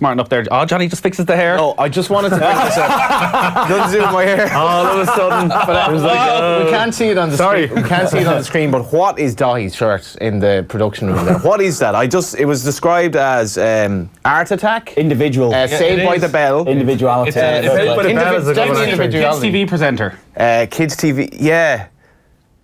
Smart enough there. Oh, Johnny just fixes the hair. Oh, I just wanted to bring this up. Nothing to do with my hair. All of a sudden. But it was like, we can't see it on the screen. We can't see it on the screen, but what is Dahi's shirt in the production room there? What is that? It was described as art attack. Individual. Saved by the Bell. Individuality. Definitely individuality. Kids TV presenter. Kids TV, yeah.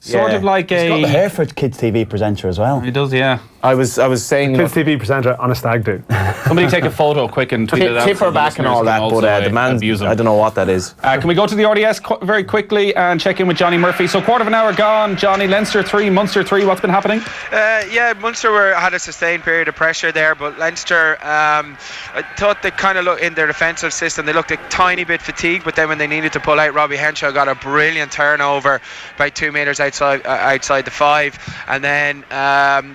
Sort of like He's got the hair for a Kids TV presenter as well. He does, yeah. I was saying... Kids TV presenter on a stag do. Somebody take a photo quick and tweet it out. Tip her back and all that, but the man, I don't know what that is. Can we go to the RDS very quickly and check in with Johnny Murphy? So quarter of an hour gone. Johnny, Leinster 3, Munster 3. What's been happening? Munster had a sustained period of pressure there, but Leinster, I thought they kind of looked in their defensive system. They looked a tiny bit fatigued, but then when they needed to pull out, Robbie Henshaw got a brilliant turnover by 2 metres outside the 5, and then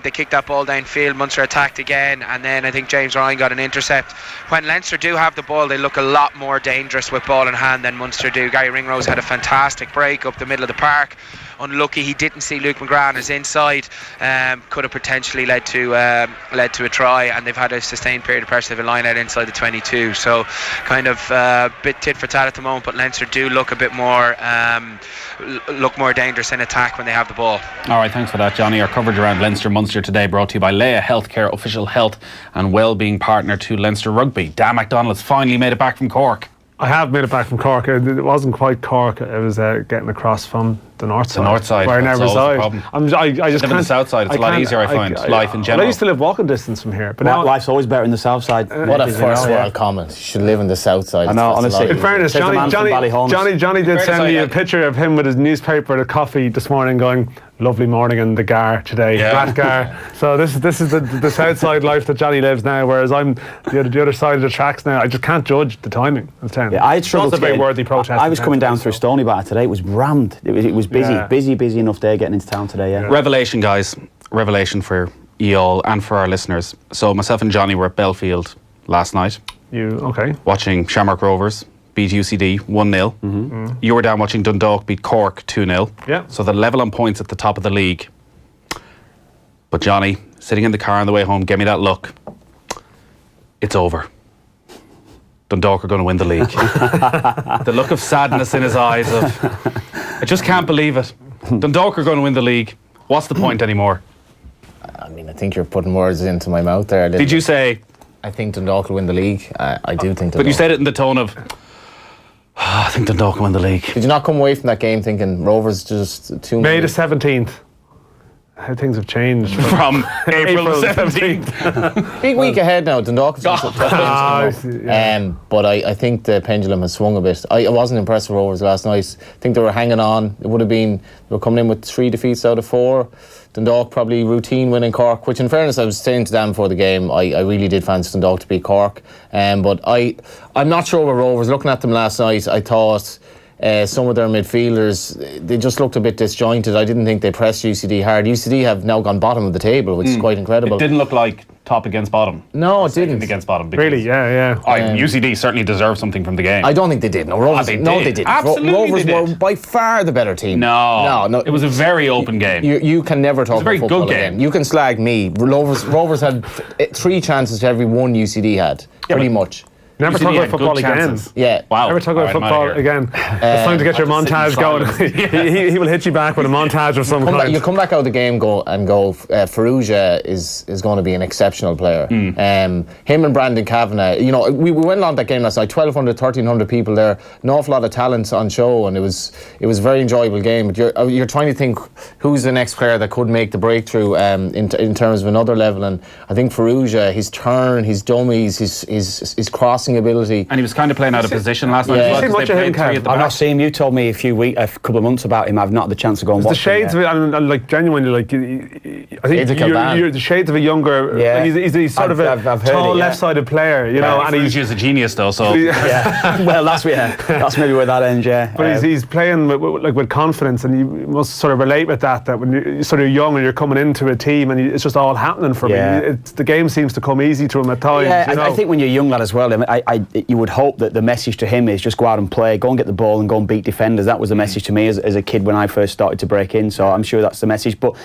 they kicked that ball downfield. Munster attacked again, and then I think James Ryan got an intercept. When Leinster do have the ball, they look a lot more dangerous with ball in hand than Munster do. Gary Ringrose had a fantastic break up the middle of the park. Unlucky he didn't see Luke McGrath on his inside. Could have potentially led to a try, and they've had a sustained period of pressure. They've a line out inside the 22, so kind of bit tit for tat at the moment, but Leinster do look a bit more dangerous in attack when they have the ball. Alright, thanks for that, Johnny. Our coverage around Leinster Munster today brought to you by Leia Healthcare, official health and wellbeing partner to Leinster Rugby. Dan McDonnell has finally made it back from Cork. I have made it back from Cork. It wasn't quite Cork. It was getting across from the north side. The north side. Where I now reside. I just live in the south side. It's a lot easier, I find. Life in general. I used to live walking distance from here, but now life's always better in the south side. What a first world comment. You should live in the south side. I know, honestly. In fairness, Johnny did send me a picture of him with his newspaper and a coffee this morning, going, "Lovely morning in the Gar today, Black Gar." So this is the south side life that Johnny lives now, whereas I'm the other side of the tracks now. I just can't judge the timing of town. Yeah, I had struggled. It's a very worthy protest. I was coming down through Stoneybar today. It was rammed. It was busy enough day getting into town today. Yeah. Revelation, guys. Revelation for you all and for our listeners. So myself and Johnny were at Belfield last night. Watching Shamrock Rovers beat UCD 1-0. Mm-hmm. You were down watching Dundalk beat Cork 2-0. Yeah. So the level on points at the top of the league. But Johnny, sitting in the car on the way home, gave me that look. It's over. Dundalk are going to win the league. The look of sadness in his eyes of, I just can't believe it. Dundalk are going to win the league. What's the point anymore? I mean, I think you're putting words into my mouth there. Did you say? I think Dundalk will win the league. I do think Dundalk. But you said it in the tone of, I think Dundalk will win the league. Did you not come away from that game thinking Rovers just too May the 17th. How things have changed from April the 17th. Big week ahead now. Dundalk is but I think the pendulum has swung a bit. I wasn't impressed with Rovers last night. I think they were hanging on. They were coming in with 3 defeats out of 4. Dundalk probably routine winning Cork, which in fairness I was saying to Dan before the game, I really did fancy Dundalk to beat Cork. But I'm not sure with Rovers. Looking at them last night, I thought some of their midfielders, they just looked a bit disjointed. I didn't think they pressed UCD hard. UCD have now gone bottom of the table, which is quite incredible. It didn't look like top against bottom. No, it didn't. Against bottom. Really, yeah. UCD certainly deserved something from the game. I don't think they did. No, Rovers, they didn't. Absolutely Rovers they did. were by far the better team. No. It was a very open game. You can never talk about football game. You can slag me. Rovers had 3 chances to every 1 UCD had, pretty much. Never talk about football again. Yeah. Wow. Never talk about football again. It's time to get your montage going. He will hit you back with a montage of some kind. You come back out of the game go. Ferrugia is going to be an exceptional player. Him and Brandon Kavanagh. You know, we went on that game last night. 1,200, 1,300 people there. An awful lot of talent on show, and it was a very enjoyable game. But you're trying to think who's the next player that could make the breakthrough in terms of another level. And I think Ferrugia, his turn, his dummies, his crossing ability, and he was kind of playing out of position last night. I've not seen him. You told me a couple of months about him. I've not had the chance to go and watch the shades him of it, and like genuinely, like I think you're the shades of a younger. Yeah. He's sort of a tall left-sided player, you know, and he's a genius though. So well, that's maybe where that ends. Yeah, but he's playing with confidence, and you must sort of relate with that when you're sort of young and you're coming into a team, and it's just all happening for him. The game seems to come easy to him at times. Yeah, you know? I think when you're a young lad as well, you would hope that the message to him is just go out and play, go and get the ball and go and beat defenders. That was the message to me as a kid when I first started to break in, so I'm sure that's the message. But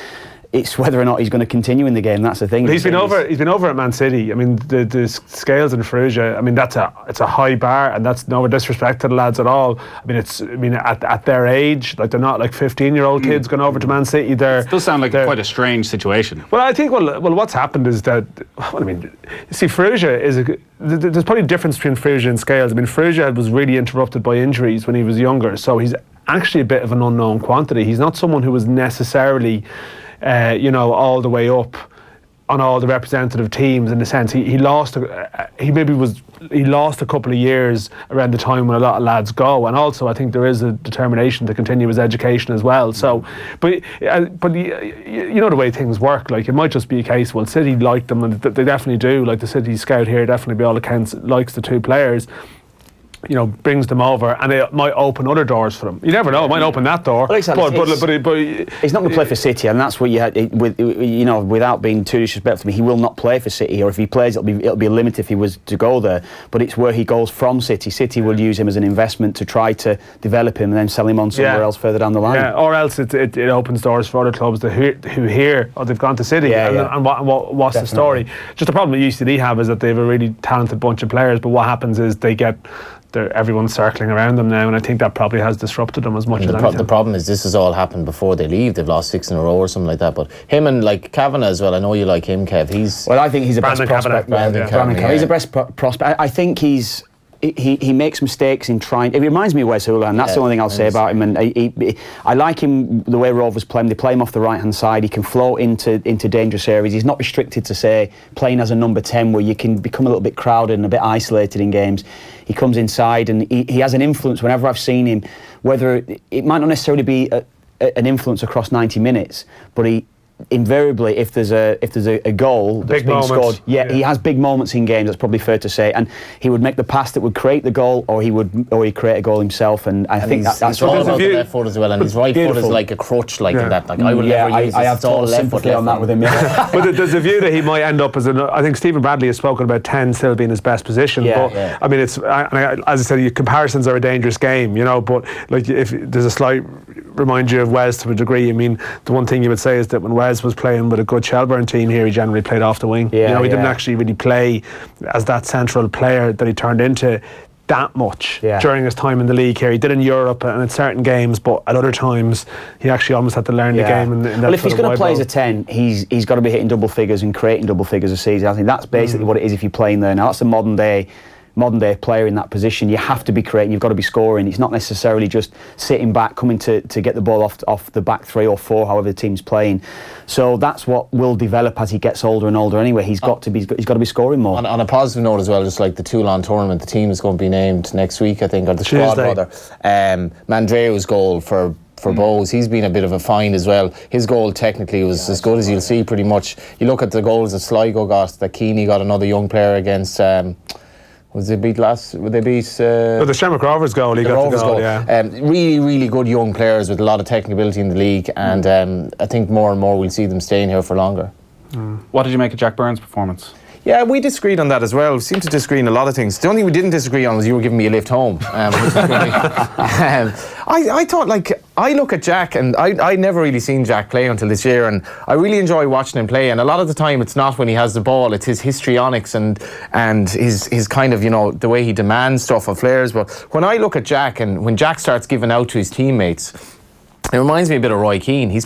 It's whether or not he's going to continue in the game. That's the thing. But he's been over at Man City. I mean, the scales in Perugia. I mean, it's a high bar, and that's no disrespect to the lads at all. I mean, at their age, like they're not like 15-year-old kids going over to Man City. It does sound like quite a strange situation. Well, I think what's happened is that you see, Perugia there's probably a difference between Perugia and Scales. I mean, Perugia was really interrupted by injuries when he was younger, so he's actually a bit of an unknown quantity. He's not someone who was necessarily, all the way up on all the representative teams. In a sense, he lost a couple of years around the time when a lot of lads go, and also I think there is a determination to continue his education as well. So, but you know the way things work. Like, it might just be a case. Well, City like them, and they definitely do. Like, the City scout here definitely, by all accounts, likes the two players. Brings them over, and it might open other doors for them. You never know; it might open that door. But he's not going to play for City, and that's what you had. Without being too disrespectful to me, he will not play for City. Or if he plays, it'll be a limit if he was to go there. But it's where he goes from City. City will use him as an investment to try to develop him and then sell him on somewhere else further down the line. Yeah, or else it opens doors for other clubs who hear, they've gone to City. And what's the story? Just the problem that UCD have is that they have a really talented bunch of players, but what happens is everyone's circling around them now, and I think that probably has disrupted them as much as anything. The problem is this has all happened before they leave. They've lost 6 in a row or something like that. But him and Kavanagh as well, I know you like him, Kev. I think he's a best prospect. He's a best prospect. I think he makes mistakes in trying. It reminds me of Wes Houlihan. That's the only thing I'll say about him. And I like him the way Rovers play him. They play him off the right hand side. He can float into dangerous areas. He's not restricted to, say, playing as a number 10 where you can become a little bit crowded and a bit isolated in games. He comes inside and he has an influence whenever I've seen him. Whether it might not necessarily be an influence across 90 minutes, but he invariably, if there's a goal that's been scored, he has big moments in games. That's probably fair to say, and he would make the pass that would create the goal, or he'd create a goal himself. And I think that's all about the left foot as well, and his right foot is like a crutch, like that. Like, I will never use. I have all left foot on that with him. But there's a view that he might end up as I think Stephen Bradley has spoken about 10 still being his best position. I mean, as I said, comparisons are a dangerous game, But like, if there's a slight remind you of Wes to a degree. I mean, the one thing you would say is that when Wes was playing with a good Shelbourne team here, he generally played off the wing. He didn't actually really play as that central player that he turned into that much during his time in the league here. He did in Europe and in certain games, but at other times he actually almost had to learn the game. In that if he's going to play as a 10, he's got to be hitting double figures and creating double figures a season. I think that's basically what it is if you're playing there. Now that's a modern day player in that position. You have to be creating, you've got to be scoring. It's not necessarily just sitting back, coming to get the ball off the back 3 or 4, however the team's playing. So that's what will develop as he gets older and olher anyway. He's got to be scoring more. On a positive note as well, just like the Toulon tournament, the team is going to be named next week, I think, or the squad rather. Mandreo's goal for Bowes, he's been a bit of a find as well. His goal technically was as good as you'll see pretty much. You look at the goals that Sligo got, that Keeney got another young player against the Shamrock Rovers goal, he got the goal. Really, really good young players with a lot of technical ability in the league, and I think more and more we'll see them staying here for longer. What did you make of Jack Byrne's performance? Yeah, we disagreed on that as well. We seem to disagree on a lot of things. The only thing we didn't disagree on was you were giving me a lift home. I thought, like, I look at Jack, and I'd never really seen Jack play until this year, and I really enjoy watching him play. And a lot of the time, it's not when he has the ball; it's his histrionics and his kind of, the way he demands stuff of players. But when I look at Jack, and when Jack starts giving out to his teammates, it reminds me a bit of Roy Keane. He's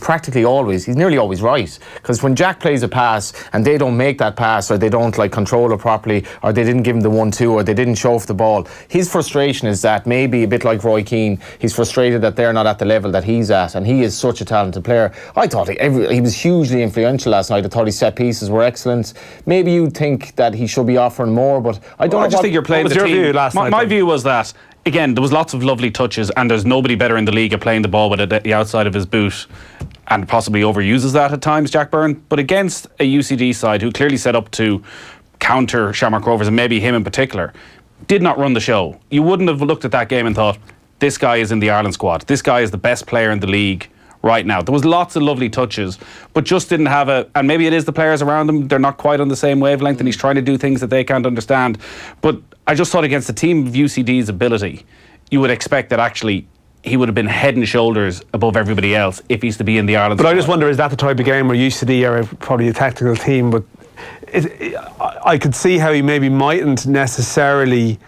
nearly always right. Because when Jack plays a pass and they don't make that pass, or they don't control it properly, or they didn't give him the 1-2, or they didn't show off the ball, his frustration is that maybe a bit like Roy Keane, he's frustrated that they're not at the level that he's at, and he is such a talented player. I thought he was hugely influential last night. I thought his set pieces were excellent. Maybe you think that he should be offering more, but I don't know. I just think you're playing the team. View last night? My view was that, again, there was lots of lovely touches, and there's nobody better in the league at playing the ball with it at the outside of his boot, and possibly overuses that at times, Jack Byrne. But against a UCD side who clearly set up to counter Shamrock Rovers, and maybe him in particular, did not run the show. You wouldn't have looked at that game and thought, this guy is in the Ireland squad. This guy is the best player in the league right now. There was lots of lovely touches, but just didn't have and maybe it is the players around him, they're not quite on the same wavelength, and he's trying to do things that they can't understand. But I just thought against a team of UCD's ability, you would expect that actually he would have been head and shoulders above everybody else if he's to be in the Ireland But squad. I just wonder, is that the type of game where UCD are probably a technical team, but I could see how he maybe mightn't necessarily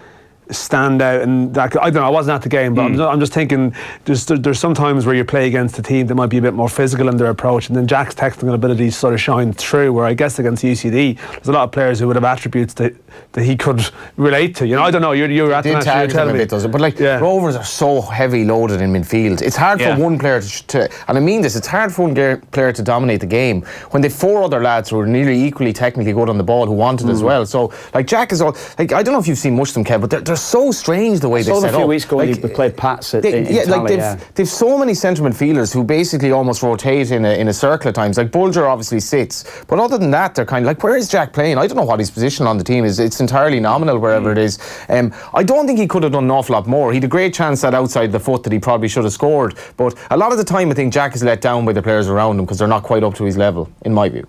stand out, and that, I don't know, I wasn't at the game, but I'm just thinking there's some times where you play against a team that might be a bit more physical in their approach, and then Jack's technical abilities sort of shine through, where I guess against UCD there's a lot of players who would have attributes that he could relate to. I don't know, you're at the match, you're telling me. But like, Rovers are so heavy loaded in midfield, it's hard for one player to, and I mean this, it's hard for one player to dominate the game when they've 4 other lads who are nearly equally technically good on the ball who want it as well. So like Jack is all, like, I don't know if you've seen much of them, Kev, but they're so strange the way they set up. A few weeks ago when they played Pats in Italy, they've so many centre midfielders who basically almost rotate in a circle at times. Like Bulger obviously sits, but other than that, they're kind of like, where is Jack playing? I don't know what his position on the team is. It's entirely nominal wherever it is. I don't think he could have done an awful lot more. He had a great chance at outside the foot that he probably should have scored, but a lot of the time I think Jack is let down by the players around him because they're not quite up to his level, in my view.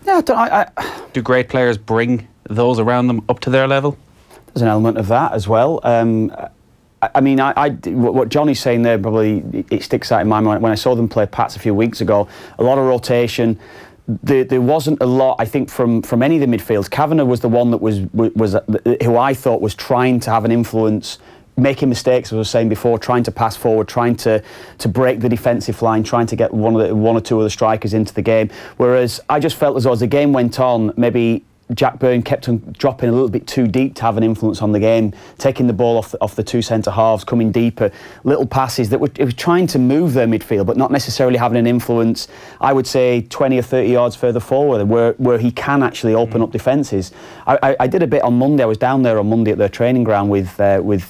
Yeah, do great players bring those around them up to their level? There's an element of that as well. I mean, what Johnny's saying there, probably it sticks out in my mind. When I saw them play Pats a few weeks ago, a lot of rotation. There wasn't a lot, I think, from any of the midfields. Kavanagh was the one that was who I thought was trying to have an influence, making mistakes, as I was saying before, trying to pass forward, trying to break the defensive line, trying to get one or two of the strikers into the game. Whereas I just felt as though as the game went on, maybe Jack Byrne kept on dropping a little bit too deep to have an influence on the game, taking the ball off the 2 centre halves, coming deeper, little passes that it was trying to move their midfield, but not necessarily having an influence, I would say 20 or 30 yards further forward, where he can actually open up defences. I did a bit on Monday. I was down there on Monday at their training ground with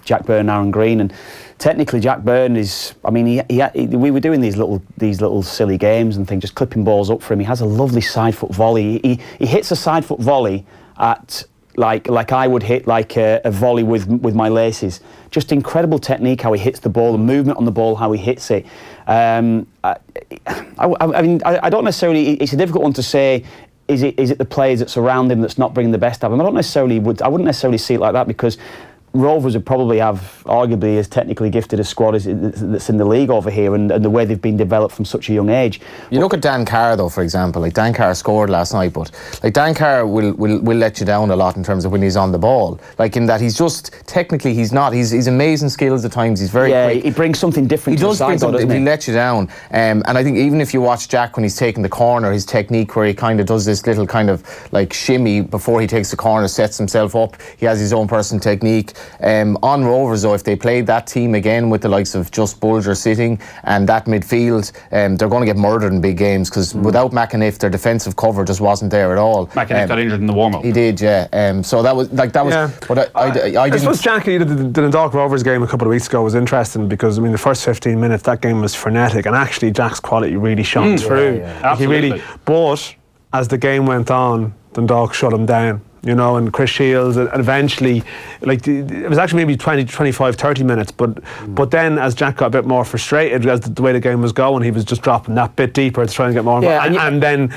Jack Byrne and Aaron Green, and technically Jack Byrne is, I mean, we were doing these little silly games and things, just clipping balls up for him. He has a lovely side foot volley. He hits a side foot volley at like I would hit like a volley with my laces. Just incredible technique how he hits the ball, the movement on the ball, how he hits it. I mean, I don't necessarily. It's a difficult one to say. Is it the players that surround him that's not bringing the best out of him? I wouldn't necessarily see it like that, because Rovers would probably have arguably as technically gifted a squad that's in the league over here, and the way they've been developed from such a young age. You look at Dan Carr though, for example. Like, Dan Carr scored last night, but like Dan Carr will let you down a lot in terms of when he's on the ball. Like, in that he's just technically he's amazing skills at times. He's very quick. He brings something different. He does bring something. He lets you down. And I think even if you watch Jack when he's taking the corner, his technique where he kind of does this little kind of like shimmy before he takes the corner, sets himself up. He has his own personal technique. On Rovers though, if they played that team again with the likes of just Bulger sitting and that midfield, they're going to get murdered in big games, because without McAniff, their defensive cover just wasn't there at all. McAniff got injured in the warm-up. He did, yeah. So that was. Yeah. But I suppose Jackie, the Dundalk Rovers game a couple of weeks ago was interesting, because I mean the first 15 minutes that game was frenetic, and actually Jack's quality really shone through. Yeah. Absolutely. But as the game went on, Dundalk shut him down. And Chris Shields, and eventually, like, it was actually maybe 20, 25, 30 minutes, but then as Jack got a bit more frustrated as the way the game was going, he was just dropping that bit deeper to try and get more involved, and then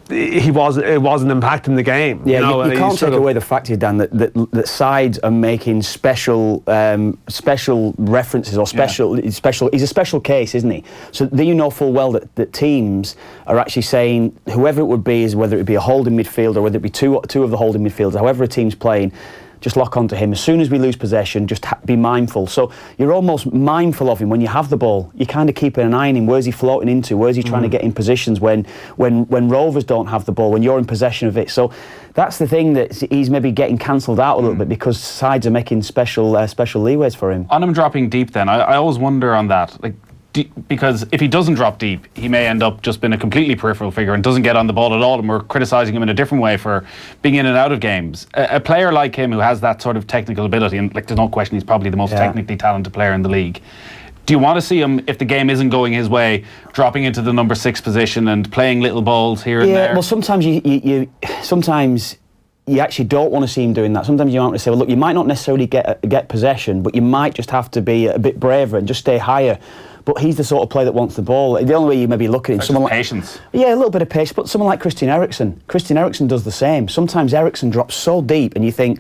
it wasn't impacting the game. Yeah, you can't take away the fact here, Dan, that sides are making special references or special. He's a special case, isn't he? So you know full well that teams are actually saying whoever it would be, is whether it be a holding midfielder or whether it be two of the holding midfielders, however a team's playing, just lock onto him. As soon as we lose possession, just be mindful. So you're almost mindful of him when you have the ball. You're kind of keeping an eye on him. Where's he floating into? Where's he trying to get in positions when Rovers don't have the ball, when you're in possession of it? So that's the thing, that he's maybe getting cancelled out a little bit, because sides are making special leeways for him. On him dropping deep then, I always wonder on that. Like, because if he doesn't drop deep, he may end up just being a completely peripheral figure and doesn't get on the ball at all, and we're criticising him in a different way for being in and out of games. A player like him who has that sort of technical ability, and like, there's no question he's probably the most technically talented player in the league, do you want to see him, if the game isn't going his way, dropping into the number 6 position and playing little balls here and there? Yeah, well, sometimes you actually don't want to see him doing that. Sometimes you want to say, well, look, you might not necessarily get possession, but you might just have to be a bit braver and just stay higher. But he's the sort of player that wants the ball. The only way you maybe look at him, someone like patience. Yeah, a little bit of patience. But someone like Christian Eriksen does the same. Sometimes Eriksen drops so deep, and you think,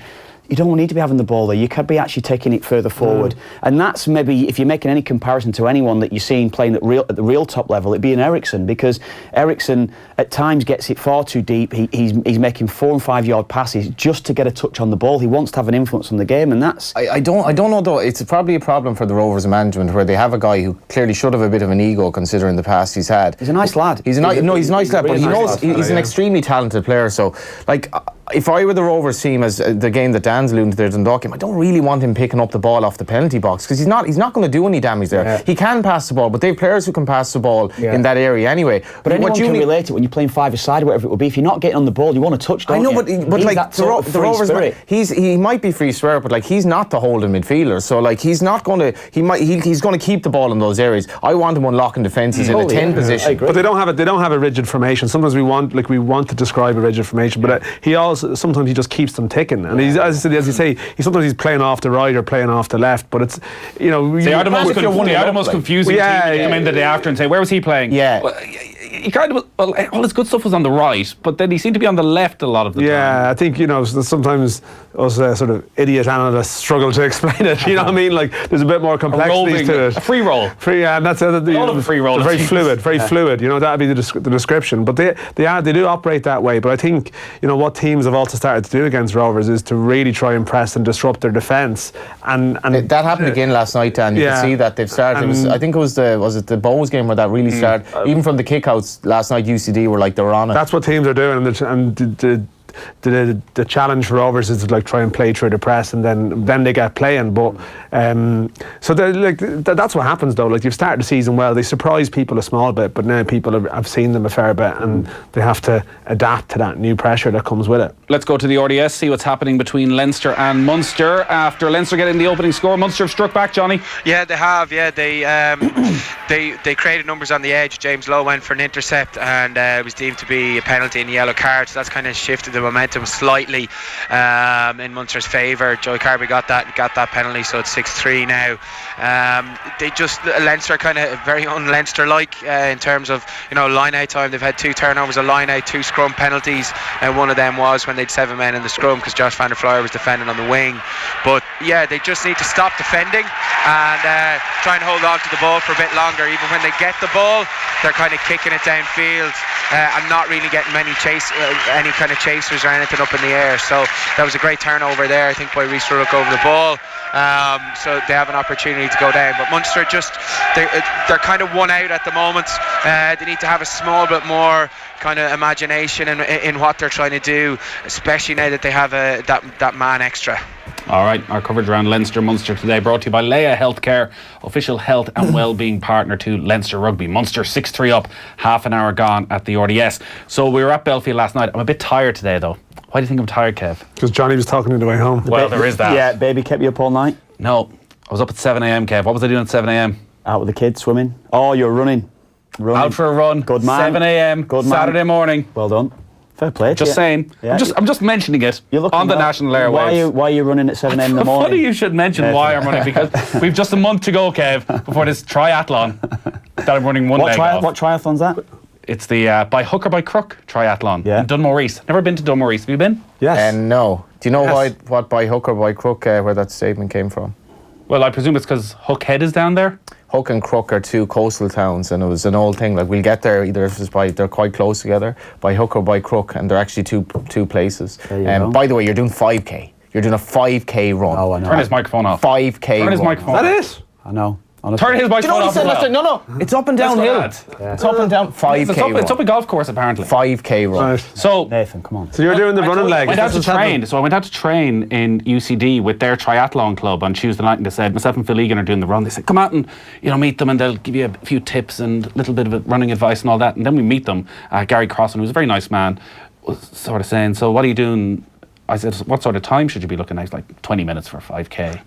you don't need to be having the ball there. You could be actually taking it further forward. And that's maybe, if you're making any comparison to anyone that you're seeing playing at the real top level, it'd be an Eriksson, because Eriksson at times gets it far too deep. He's making 4 and 5 yard passes just to get a touch on the ball. He wants to have an influence on the game, and that's... I don't know though. It's probably a problem for the Rovers management, where they have a guy who clearly should have a bit of an ego considering the past he's had. He's a nice lad. He's a nice lad, but he knows he's an extremely talented player. So, like, if I were the Rovers team, as the game that Dan's alluding to there, Dundalk game, I don't really want him picking up the ball off the penalty box, because he's not going to do any damage there. Yeah. He can pass the ball, but they have players who can pass the ball in that area anyway. But anyone can relate it when you're playing 5-a-side, whatever it would be. If you're not getting on the ball, you want to touch, don't you? but like the Rovers, he might be free spirit, but like he's not the holding midfielder. So like he's not going to. He's going to keep the ball in those areas. I want him unlocking defences in a 10 position. But they don't have a rigid formation. Sometimes we want to describe a rigid formation, but he also sometimes he just keeps them ticking. And he's, as you say, sometimes he's playing off the right or playing off the left. But it's, you know, they are the most confusing team to come in the day after and say, where was he playing? Yeah. Well, he kind of, all his good stuff was on the right, but then he seemed to be on the left a lot of the time. Yeah, I think, you know, sometimes us sort of idiot analysts struggle to explain it. You know what I mean? Like, there's a bit more complexity to it. A free roll. And that's all of a free roll. Very fluid. You know, that'd be the description. But they do operate that way. But I think, you know, what teams have also started to do against Rovers is to really try and press and disrupt their defence. And that happened again last night, Dan. You can see that they've started. I think it was the Bows game where that really started. Even from the kickouts last night, UCD were like they were on it. That's what teams are doing, and the challenge for Rovers is to like try and play through the press, and then they get playing. But so that's what happens though. Like, you've started the season well, they surprise people a small bit, but now people have seen them a fair bit, and they have to adapt to that new pressure that comes with it. Let's go to the RDS, see what's happening between Leinster and Munster. After Leinster getting the opening score, Munster have struck back, Johnny. Yeah, they have. Yeah, they created numbers on the edge. James Lowe went for an intercept, and it was deemed to be a penalty and a yellow card. So that's kind of shifted the momentum slightly in Munster's favour. Joey Carby got that penalty, so it's 6-3 now. Leinster kind of very un-Leinster-like in terms of, you know, line-out time. They've had 2 turnovers of line-out, 2 scrum penalties, and one of them was when they'd 7 men in the scrum because Josh van der Flyer was defending on the wing. But yeah, they just need to stop defending and try and hold on to the ball for a bit longer. Even when they get the ball, they're kind of kicking it downfield and not really getting any kind of chasers or anything up in the air. So that was a great turnover there, I think, by Rhys Ruddock over the ball. So they have an opportunity to go down, but Munster they're kind of one out at the moment. They need to have a small bit more kind of imagination in what they're trying to do, especially now that they have that man extra. All right, our coverage around Leinster Munster today brought to you by Leia Healthcare, official health and wellbeing partner to Leinster Rugby. Munster 6-3 up, half an hour gone at the RDS. So we were at Belfield last night. I'm a bit tired today though. Why do you think I'm tired, Kev? Because Johnny was talking on the way home. Well, there is that. Yeah, baby kept you up all night? No, I was up at 7 a.m, Kev. What was I doing at 7 a.m? Out with the kids, swimming. Oh, you're running. Out for a run. Good man. 7 a.m. Good man. Saturday morning. Well done. Fair play. Just saying. Yeah. I'm just mentioning it on the national airwaves. Why are you running at 7 a.m. in the morning? Funny you should mention why I'm running, because we've just a month to go, Kev, before this triathlon that I'm running one leg off. What triathlon's that? It's the by hook or by crook triathlon in Dunmorrees. Never been to Dunmorrees. Have you been? Yes. No. Do you know what by hook or by crook where that statement came from? Well, I presume it's because Hook Head is down there. Hook and Crook are 2 coastal towns, and it was an old thing. Like, we'll get there either if it's they're quite close together, by hook or by crook, and they're actually two places. By the way, you're doing 5k. You're doing a 5k run. Oh, I know. Turn his microphone off. 5k. Turn his microphone off. That is. I know. Honestly. Turn his microphone off. No, it's up and downhill. It's up and down. 5k. It's up a golf course apparently. 5k run. Right. So Nathan, come on. So you're doing the running leg. I went out to train in UCD with their triathlon club on Tuesday night, and they said myself and Phil Egan are doing the run. They said come out and meet them, and they'll give you a few tips and a little bit of running advice and all that. And then we meet them. Gary Crossan, who's a very nice man, was sort of saying, so what are you doing? I said, what sort of time should you be looking at? He's like 20 minutes for a 5k.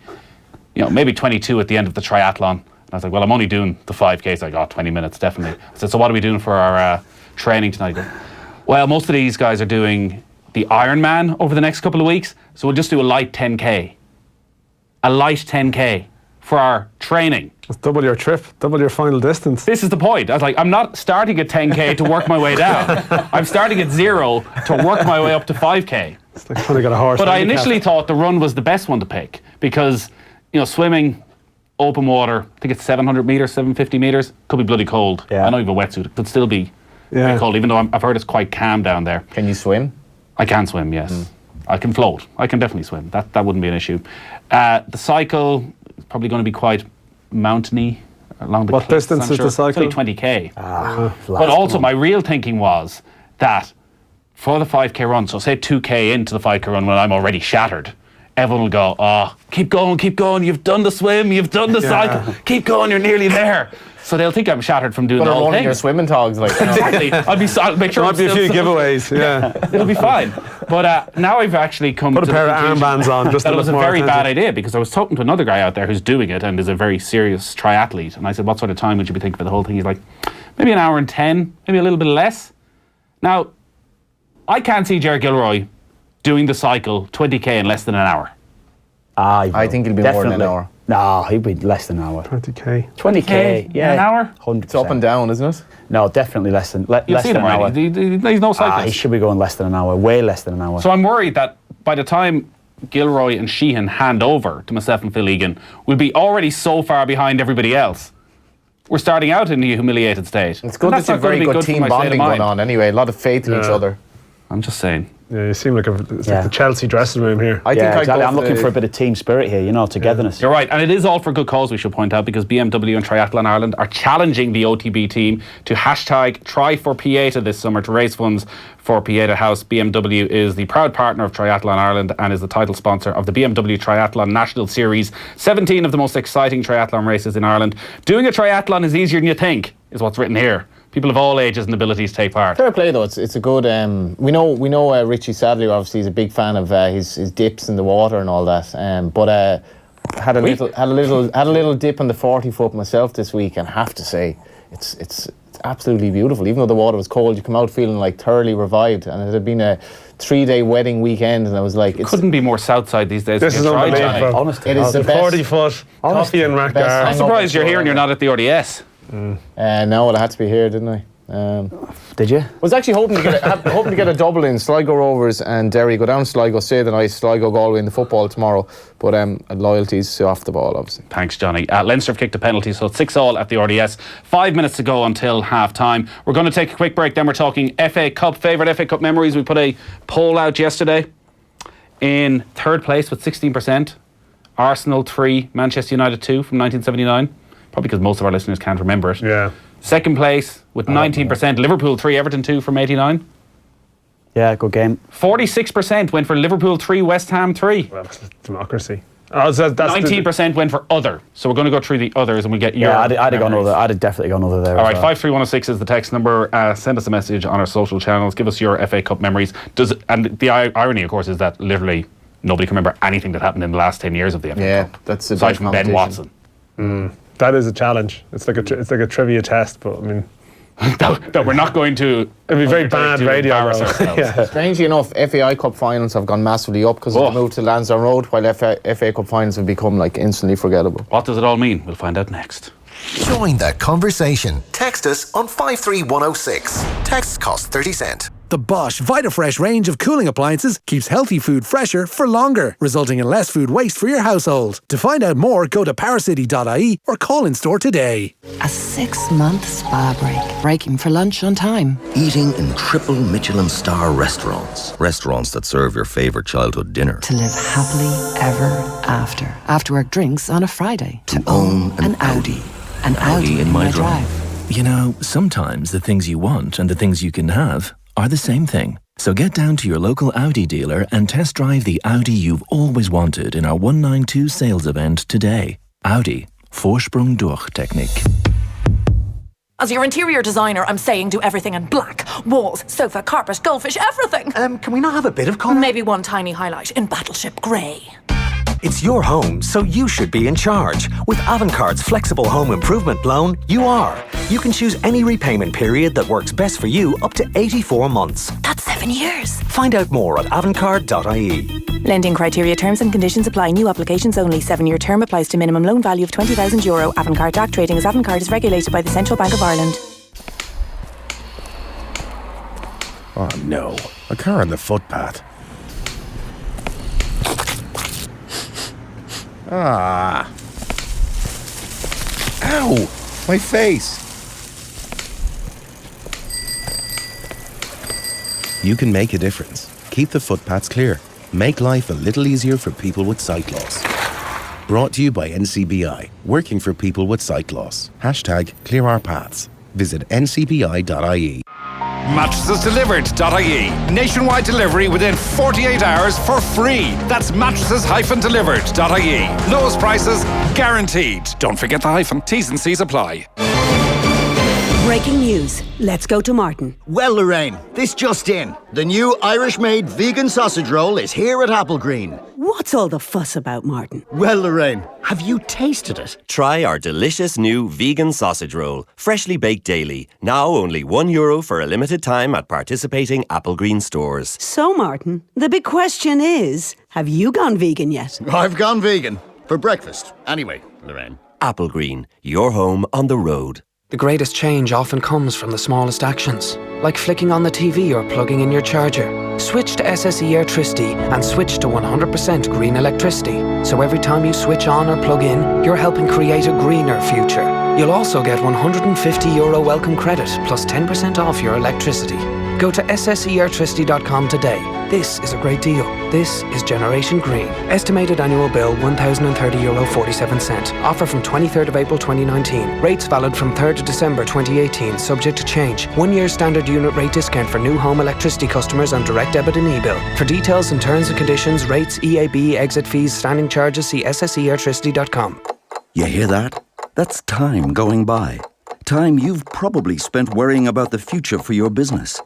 Maybe 22 at the end of the triathlon. I was like, well, I'm only doing the 5k. He's like, 20 minutes, definitely. I said, so what are we doing for our training tonight? Well, most of these guys are doing the Ironman over the next couple of weeks, so we'll just do a light 10k. A light 10k for our training. That's double your trip, double your final distance. This is the point. I was like, I'm not starting at 10k to work my way down. I'm starting at 0 to work my way up to 5k. It's like trying to get a horse. But I initially thought the run was the best one to pick because, swimming, open water, I think it's 700 metres, 750 metres, could be bloody cold. Yeah. I know you have a wetsuit, it could still be very cold, even though I've heard it's quite calm down there. Can you swim? I can swim, yes. I can float. I can definitely swim. That wouldn't be an issue. The cycle is probably going to be quite mountainy along the What cliffs, distance I'm is sure. the cycle? It's only 20k. But also, my real thinking was that for the 5k run, so say 2k into the 5k run when I'm already shattered, everyone will go, keep going, you've done the swim, you've done the cycle, keep going, you're nearly there. So they'll think I'm shattered from doing the whole thing. Your swimming togs, like. Exactly. I'll make sure there might be a few giveaways, It'll be fine. But now I've actually come Put to a pair the of conclusion armbands on just that to it was a look more very bad authentic. idea, because I was talking to another guy out there who's doing it and is a very serious triathlete, and I said, what sort of time would you be thinking for the whole thing? He's like, maybe an hour and 10, maybe a little bit less. Now, I can't see Ger Gilroy doing the cycle 20k in less than an hour. I think it'll be more than an hour. No, he'd be less than an hour. 20k. 20k, yeah. An hour? 100%. It's up and down, isn't it? No, definitely less than You'll less see than them an hour. right. He's no cyclist. He should be going less than an hour, way less than an hour. So I'm worried that by the time Gilroy and Sheehan hand over to myself and Phil Egan, we'll be already so far behind everybody else. We're starting out in the humiliated state. It's good that you've very good team bonding going on anyway. A lot of faith in each other. I'm just saying. Yeah, you seem like like the Chelsea dressing room here. I think exactly. I'm looking for a bit of team spirit here, togetherness. You're right, and it is all for good cause, we should point out, because BMW and Triathlon Ireland are challenging the OTB team to hashtag Try for Pieta this summer to raise funds for Pieta House. BMW is the proud partner of Triathlon Ireland and is the title sponsor of the BMW Triathlon National Series. 17 of the most exciting triathlon races in Ireland. Doing a triathlon is easier than you think, is what's written here. People of all ages and abilities take part. Fair play though. It's a good. We know Richie Sadler obviously is a big fan of his dips in the water and all that. But had a little dip on the 40 foot myself this week, and have to say it's absolutely beautiful. Even though the water was cold, you come out feeling like thoroughly revived. And it had been a 3-day wedding weekend, and I was like, it couldn't be more south side these days. This is unbelievable. Honestly, it is the best. 40 foot coffee and rack gar. I'm surprised you're here and you're not at the RDS. No, well, I had to be here, didn't I? Did you? I was actually hoping to get a double in Sligo Rovers and Derry. Go down to Sligo, stay the night. Sligo Galway in the football tomorrow. But loyalties off the ball, obviously. Thanks, Johnny. Leinster have kicked a penalty, so it's 6-6 at the RDS. 5 minutes to go until half time. We're going to take a quick break. Then we're talking FA Cup, favourite FA Cup memories. We put a poll out yesterday. In third place with 16%, Arsenal 3, Manchester United 2 from 1979. Probably because most of our listeners can't remember it. Yeah. Second place with 19%, Liverpool 3, Everton 2 from 89. Yeah, good game. 46% went for Liverpool 3, West Ham 3. Well, that's democracy. That's 19% went for other. So we're going to go through the others and we'll get your I'd have gone memories. other. I'd have definitely gone other there. All right, as well. 53106 is the text number. Send us a message on our social channels. Give us your FA Cup memories. And the irony, of course, is that literally nobody can remember anything that happened in the last 10 years of the FA Cup. Yeah, that's a aside big from Ben competition. Watson. That is a challenge. It's like a trivia test, but I mean, that we're not going to. It'd be very bad radio. embarrass ourselves. Yeah. Strangely enough, FAI Cup finals have gone massively up because of the move to Lansdowne Road, while FA Cup finals have become like instantly forgettable. What does it all mean? We'll find out next. Join that conversation. Text us on 53106. Texts cost 30 cents. The Bosch VitaFresh range of cooling appliances keeps healthy food fresher for longer, resulting in less food waste for your household. To find out more, go to powercity.ie or call in store today. A 6-month spa break. Breaking for lunch on time. Eating in triple Michelin star restaurants. Restaurants that serve your favourite childhood dinner. To live happily ever after. After work drinks on a Friday. To own an Audi. An Audi in my drive. You know, sometimes the things you want and the things you can have are the same thing. So get down to your local Audi dealer and test drive the Audi you've always wanted in our 192 sales event today. Audi. Vorsprung durch Technik. As your interior designer, I'm saying do everything in black. Walls, sofa, carpet, goldfish, everything. Can we not have a bit of colour? Maybe one tiny highlight in Battleship Grey. It's your home, so you should be in charge. With Avantcard's flexible home improvement loan, you are. You can choose any repayment period that works best for you up to 84 months. That's 7 years. Find out more at avantcard.ie. Lending criteria, terms and conditions apply. New applications only. 7-year term applies to minimum loan value of €20,000. Avantcard DAC trading as Avantcard is regulated by the Central Bank of Ireland. Oh no, a car on the footpath. Ah. Ow! My face. You can make a difference. Keep the footpaths clear. Make life a little easier for people with sight loss. Brought to you by NCBI, working for people with sight loss. Hashtag clear our paths. Visit ncbi.ie. Mattresses-delivered.ie. Nationwide delivery within 48 hours for free. That's mattresses-delivered.ie. Lowest prices guaranteed. Don't forget the hyphen. T's and C's apply. Breaking news. Let's go to Martin. Well, Lorraine, this just in. The new Irish-made vegan sausage roll is here at Applegreen. What's all the fuss about, Martin? Well, Lorraine, have you tasted it? Try our delicious new vegan sausage roll, freshly baked daily. Now only €1 for a limited time at participating Applegreen stores. So, Martin, the big question is, have you gone vegan yet? I've gone vegan. For breakfast. Anyway, Lorraine. Applegreen, your home on the road. The greatest change often comes from the smallest actions, like flicking on the TV or plugging in your charger. Switch to SSE Airtricity and switch to 100% green electricity. So every time you switch on or plug in, you're helping create a greener future. You'll also get €150 welcome credit plus 10% off your electricity. Go to sseairtricity.com today. This is a great deal. This is Generation Green. Estimated annual bill €1,030.47. Offer from 23rd of April 2019. Rates valid from 3rd of December 2018. Subject to change. 1 year standard unit rate discount for new home electricity customers on direct debit and e-bill. For details and terms and conditions, rates, EAB, exit fees, standing charges, see sseairtricity.com. You hear that? That's time going by. Time you've probably spent worrying about the future for your business.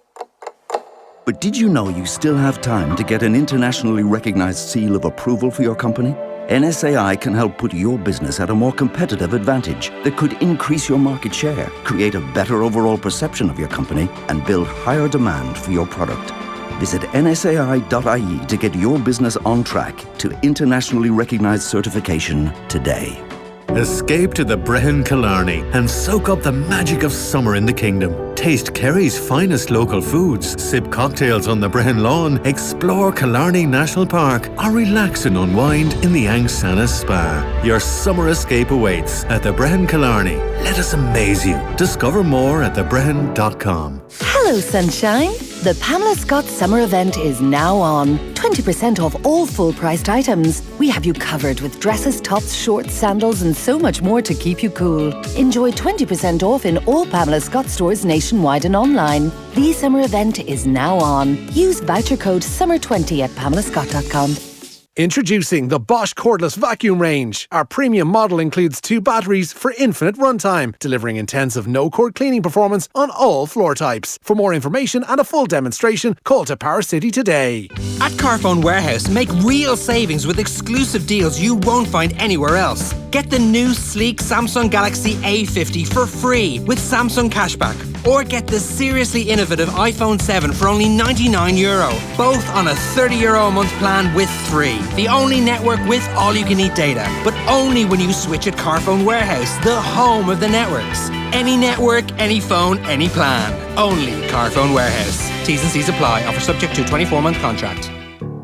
But did you know you still have time to get an internationally recognized seal of approval for your company? NSAI can help put your business at a more competitive advantage that could increase your market share, create a better overall perception of your company, and build higher demand for your product. Visit nsai.ie to get your business on track to internationally recognized certification today. Escape to the Brehon Killarney and soak up the magic of summer in the kingdom. Taste Kerry's finest local foods, sip cocktails on the Brehon lawn, explore Killarney National Park, or relax and unwind in the Angsana Spa. Your summer escape awaits at the Brehon Killarney. Let us amaze you. Discover more at thebrehon.com. Hello, sunshine. The Pamela Scott summer event is now on. 20% off all full-priced items. We have you covered with dresses, tops, shorts, sandals, and so much more to keep you cool. Enjoy 20% off in all Pamela Scott stores nationwide and online. The summer event is now on. Use voucher code SUMMER20 at PamelaScott.com. Introducing the Bosch cordless vacuum range. Our premium model includes 2 batteries for infinite runtime, delivering intensive no-cord cleaning performance on all floor types. For more information and a full demonstration, call to Power City today. At Carphone Warehouse, make real savings with exclusive deals you won't find anywhere else. Get the new sleek Samsung Galaxy A50 for free with Samsung Cashback. Or get the seriously innovative iPhone 7 for only €99, both on a €30 a month plan with 3. The only network with all-you-can-eat data, but only when you switch at Carphone Warehouse, the home of the networks. Any network, any phone, any plan. Only Carphone Warehouse. T's and C's apply. Offer subject to 24-month contract.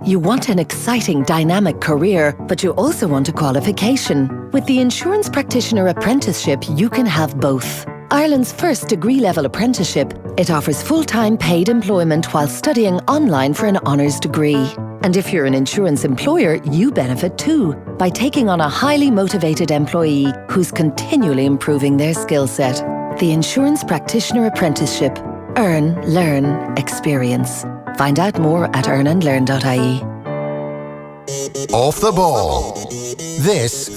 You want an exciting, dynamic career, but you also want a qualification. With the Insurance Practitioner Apprenticeship, you can have both. Ireland's first degree-level apprenticeship, it offers full-time paid employment while studying online for an honours degree. And if you're an insurance employer, you benefit too, by taking on a highly motivated employee who's continually improving their skill set. The Insurance Practitioner Apprenticeship. Earn, learn, experience. Find out more at earnandlearn.ie. Off the ball. This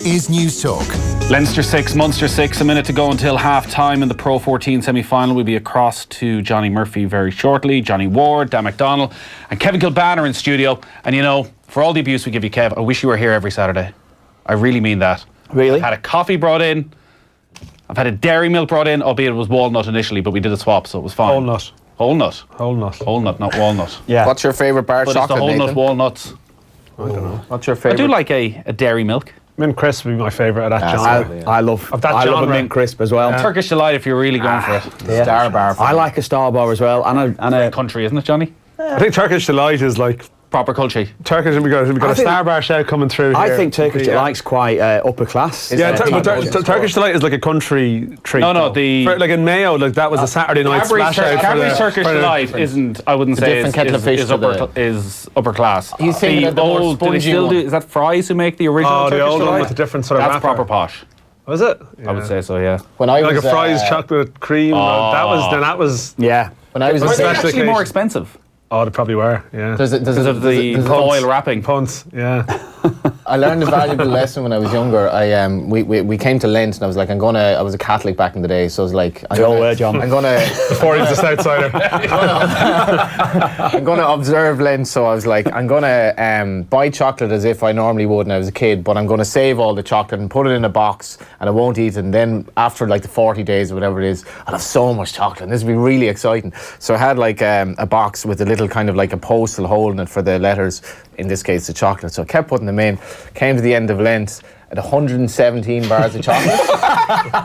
is News Talk. Leinster 6, Munster 6, a minute to go until half-time in the Pro 14 semi-final. We'll be across to Johnny Murphy very shortly. Johnny Ward, Dan McDonnell and Kevin Kilbane are in studio. And you know, for all the abuse we give you, Kev, I wish you were here every Saturday. I really mean that. Really? I've had a coffee brought in. I've had a dairy milk brought in, albeit it was walnut initially, but we did a swap, so it was fine. Whole nut. Whole nut. Whole nut. Whole nut, not walnut. Yeah. What's your favourite bar of chocolate, But it's the whole nut Nathan? walnuts. I don't know. What's your favourite? I do like a dairy milk. Mint crisp would be my favourite of that genre. I love Of that I love a genre. mint crisp as well. Turkish delight if you're really going for it. Yeah. Star bar. I like a star bar as well, and a Country, isn't it, Johnny? I think Turkish delight is like proper culture. Turkish, we've got a Star Bar shout coming through here. I think Turkish Delight's quite upper class. Turkish Delight is like a country treat. No, like in Mayo, like that was a Saturday night splash out. Cadbury's Turkish Delight isn't, I wouldn't say, is upper class. He's thinking of the more spongy one. Is that Fry's who make the original Turkish the old Delight? one with a different sort of That's wrapper. proper posh. Was it? I would say so, yeah. When I was like a Fry's chocolate cream. That was. Yeah. When I was were they actually more expensive? Oh, they probably were, yeah. Because of the foil wrapping. Punts, yeah. I learned a valuable lesson when I was younger. We came to Lent and I was like, I was a Catholic back in the day, so I was like, John. I'm gonna before he was a Southsider. I'm gonna observe Lent, so I was like, I'm gonna buy chocolate as if I normally would when I was a kid, but I'm gonna save all the chocolate and put it in a box and I won't eat it, and then after like the 40 days or whatever it is, I'll have so much chocolate and this will be really exciting. So I had like a box with a little kind of like a postal hole in it for the letters, in this case the chocolate, so I kept putting them in. Came to the end of Lent at 117 bars of chocolate.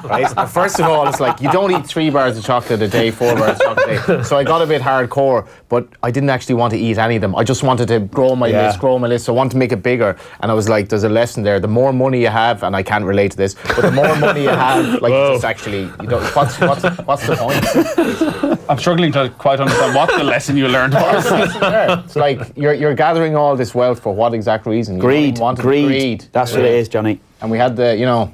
Right? And first of all, it's like you don't eat 3 bars of chocolate a day, 4 bars of chocolate a day. So I got a bit hardcore, but I didn't actually want to eat any of them. I just wanted to grow my list. So I wanted to make it bigger. And I was like, there's a lesson there. The more money you have, and I can't relate to this, but the more money you have, like it's actually, what's the point? I'm struggling to quite understand what the lesson you learned was. It's like you're gathering all this wealth for what exact reason? Greed. That's what it is, Johnny. And we had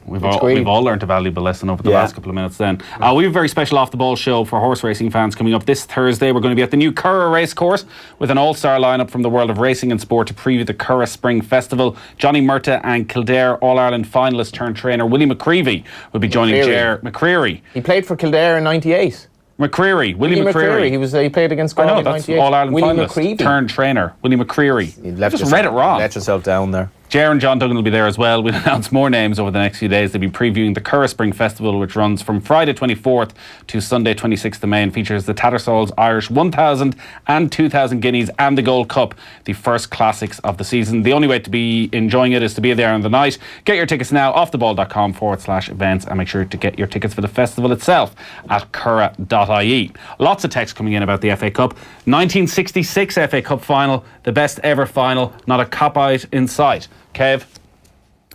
we've all learned a valuable lesson over the last couple of minutes then. We have a very special Off the Ball show for horse racing fans coming up this Thursday. We're going to be at the new Curragh Racecourse with an all-star lineup from the world of racing and sport to preview the Curragh Spring Festival. Johnny Murtagh and Kildare All-Ireland finalist turned trainer Willie McCreevy will be joining Ger McCreary. He played for Kildare in '98. Willie McCreary. He played against Galway in '98. All-Ireland finalist turned trainer. Willie McCreary. You read it wrong. Let yourself down there. Ger and John Duggan will be there as well. We'll announce more names over the next few days. They'll be previewing the Curragh Spring Festival, which runs from Friday 24th to Sunday 26th of May and features the Tattersalls Irish 1,000 and 2,000 guineas and the Gold Cup, the first classics of the season. The only way to be enjoying it is to be there on the night. Get your tickets now, offtheball.com/events, and make sure to get your tickets for the festival itself at curragh.ie. Lots of text coming in about the FA Cup. 1966 FA Cup final, the best ever final, not a cop-out in sight. Kev?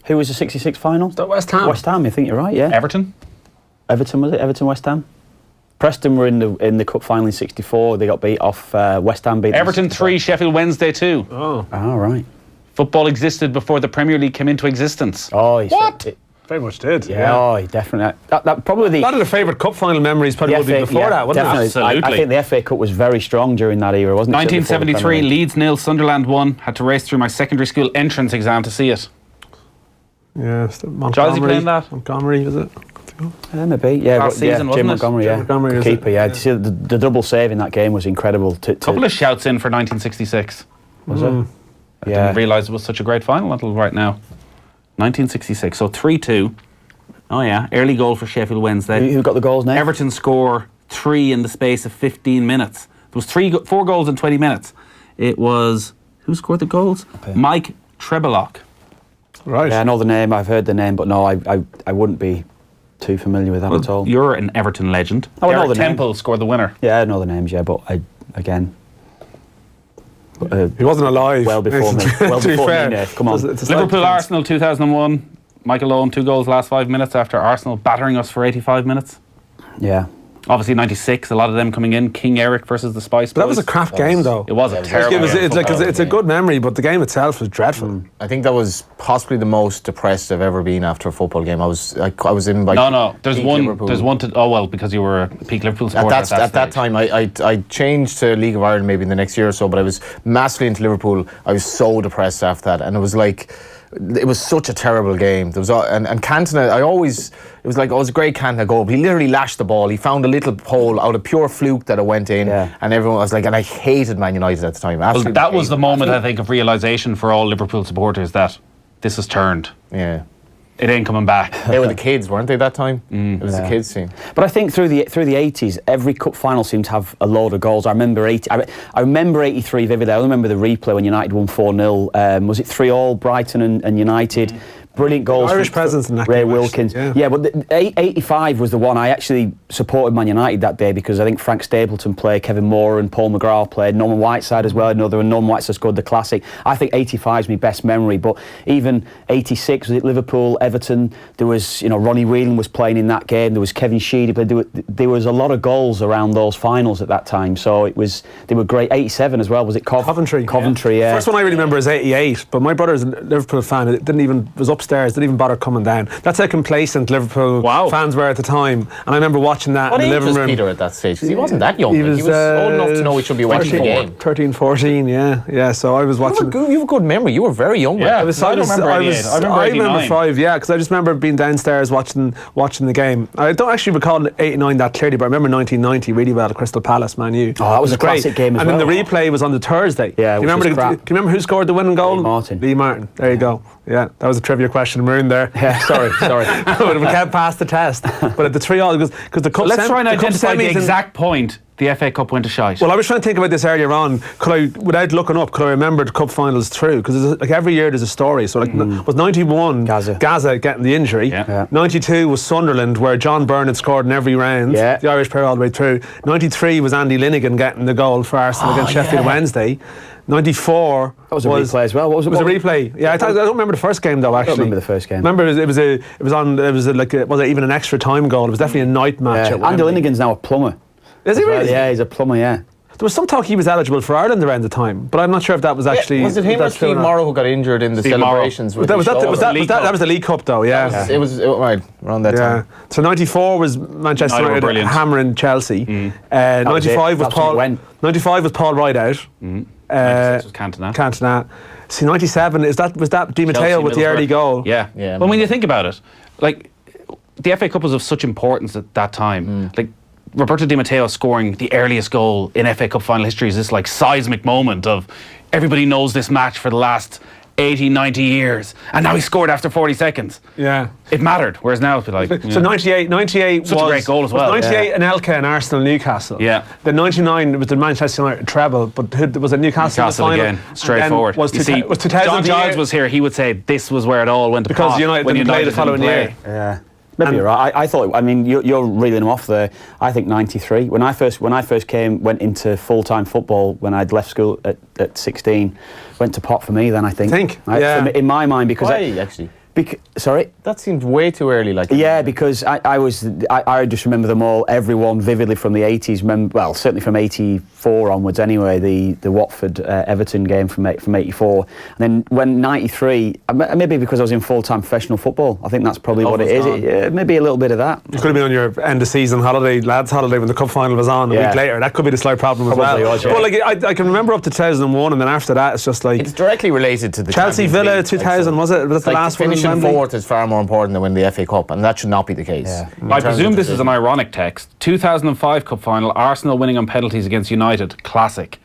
Who was the 66 final? West Ham. West Ham, I think you're right, yeah. Everton, was it? Everton, West Ham? Preston were in the cup final in 64. They got beat off. West Ham beat Everton 3, Sheffield Wednesday 2. Oh, right. Football existed before the Premier League came into existence. Oh, what? Very much did. Yeah. Oh, definitely. That probably a lot of the favourite cup final memories probably would be before that, wouldn't definitely. it? Absolutely. I think the FA Cup was very strong during that era, wasn't it? 1973, Leeds 0, Sunderland 1. Had to race through my secondary school entrance exam to see it. Yeah, Montgomery. Playing that? Montgomery, was it? Maybe. Yeah, last season, wasn't Jim it? Montgomery, Jim Montgomery, the keeper, yeah. The double save in that game was incredible. Couple of shouts in for 1966. Was it? I didn't realise it was such a great final until right now. 1966, so 3-2. Oh yeah, early goal for Sheffield Wednesday. Who got the goals now? Everton score 3 in the space of 15 minutes. There was 4 goals in 20 minutes. It was, who scored the goals? Mike Trebelock. Right. Yeah, I know the name, I've heard the name, but no, I wouldn't be too familiar with that at all. You're an Everton legend. Oh, I know the Temple name. scored the winner. Yeah, I know the names, yeah, but again... he wasn't alive. Well before me. Well before me, come on. Liverpool Arsenal 2001. Michael Owen 2 goals last 5 minutes after Arsenal battering us for 85 minutes. Yeah. Obviously 96, a lot of them coming in. King Eric versus the Spice Boys. But that was a crap game though. It was a terrible game. It's a good memory, but the game itself was dreadful. I think that was possibly the most depressed I've ever been after a football game. I was in like No. There's one because you were a peak Liverpool supporter at that time. I changed to League of Ireland maybe in the next year or so, but I was massively into Liverpool. I was so depressed after that, and it was like, it was such a terrible game. There was and Cantona. It was like, oh, it was a great Cantona goal. But he literally lashed the ball. He found a little hole out of pure fluke that it went in, and everyone was like, and I hated Man United at the time. Well, that was the moment I think of realisation for all Liverpool supporters that this has turned. Yeah. It ain't coming back. They were the kids, weren't they, that time? It was the kids team. But I think through the 80s, every cup final seemed to have a load of goals. I remember 83 vividly. I remember the replay when United won 4-0. Was it 3-3 Brighton and United? brilliant goals. Irish presence in that Ray game, Wilkins. Yeah, but 85 was the one I actually supported Man United that day because I think Frank Stapleton played, Kevin Moore and Paul McGrath played, Norman Whiteside as well, another, and Norman Whiteside scored the classic. I think 85 is my best memory, but even 86 was at Liverpool, Everton. There was, Ronnie Whelan was playing in that game. There was Kevin Sheedy, but there was a lot of goals around those finals at that time. So they were great. 87 as well. Was it Coventry? Coventry, yeah. First one I really remember is 88, but my brother's a Liverpool fan. Was upstairs, didn't even bother coming down. That's how complacent Liverpool fans were at the time. And I remember watching that in the living room. What age was Peter at that stage? Because he wasn't that young. He was old enough to know he should be watching the game. 13, 14, yeah. So I was watching. You have a good memory. You were very young. Yeah, I remember 5. Yeah, because I just remember being downstairs watching the game. I don't actually recall 89 that clearly, but I remember 1990 really well at Crystal Palace, Man U. Oh, that was a classic game as well. And then the replay was on the Thursday. Yeah, do you remember who scored the winning goal? Lee Martin. There you go. Yeah, that was a trivia question marooned there. Yeah, sorry. We can't pass the test. But at the 3-all, because the cup. Let's try and identify the exact point the FA Cup went to shite. Well, I was trying to think about this earlier on. Without looking up, could I remember the cup finals through? Because like every year there's a story. So was 91 Gaza getting the injury. Yeah. 92 was Sunderland, where John Burnett scored in every round. Yeah. The Irish player all the way through. 93 was Andy Linnigan getting the goal for Arsenal against Sheffield Wednesday. 94 that was a replay as well. What was it? It was a replay. Yeah, I don't remember the first game though. Actually, I don't remember the first game. Remember it was even an extra time goal. It was definitely a night match. Yeah. Andy Linnigan's now a plumber. Is he really? Yeah, he's a plumber. Yeah. There was some talk he was eligible for Ireland around the time, but I'm not sure if that was actually. Was it him or Steve Morrow who got injured in the celebrations? That was the League Cup though. Yeah, it was right around that time. So 94 was Manchester United hammering Chelsea. 95 was Paul. 95 was Paul Rideout. 96 was Cantona. See, 97 was that Di Matteo with the early goal? Yeah. Well, when you think about it, like the FA Cup was of such importance at that time. Like Roberto Di Matteo scoring the earliest goal in FA Cup final history is this like seismic moment of everybody knows this match for the last 80, 90 years, and now he scored after 40 seconds. Yeah. It mattered, whereas now it's like... So 98 such a great goal as well. 98 Anelka and Arsenal Newcastle. Yeah. The 99 it was the Manchester United treble, but was it Newcastle in the final? Again, straightforward. Was 2000 John Giles was here, he would say this was where it all went to pot. Because United didn't play the following year. Yeah. Maybe you're right. I thought. I mean, you're reeling them off there. I think 93. When I first went into full-time football when I'd left school at 16, went to pot for me. Then I think. In my mind, because why actually? Sorry? That seemed way too early. Yeah, because I just remember them all, everyone vividly from the 80s. Well, certainly from 84 onwards anyway, the Watford Everton game from 84. And then when 93, maybe because I was in full-time professional football, I think that's probably what it is. Maybe a little bit of that. You could have been on your end of season holiday, lads holiday, when the cup final was on a week later. That could be the slight problem as well. Was, Well, I can remember up to 2001, and then after that it's just like... It's directly related to the Chelsea Villa 2000, was it? Was that the last one? Finishing fourth is far more important than winning the FA Cup, and that should not be the case. Yeah. I presume this is an ironic text. 2005 Cup final, Arsenal winning on penalties against United, classic.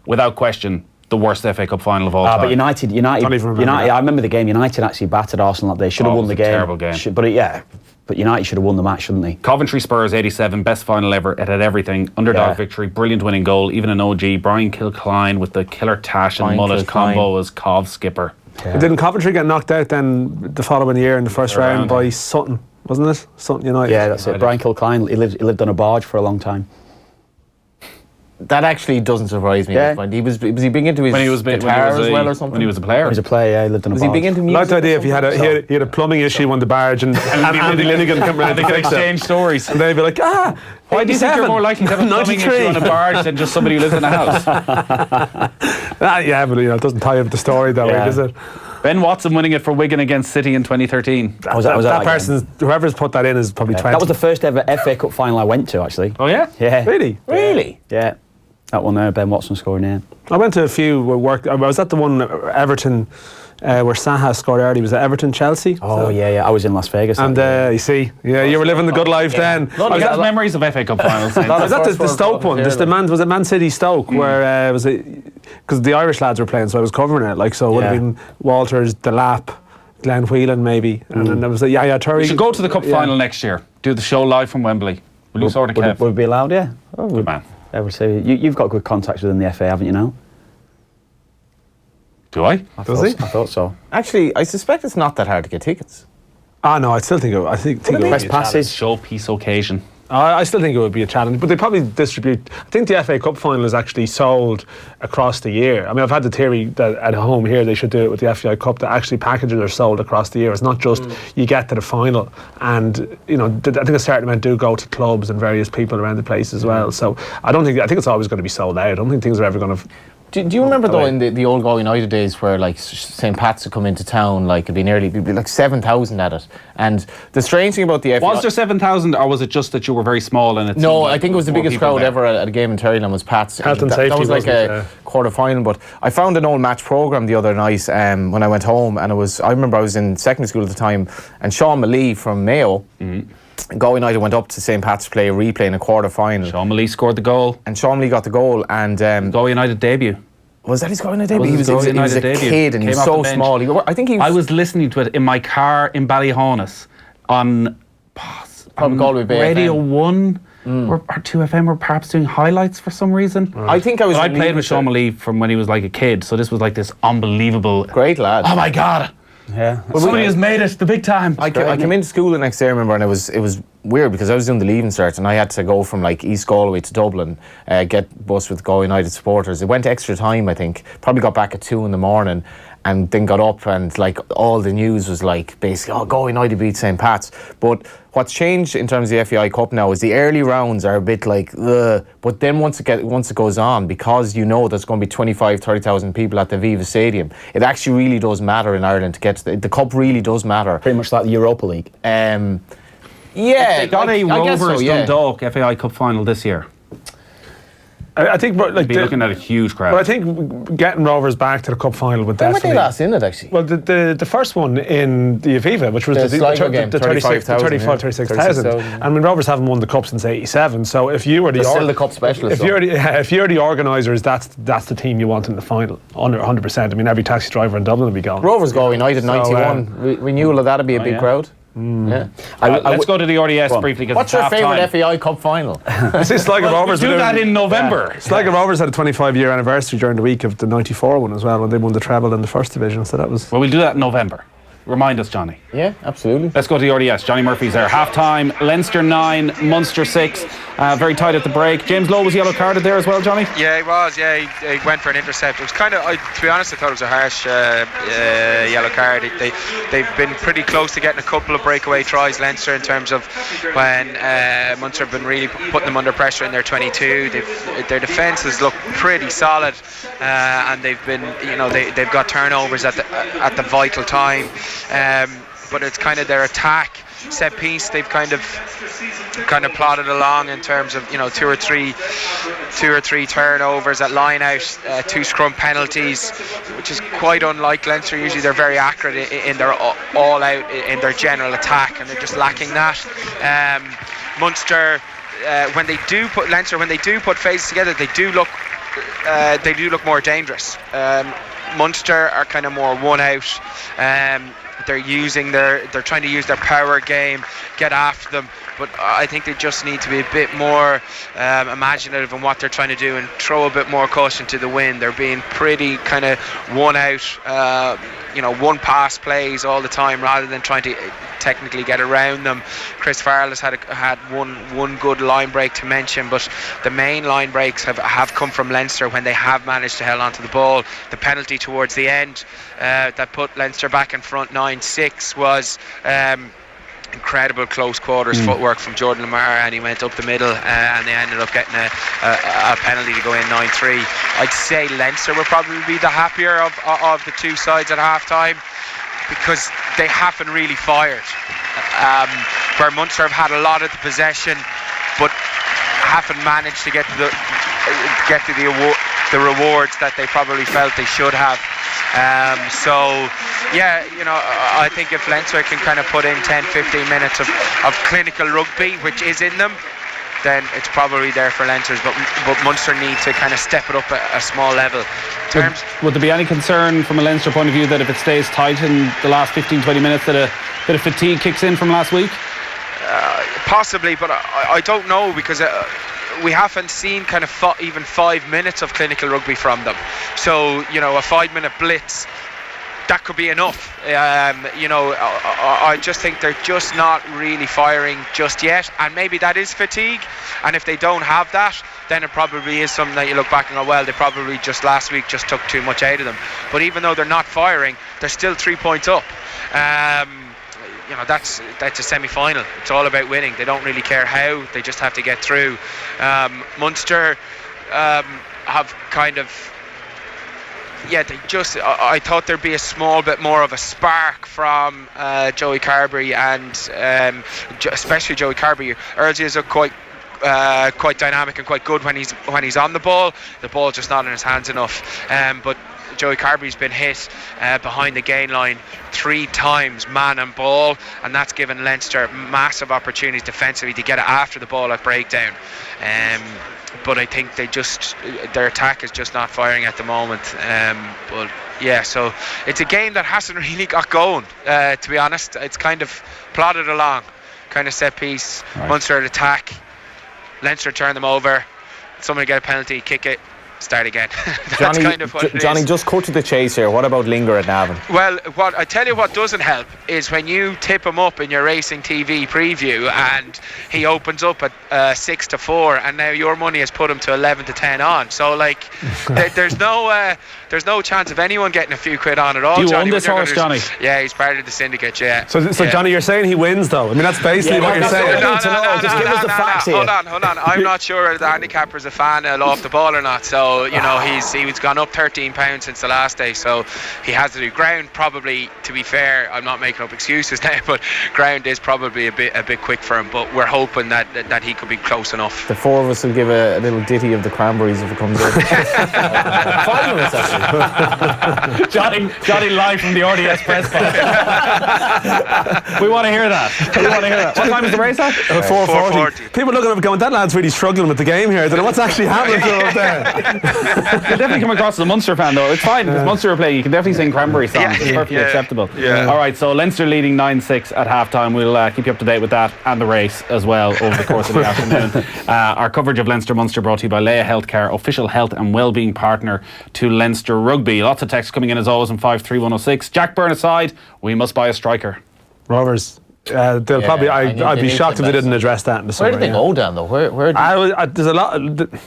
Without question, the worst FA Cup final of all time. But United. I remember the game. United actually battered Arsenal that day. Should have won the game. Terrible game. But United should have won the match, shouldn't they? Coventry Spurs 87, best final ever. It had everything. Underdog victory, brilliant winning goal, even an OG. Brian Kilcline with the killer tash and mullet combo as Cov skipper. Yeah. Didn't Coventry get knocked out then the following year in the first round by Sutton, wasn't it? Sutton United. Yeah, that's it. Brian Kilcline, he lived on a barge for a long time. That actually doesn't surprise me. Yeah. Was he big into his guitar as well or something? When he was a player. He was a player, yeah, he lived on a barge. Was he big into music? I like the idea if he had a plumbing issue on the barge and Andy Linnigan come round they could exchange stories. And they'd be like, why do you think you're more likely to have a plumbing issue on a barge than just somebody who lives in a house? Yeah, but it doesn't tie up the story that way, does it? Ben Watson winning it for Wigan against City in 2013. That person, whoever's put that in is probably 20. That was the first ever FA Cup final I went to, actually. Oh, yeah? Yeah. Really? Yeah. That one there, Ben Watson scoring in. I went to a few I was at the one Everton where Saha scored early. Was it Everton Chelsea? Oh yeah. I was in Las Vegas. And you see, you were living the good life then. I got memories of FA Cup finals. I was at the Stoke one. Was it Man City Stoke where was it? Because the Irish lads were playing, so I was covering it. So it would have been Walters, Delap, Glenn Whelan maybe, and then there was Yaya Turry. We should go to the cup final next year. Do the show live from Wembley. Will you sort of Kev? Would it be allowed? Yeah. Oh, good man. I would say you've got good contacts within the FA, haven't you now? Do I? Does he? I thought so. Actually, I suspect it's not that hard to get tickets. No, I still think it. I think it would Best be a passes. Showpiece occasion. I still think it would be a challenge, but they probably distribute. I think the FA Cup final is actually sold across the year. I mean, I've had the theory that at home here they should do it with the FAI Cup, that actually packages are sold across the year. It's not just you get to the final, and you know, I think a certain amount do go to clubs and various people around the place as well. So I think it's always going to be sold out. I don't think things are ever going to. Do you remember though in the old Go United days where like St. Pat's would come into town, like it'd be like 7,000 at it, and the strange thing about the FA... Was there 7,000 or was it just that you were very small and it... No, I think it was the biggest crowd ever at a game in Terryland was Pat's. Health and safety. That was like a quarter final, but I found an old match programme the other night when I went home, and I remember I was in secondary school at the time, and Sean Malee from Mayo Go United went up to St. Pat's to play a replay in a quarter final. Sean Malee scored the goal. And Sean Malee got the goal, and Go United debut. Was that his Go United debut? He was a kid and he was so small. I was listening to it in my car in Ballyhonus on Radio 1 or 2FM were perhaps doing highlights for some reason. I think I was. I played with Sean Malee from when he was like a kid, so this was like this unbelievable. Great lad. Oh my God. Yeah. Well, somebody has made it the big time. I came into school the next day, I remember, and it was weird because I was doing the leaving cert and I had to go from like East Galway to Dublin, get bus with Go United supporters. It went extra time, I think. Probably got back at 2 a.m. and then got up and like all the news was like basically, Go United beat St. Pat's. But what's changed in terms of the FAI Cup now is the early rounds are a bit like, but then once it goes on, because you know there's going to be 25,000, 30,000 people at the Viva Stadium, it actually really does matter in Ireland to get to the Cup. Really does matter. Pretty much like the Europa League. Yeah, they got a Rovers Dundalk FAI Cup final this year. I think like be looking at a huge crowd. But I think getting Rovers back to the cup final would definitely. When were they last in it actually? Well, the first one in the Aviva, which was the 36,000. I mean, Rovers haven't won the cup since '87. So if you were still the cup specialist, if you're the organisers, that's the team you want in the final, 100%. I mean, every taxi driver in Dublin would be going. Rovers Go United '91 renewal of that'd be a big crowd. Yeah. Let's go to the RDS briefly. What's your favourite FAI Cup final? It's like Rovers do that in November. Yeah. It's like Rovers had a 25-year anniversary during the week of the '94 one as well, when they won the treble in the first division. So that was. Well, we'll do that in November. Remind us, Johnny. Yeah, absolutely. Let's go to the RDS. Johnny Murphy's there. Half time. Leinster 9, Munster 6. Very tight at the break. James Lowe was yellow carded there as well, Johnny? Yeah, he was. Yeah, he went for an intercept. It was kind of, to be honest, I thought it was a harsh yellow card. They've been pretty close to getting a couple of breakaway tries, Leinster, in terms of when Munster have been really putting them under pressure in their 22. Their defence has looked pretty solid, and they've been, they've got turnovers at the vital time. But it's kind of their attack set piece. They've kind of plodded along in terms of two or three turnovers at line out, 2 scrum penalties, which is quite unlike Leinster. Usually they're very accurate in their all out in their general attack, and they're just lacking that. Munster, when they do put phases together, they do look more dangerous. Munster are kind of more one out. They're trying to use their power game, get after them, but I think they just need to be a bit more imaginative in what they're trying to do and throw a bit more caution to the wind. They're being pretty kind of one out, one pass plays all the time rather than trying to technically get around them. Chris Farrell has had one good line break to mention, but the main line breaks have come from Leinster when they have managed to hold on to the ball. The penalty towards the end that put Leinster back in front 9-6 was incredible close quarters footwork from Jordan Lamar, and he went up the middle and they ended up getting a penalty to go in 9-3. I'd say Leinster will probably be the happier of the two sides at half time, because they haven't really fired. Where Munster have had a lot of the possession, but haven't managed to get to the rewards that they probably felt they should have. I think if Leinster can kind of put in 10-15 minutes of clinical rugby, which is in them, then it's probably there for Leinster, but Munster need to kind of step it up a small level. Would there be any concern from a Leinster point of view that if it stays tight in the last 15-20 minutes that a bit of fatigue kicks in from last week? Possibly, but I don't know, because we haven't seen kind of even 5 minutes of clinical rugby from them. So, you know, a 5-minute blitz, that could be enough. You know, I just think they're just not really firing just yet, and maybe that is fatigue, and if they don't have that, then it probably is something that you look back and go, well, they probably just last week just took too much out of them. But even though they're not firing, they're still 3 points up. You know, that's a semi-final. It's all about winning. They don't really care how, they just have to get through. Munster have kind of, they just, I thought there'd be a small bit more of a spark from Joey Carberry, and especially Joey Carberry. Earlsey is quite dynamic and quite good when he's on the ball. The ball's just not in his hands enough. But Joey Carberry's been hit behind the gain line 3 times, man and ball, and that's given Leinster massive opportunities defensively to get it after the ball at breakdown. But I think their attack is just not firing at the moment. But yeah, so it's a game that hasn't really got going, to be honest. It's kind of plodded along, kind of set piece. Right. Munster at attack, Leinster turn them over, somebody get a penalty, kick it, start again. That's Johnny, kind of what Johnny, just cut to the chase here. What about Linger at Navan? Well, what I tell you what doesn't help is when you tip him up in your Racing TV preview and he opens up at 6-4, and now your money has put him to 11-10 on. So like, there's no chance of anyone getting a few quid on at all. Do you Johnny, own this horse, Johnny? Yeah, he's part of the syndicate. Yeah. So yeah. Johnny, you're saying he wins though? I mean, that's basically what you're saying. Just give us the facts here. Hold on. I'm not sure if the handicapper's a fan of off the ball or not. So you know, he's gone up £13 since the last day. So he has to do ground. Probably, to be fair, I'm not making up excuses now, but ground is probably a bit quick for him. But we're hoping that he could be close enough. The 4 of us will give a little ditty of the Cranberries if it comes in. 5 minutes actually. Johnny live from the RDS press box. We want to hear that. What time is the race at? 4:40. People looking at him going, that lad's really struggling with the game here. I don't know what's actually happening to him up there. You definitely come across as a Munster fan though. It's fine because Munster are playing. You can definitely sing Cranberry songs. It's perfectly acceptable. Yeah. All right, so Leinster leading 9-6 at half-time. We'll keep you up to date with that and the race as well over the course of the afternoon. Our coverage of Leinster Munster brought to you by Leia Healthcare, official health and wellbeing partner to Leinster Rugby. Lots of texts coming in as always on 53106. Jack Byrne aside, we must buy a striker. Rovers. They'll probably. I'd be shocked if they didn't address that in the summer. Where do they go down though? Where there's a lot.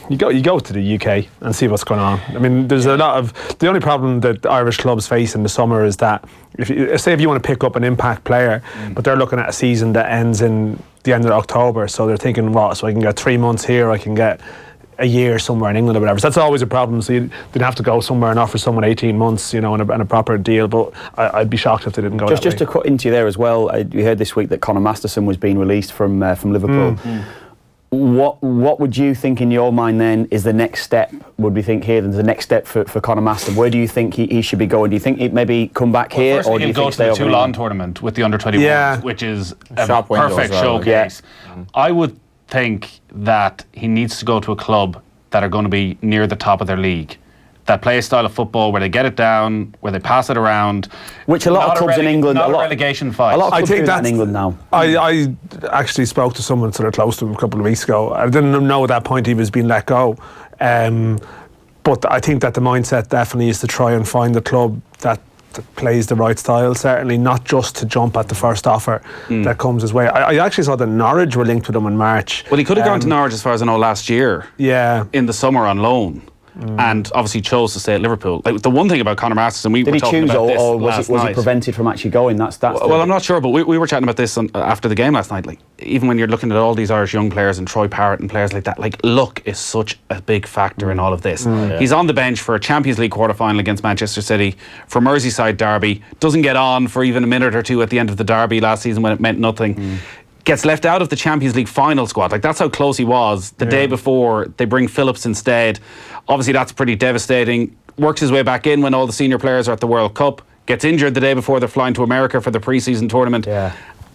You go to the UK and see what's going on. I mean, there's a lot of. The only problem that Irish clubs face in the summer is that if you want to pick up an impact player, but they're looking at a season that ends in the end of October, so they're thinking, so I can get 3 months here, I can get a year somewhere in England or whatever. So that's always a problem. So they'd have to go somewhere and offer someone 18 months, you know, and a proper deal. But I'd be shocked if they didn't go that way. Just to cut into you there as well, we heard this week that Conor Masterson was being released from Liverpool. What would you think in your mind then is the next step? Would we think here, there's the next step for Conor Masterson? Where do you think he should be going? Do you think he'd maybe come back here, or do you go think to the Toulon tournament with the under-21s, which is a perfect showcase? I would think that he needs to go to a club that are going to be near the top of their league, that play a style of football where they get it down, where they pass it around. Which a lot of clubs in England, not a relegation fight. A lot of clubs do that in England now. I actually spoke to someone sort of close to him a couple of weeks ago. I didn't know at that point he was being let go. But I think that the mindset definitely is to try and find a club that plays the right style, certainly not just to jump at the first offer that comes his way. I actually saw that Norwich were linked with him in March. Well, he could have gone to Norwich as far as I know last year. Yeah. In the summer on loan. And obviously chose to stay at Liverpool. Like, the one thing about Conor Masterson, we were talking about this last night. Was he prevented from actually going? Well, I'm not sure, but we were chatting about this after the game last night. Like, even when you're looking at all these Irish young players and Troy Parrott and players like that, like, luck is such a big factor in all of this. He's on the bench for a Champions League quarter-final against Manchester City, for Merseyside derby, doesn't get on for even a minute or two at the end of the derby last season when it meant nothing. Gets left out of the Champions League final squad. Like, that's how close he was. The day before, they bring Phillips instead. Obviously, that's pretty devastating. Works his way back in when all the senior players are at the World Cup. Gets injured the day before they're flying to America for the pre-season tournament.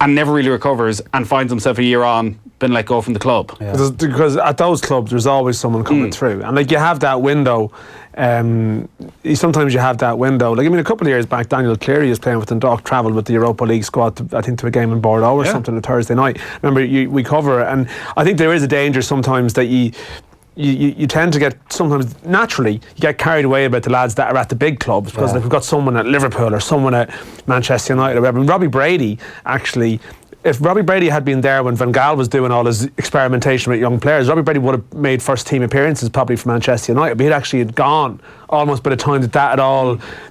and never really recovers and finds himself a year on been let go from the club. Because at those clubs there's always someone coming through, and like you have that window. Sometimes you have that window. Like, I mean, a couple of years back, Daniel Cleary was playing with Dundalk, travelled with the Europa League squad, I think, to a game in Bordeaux or something on Thursday night. Remember, we cover it, and I think there is a danger sometimes that you tend to get, sometimes naturally, you get carried away about the lads that are at the big clubs, because like, we've got someone at Liverpool or someone at Manchester United or whatever. And Robbie Brady, actually, if Robbie Brady had been there when Van Gaal was doing all his experimentation with young players, Robbie Brady would have made first team appearances probably for Manchester United, but he'd actually had gone almost by the time that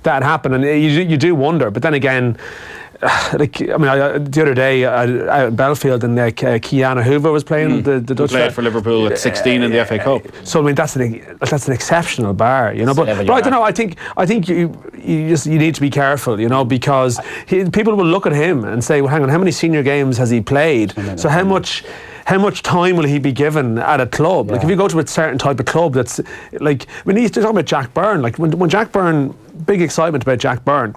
had happened. And you do wonder, but then again, like, I mean, the other day out at Belfield, and Kiana Hoover was playing the Dutch. Played for Liverpool at 16 in the FA Cup. So I mean, that's an exceptional bar, you know. But I don't know. I think you need to be careful, you know, because people will look at him and say, well, hang on, how many senior games has he played? So how much time will he be given at a club? Like, if you go to a certain type of club, that's like, I mean, he's talking about Jack Byrne. Like, when Jack Byrne, big excitement about Jack Byrne.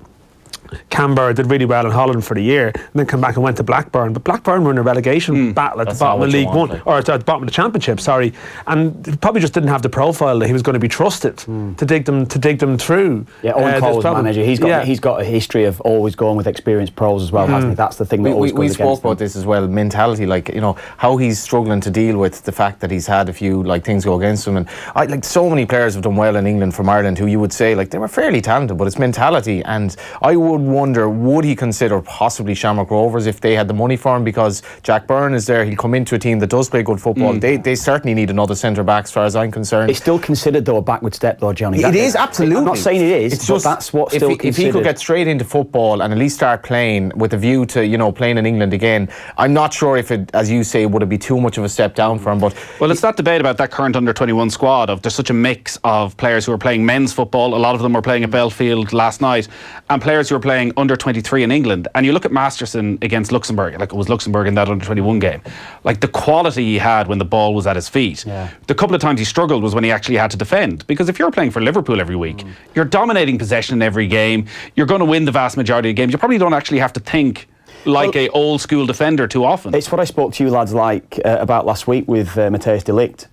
Canberra did really well in Holland for the year, and then come back and went to Blackburn. But Blackburn were in a relegation battle at the bottom of League One, or at the bottom of the Championship. Sorry, and probably just didn't have the profile that he was going to be trusted to dig them through. Yeah, Owen Cole's manager. He's got a history of always going with experienced pros as well, hasn't he? That's the thing that always goes against him. We spoke about this as well. Mentality, like, you know, how he's struggling to deal with the fact that he's had a few like things go against him, and like so many players have done well in England from Ireland who you would say like they were fairly talented, but it's mentality. And I would wonder, would he consider possibly Shamrock Rovers if they had the money for him? Because Jack Byrne is there, he'll come into a team that does play good football. They certainly need another centre back, as far as I'm concerned. It's still considered though a backward step though, Johnny. It is, absolutely. I'm not saying it is, it's but just, that's what's still considered. If he could get straight into football and at least start playing with a view to, you know, playing in England again, I'm not sure if it, as you say, would it be too much of a step down for him. But well, it's that debate about that current under-21 squad of there's such a mix of players who are playing men's football. A lot of them were playing at Belfield last night, and players who are playing under-23 in England. And you look at Masterson against Luxembourg, like it was Luxembourg in that under-21 game, like the quality he had when the ball was at his feet. The couple of times he struggled was when he actually had to defend, because if you're playing for Liverpool every week, you're dominating possession in every game, you're going to win the vast majority of games, you probably don't actually have to think like a old school defender too often. It's what I spoke to you lads about last week with Matthijs de Ligt.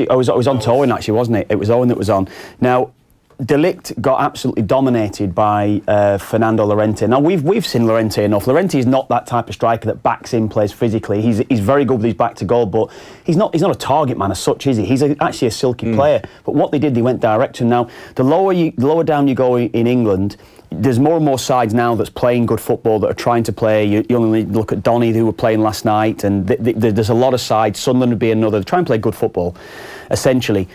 I was on Owen actually, wasn't it? It was Owen that was on. Now, de Ligt got absolutely dominated by Fernando Llorente. Now we've seen Llorente enough. Llorente is not that type of striker that backs in, plays physically. He's very good with his back to goal, but he's not a target man as such, is he? He's actually a silky player. But what they did, they went direct to him. Now the lower down you go in England, there's more and more sides now that's playing good football, that are trying to play. You only look at Donny, who were playing last night, and there's a lot of sides. Sunderland would be another. They try and play good football, essentially.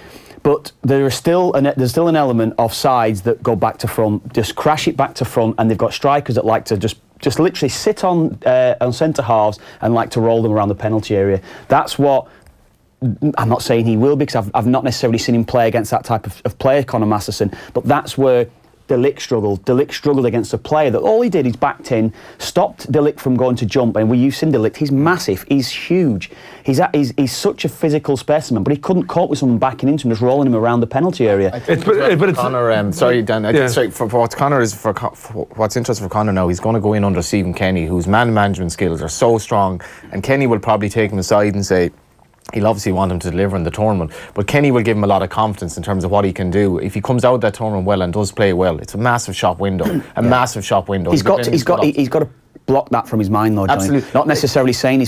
But there's still an element of sides that go back to front, just crash it back to front, and they've got strikers that like to just literally sit on centre halves and like to roll them around the penalty area. That's what. I'm not saying he will, because I've not necessarily seen him play against that type of player, Conor Masterson, but that's where de Ligt struggled. De Ligt struggled against a player that all he did is backed in, stopped de Ligt from going to jump. And you've seen de Ligt, he's massive, he's huge, he's such a physical specimen, but he couldn't cope with someone backing into him, just rolling him around the penalty area. But Conor, sorry Dan, sorry, for what's interesting for Conor now, he's going to go in under Stephen Kenny, whose man management skills are so strong, and Kenny will probably take him aside and say, he'll obviously want him to deliver in the tournament, but Kenny will give him a lot of confidence in terms of what he can do. If he comes out of that tournament well and does play well, it's a massive shop window. Massive shop window. He's got to block that from his mind though, Johnny. Absolutely. Not necessarily saying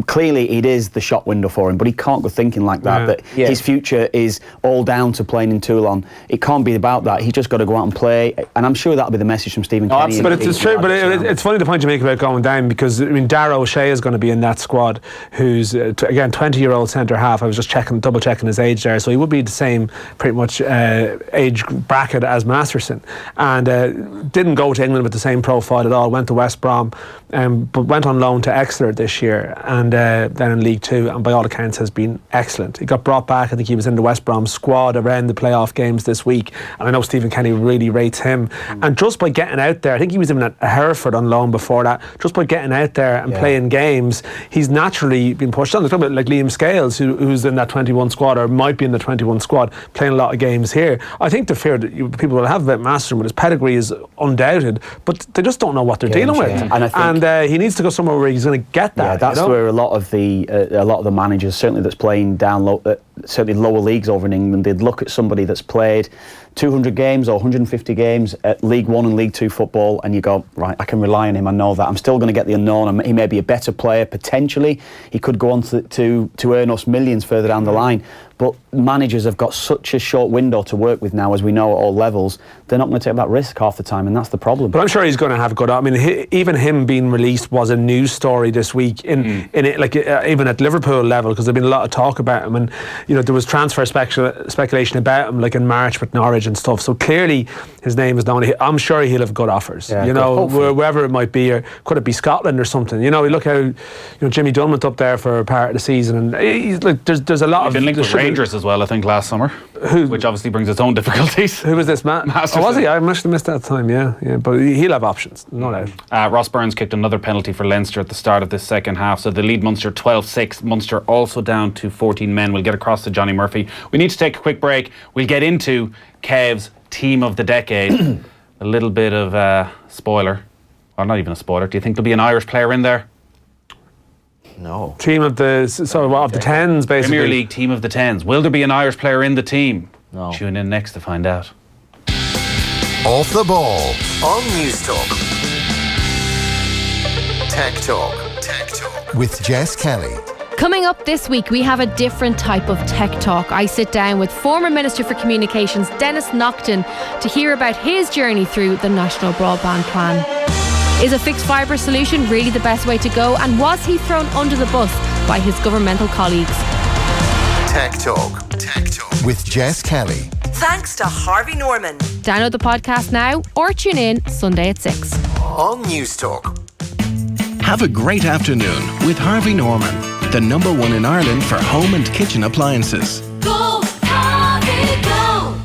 clearly it is the shop window for him, but he can't go thinking like that, his future is all down to playing in Toulon. It can't be about that. He's just got to go out and play, and I'm sure that'll be the message from Stephen Kenny. But it's true, but it's funny the point you make about going down, because I mean, Darragh O'Shea is going to be in that squad, who's again 20-year-old centre half. I was just double checking his age there, so he would be the same pretty much age bracket as Masterson, and didn't go to England with the same profile at all. Went to West Brom, but went on loan to Exeter this year, and then in League Two, and by all accounts has been excellent. He got brought back, I think he was in the West Brom squad around the playoff games this week, and I know Stephen Kenny really rates him. And just by getting out there, I think he was even at Hereford on loan before that, just by getting out there and playing games, he's naturally been pushed on. There's talking about like Liam Scales, who's in that 21 squad, or might be in the 21 squad, playing a lot of games here. I think the fear that people will have about Masterson, with his pedigree, is undoubted, but they just don't know what they're dealing with. And I think he needs to go somewhere where he's going to get that. Yeah, that's where a lot of the managers, certainly that's playing down low, certainly lower leagues over in England, they'd look at somebody that's played 200 games or 150 games at League 1 and League 2 football, and you go, right, I can rely on him, I know that. I'm still going to get the unknown. He may be a better player, potentially. He could go on to earn us millions further down the line. But managers have got such a short window to work with now, as we know, at all levels. They're not going to take that risk half the time, and that's the problem. But I'm sure he's going to have good. I mean, even him being released was a news story this week in it, like even at Liverpool level, because there's been a lot of talk about him, and there was transfer speculation about him, like in March with Norwich and stuff. So clearly, his name is known. I'm sure he'll have good offers. Yeah, wherever it might be, or could it be Scotland or something? You look how Jimmy Dunn went up there for a part of the season, and he's like, there's a lot of. Been linked with Rangers as well, I think, last summer, which obviously brings its own difficulties. Who was this, Matt? Oh, was he? I must have missed that time. Yeah, but he'll have options, no doubt. Ross Burns kicked another penalty for Leinster at the start of this second half, so they lead Munster 12-6. Munster also down to 14 men. We'll get across to Johnny Murphy. We need to take a quick break. We'll get into Kev's Team of the Decade. A little bit of spoiler, or not even a spoiler. Do you think there'll be an Irish player in there? No. Team of the the tens, basically. Premier League Team of the Tens. Will there be an Irish player in the team? No. Tune in next to find out. Off the Ball on News Talk. Tech Talk with Jess Kelly. Coming up this week, we have a different type of tech talk. I sit down with former Minister for Communications Denis Naughton to hear about his journey through the National Broadband Plan. Is a fixed fibre solution really the best way to go? And was he thrown under the bus by his governmental colleagues? Tech Talk with Jess Kelly. Thanks to Harvey Norman. Download the podcast now or tune in Sunday at 6. On News Talk. Have a great afternoon with Harvey Norman, the #1 in Ireland for home and kitchen appliances. Go, Harvey, go!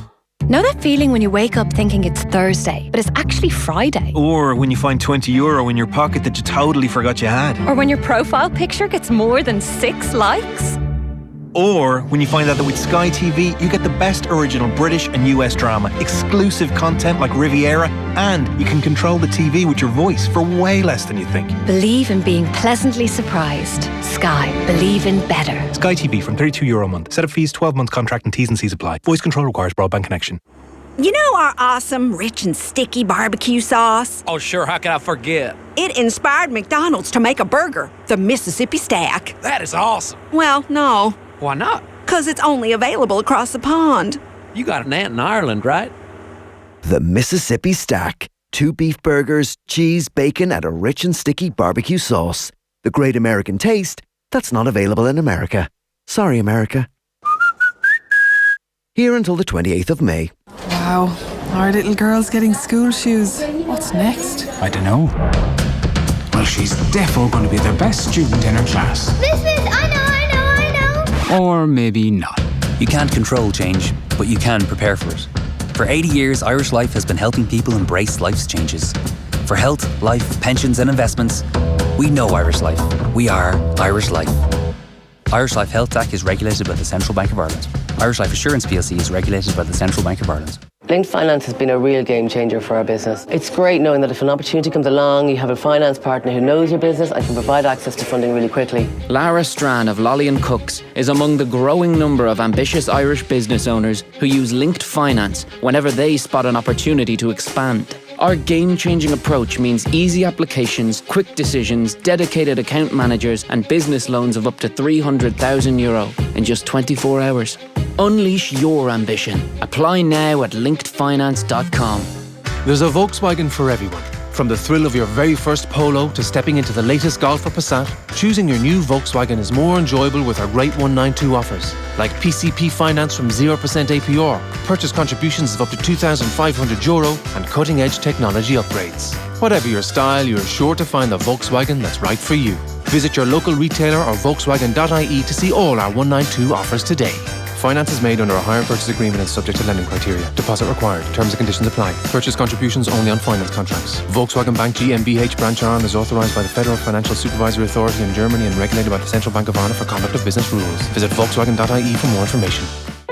Know that feeling when you wake up thinking it's Thursday, but it's actually Friday? Or when you find €20 in your pocket that you totally forgot you had. Or when your profile picture gets more than 6 likes? Or when you find out that with Sky TV, you get the best original British and US drama, exclusive content like Riviera, and you can control the TV with your voice for way less than you think. Believe in being pleasantly surprised. Sky. Believe in better. Sky TV from €32 a month. Set up fees, 12-month contract and T's and C's apply. Voice control requires broadband connection. You know our awesome, rich and sticky barbecue sauce? Oh, sure. How can I forget? It inspired McDonald's to make a burger, the Mississippi Stack. That is awesome. Well, no. Why not? 'Cause it's only available across the pond. You got an aunt in Ireland, right? The Mississippi Stack. 2 beef burgers, cheese, bacon, and a rich and sticky barbecue sauce. The great American taste that's not available in America. Sorry, America. Here until the 28th of May. Wow, our little girl's getting school shoes. What's next? I don't know. Well, she's definitely going to be the best student in her class. Miss, I know. Or maybe not. You can't control change, but you can prepare for it. For 80 years, Irish Life has been helping people embrace life's changes. For health, life, pensions and investments, we know Irish Life. We are Irish Life. Irish Life Health Tech is regulated by the Central Bank of Ireland. Irish Life Assurance plc is regulated by the Central Bank of Ireland. Linked Finance has been a real game changer for our business. It's great knowing that if an opportunity comes along, you have a finance partner who knows your business and can provide access to funding really quickly. Lara Strachan of Lolly & Cooks is among the growing number of ambitious Irish business owners who use Linked Finance whenever they spot an opportunity to expand. Our game-changing approach means easy applications, quick decisions, dedicated account managers and business loans of up to €300,000 in just 24 hours. Unleash your ambition. Apply now at linkedfinance.com. There's a Volkswagen for everyone. From the thrill of your very first Polo to stepping into the latest Golf or Passat, choosing your new Volkswagen is more enjoyable with our great 192 offers, like PCP finance from 0% APR, purchase contributions of up to €2,500 and cutting-edge technology upgrades. Whatever your style, you're sure to find the Volkswagen that's right for you. Visit your local retailer or Volkswagen.ie to see all our 192 offers today. Finance is made under a hire purchase agreement and subject to lending criteria. Deposit required. Terms and conditions apply. Purchase contributions only on finance contracts. Volkswagen Bank GmbH branch arm is authorised by the Federal Financial Supervisory Authority in Germany and regulated by the Central Bank of Ireland for conduct of business rules. Visit Volkswagen.ie for more information.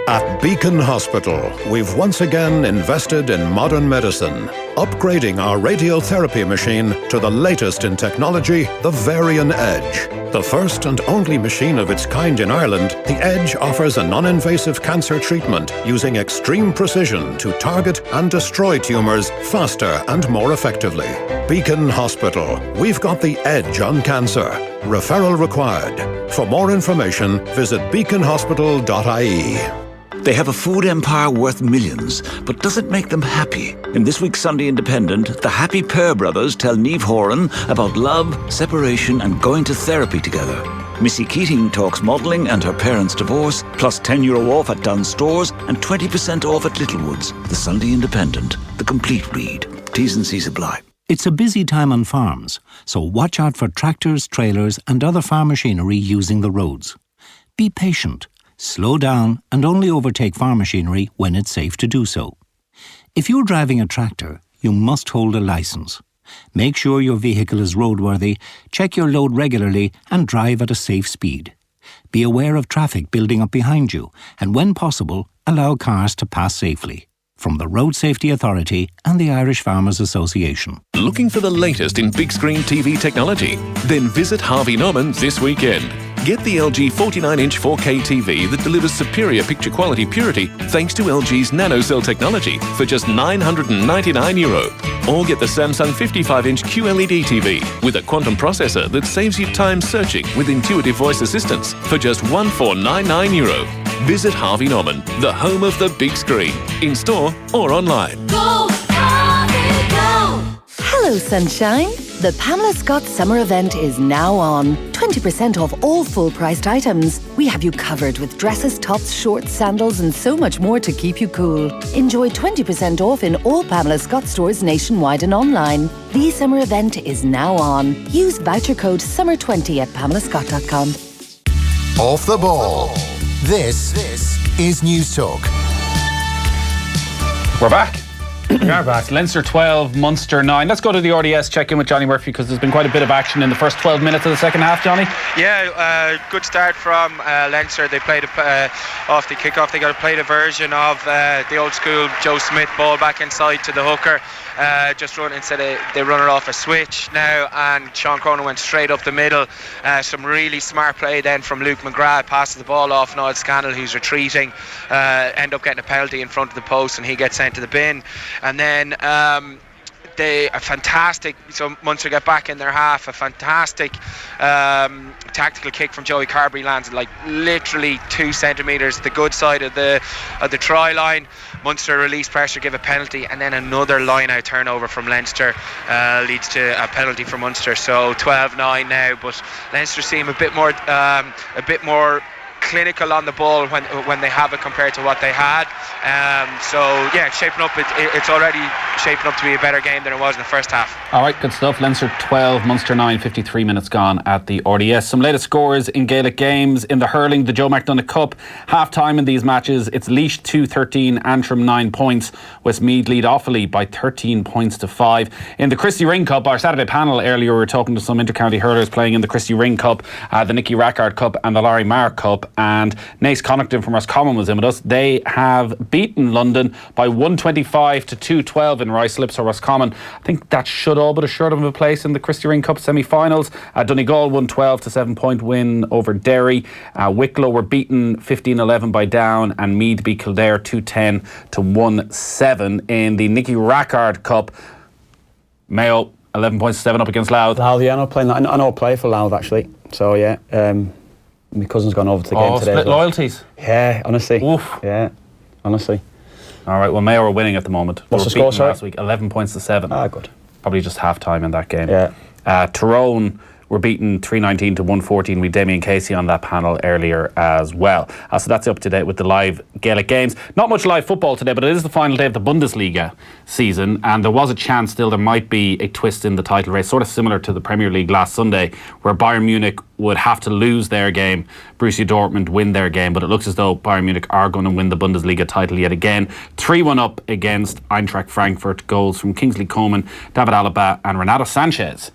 At Beacon Hospital, we've once again invested in modern medicine, upgrading our radiotherapy machine to the latest in technology, the Varian Edge. The first and only machine of its kind in Ireland, the Edge offers a non-invasive cancer treatment using extreme precision to target and destroy tumours faster and more effectively. Beacon Hospital, we've got the edge on cancer. Referral required. For more information, visit beaconhospital.ie. They have a food empire worth millions, but does it make them happy? In this week's Sunday Independent, the Happy Pair brothers tell Niamh Horan about love, separation and going to therapy together. Missy Keating talks modelling and her parents' divorce, plus €10 off at Dunnes Stores and 20% off at Littlewoods. The Sunday Independent, the complete read. T's and C's apply. It's a busy time on farms, so watch out for tractors, trailers and other farm machinery using the roads. Be patient. Slow down and only overtake farm machinery when it's safe to do so. If you're driving a tractor, you must hold a licence. Make sure your vehicle is roadworthy, check your load regularly and drive at a safe speed. Be aware of traffic building up behind you and when possible, allow cars to pass safely. From the Road Safety Authority and the Irish Farmers Association. Looking for the latest in big screen TV technology? Then visit Harvey Norman this weekend. Get the LG 49-inch 4K TV that delivers superior picture quality purity thanks to LG's NanoCell technology for just €999. Or get the Samsung 55-inch QLED TV with a quantum processor that saves you time searching with intuitive voice assistance for just €1499. Visit Harvey Norman, the home of the big screen, in store or online. Go, Harvey, go! Hello, sunshine. The Pamela Scott summer event is now on. 20% off all full-priced items. We have you covered with dresses, tops, shorts, sandals and so much more to keep you cool. Enjoy 20% off in all Pamela Scott stores nationwide and online. The summer event is now on. Use voucher code SUMMER20 at pamelascott.com. Off the ball. This is News Talk. We're back. We are back. Leinster 12, Munster 9. Let's go to the RDS, check in with Johnny Murphy because there's been quite a bit of action in the first 12 minutes of the second half, Johnny. Yeah, good start from Leinster. They played off the kick-off. They got to play the version of the old school Joe Smith ball back inside to the hooker. Just run instead of they run it off a switch now, and Sean Cronin went straight up the middle. Some really smart play then from Luke McGrath, passes the ball off Niall Scannell, who's retreating, end up getting a penalty in front of the post and he gets sent to the bin. And then they are fantastic, so Munster get back in their half. A fantastic tactical kick from Joey Carberry lands like literally 2 centimetres the good side of the try line. Munster release pressure, give a penalty, and then another line-out turnover from Leinster leads to a penalty for Munster. So 12-9 now, but Leinster seem a bit more clinical on the ball when they have it compared to what they had. So yeah, shaping up. It's already shaping up to be a better game than it was in the first half. All right, good stuff. Leinster 12, Munster 9, 53 minutes gone at the RDS. Some latest scores in Gaelic games. In the hurling, the Joe McDonnell Cup, half time in these matches, it's Laois 2-13, Antrim 9 points. Westmeath lead Offaly by 13 points to 5. In the Christy Ring Cup, our Saturday panel earlier, we were talking to some inter-county hurlers playing in the Christy Ring Cup, the Nicky Rackard Cup and the Larry Marr Cup, and Naas Connaughton from Roscommon was in with us. They have beaten London by 125 to 212 in Ruislip, so Roscommon, I think that should all but assure them of a place in the Christy Ring Cup semi-finals. Donegal 112 to 7-point win over Derry. Wicklow were beaten 15-11 by Down, and Meath beat Kildare 210 to 1-7 in the Nicky Rackard Cup. Mayo 11 points to 7 up against Louth. Louth, yeah, I know playing that. I know play for Louth actually. So yeah, my cousin's gone over to the game today. Split loyalties. Yeah, honestly. Oof. Yeah, honestly. All right, well, Mayo are winning at the moment. What's the score, sorry? Last week, 11 points to 7. Ah, good. Probably just half time in that game. Yeah. Tyrone were beaten 319 to 114 with Damien Casey on that panel earlier as well. So that's up to date with the live Gaelic games. Not much live football today, but it is the final day of the Bundesliga season, and there was a chance still there might be a twist in the title race, sort of similar to the Premier League last Sunday, where Bayern Munich would have to lose their game, Borussia Dortmund win their game, but it looks as though Bayern Munich are going to win the Bundesliga title yet again. 3-1 up against Eintracht Frankfurt, goals from Kingsley Coman, David Alaba and Renato Sanchez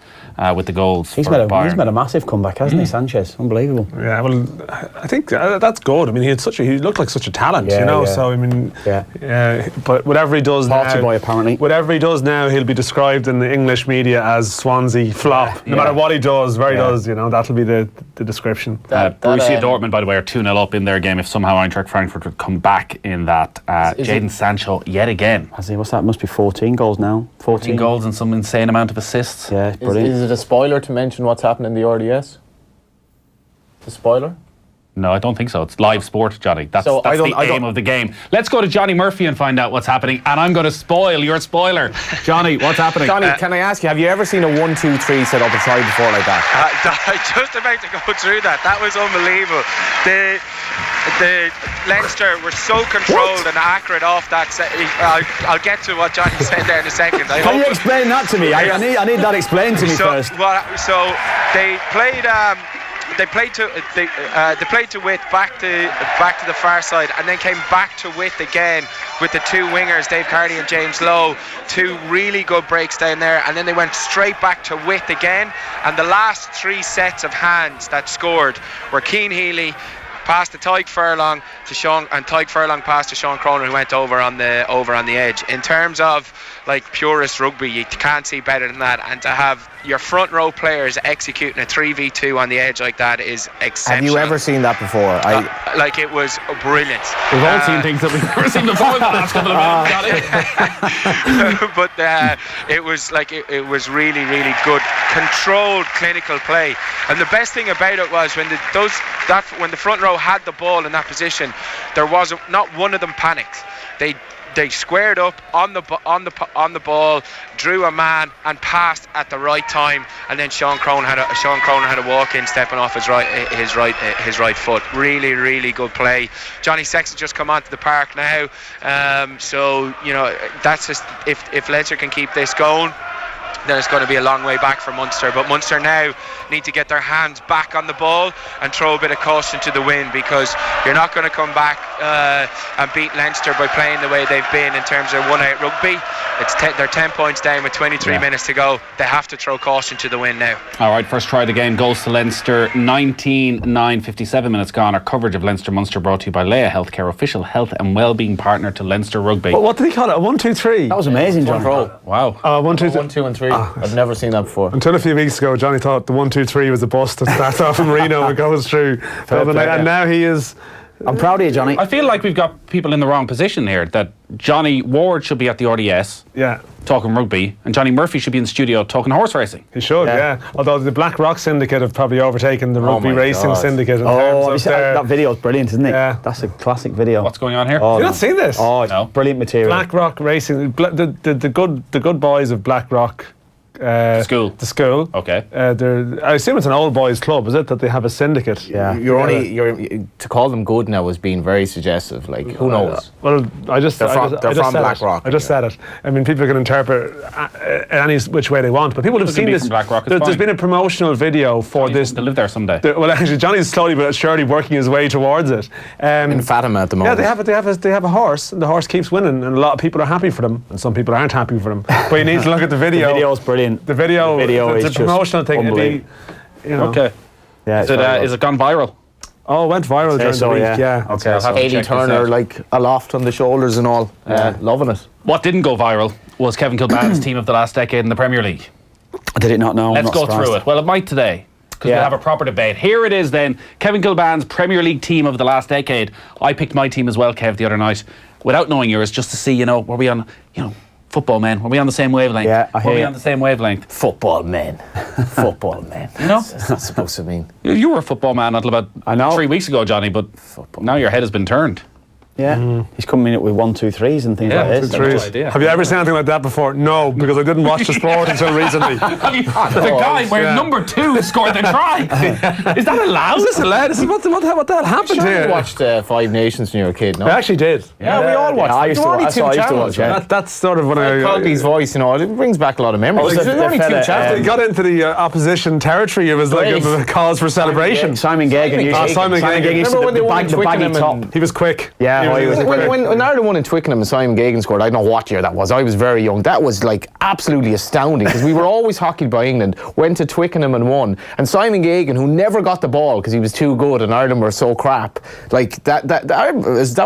with the goals. He's made a massive comeback, hasn't he, Sanchez? Unbelievable. Yeah, well, I think that's good. I mean, he looked like such a talent, So I mean, but whatever he does Party boy, apparently. Whatever he does now, he'll be described in the English media as Swansea flop. No matter what he does, where he does, that'll be the description. Borussia Dortmund, by the way, are 2-0 up in their game. If somehow Eintracht Frankfurt would come back in that, Jadon Sancho yet again. Has he? What's that? Must be 14 goals now. 14 goals and some insane amount of assists. Yeah, brilliant. Is it a spoiler to mention what's happened in the RDS? The spoiler? No, I don't think so. It's live sport, Johnny. That's the aim of the game. Let's go to Johnny Murphy and find out what's happening. And I'm going to spoil your spoiler. Johnny, what's happening? Johnny, can I ask you, have you ever seen a 1-2-3 set up a side before like that? I just about to go through that. That was unbelievable. The Leinster were so controlled and accurate off that set. I'll get to what Johnny said there in a second. Can you explain that to me? I need that explained to me first. So they played. They played to width back to the far side, and then came back to width again with the two wingers, Dave Carty and James Lowe. Two really good breaks down there, and then they went straight back to width again. And the last three sets of hands that scored were Cian Healy passed to Tadhg Furlong to Sean, and Tadhg Furlong passed to Sean Cronin, who went over on the edge. In terms of like purist rugby, you can't see better than that, and to have your front row players executing a 3v2 on the edge like that is exceptional. Have you ever seen that before? Like, it was brilliant. We've all seen things that we've never seen before in the last couple of minutes. But it was like it was really, really good, controlled, clinical play. And the best thing about it was when the front row had the ball in that position, there was not one of them panicked. They squared up on the ball, drew a man, and passed at the right time. And then Sean Cronin had a walk in, stepping off his right foot. Really, really good play. Johnny Sexton just come onto the park now, so that's just if Leinster can keep this going, then it's going to be a long way back for Munster. But Munster now need to get their hands back on the ball and throw a bit of caution to the wind, because you're not going to come back and beat Leinster by playing the way they've been in terms of one-out rugby. They're 10 points down with 23 minutes to go. They have to throw caution to the wind now. All right, first try of the game goes to Leinster. 19:09, 57 minutes gone. Our coverage of Leinster-Munster brought to you by Leia Healthcare, official health and wellbeing partner to Leinster Rugby. What did he call it? A 1-2-3? That was amazing, John. Wow. 1, 2 and 3. I've never seen that before. Until a few weeks ago, Johnny thought the 1-2-3 was a bust that starts off in Reno and goes through. And now he is. I'm proud of you, Johnny. I feel like we've got people in the wrong position here. That Johnny Ward should be at the RDS talking rugby, and Johnny Murphy should be in the studio talking horse racing. He should, yeah. Although the Black Rock Syndicate have probably overtaken the Rugby Racing Syndicate. That video is brilliant, isn't it? Yeah. That's a classic video. What's going on here? Have you not seen this? Oh, no. Brilliant material. Black Rock Racing, the good boys of Black Rock. The school. Okay. I assume it's an old boys club, is it? That they have a syndicate. Yeah. You're to call them good now is being very suggestive. Like, who knows? Well, they're from Black Rock. I just said it. I mean, people can interpret any which way they want, but people have seen this. Black Rock, there's been a promotional video for this. To live there someday. Well, actually, Johnny's slowly but surely working his way towards it. In Fatima at the moment. Yeah, they have a horse, and the horse keeps winning, and a lot of people are happy for them, and some people aren't happy for them. But you need to look at the video. The video's brilliant. The video it's a promotional thing. Okay. Yeah, is it gone viral? Oh, it went viral during the week. Yeah. Okay. Hayley Turner like aloft on the shoulders and all. Loving it. What didn't go viral was Kevin Kilbane's team of the last decade in the Premier League. I did it not know. Let's go through it. Well, it might today, because we'll have a proper debate. Here it is then. Kevin Kilbane's Premier League team of the last decade. I picked my team as well, Kev, the other night, without knowing yours, just to see, were we on, football men, were we on the same wavelength? Yeah, I hear Were we on the same wavelength? Football men. Football men. It's not supposed to mean. You were a football man until about 3 weeks ago, Johnny, but now your head has been turned. Yeah, he's coming in with 1-2-3s and things like this. Have you ever seen anything like that before? No, because I didn't watch the sport until recently. The guy where number 2 scored the try. Is that allowed? Is this allowed? What the hell happened here? You watched Five Nations when you were a kid, no? I actually did. Yeah, we all watched. I used to watch. That's sort of when Cogby's voice, it brings back a lot of memories. There's only 2 chapters. He got into the opposition territory. It was like a cause for celebration. Simon Gagan. Simon Gagan. Remember when they won the baggy top? He was quick. Yeah. When Ireland won in Twickenham and Simon Gagan scored, I don't know what year that was. I was very young. That was like absolutely astounding because we were always hockeyed by England. Went to Twickenham and won. And Simon Gagan, who never got the ball because he was too good and Ireland were so crap, like that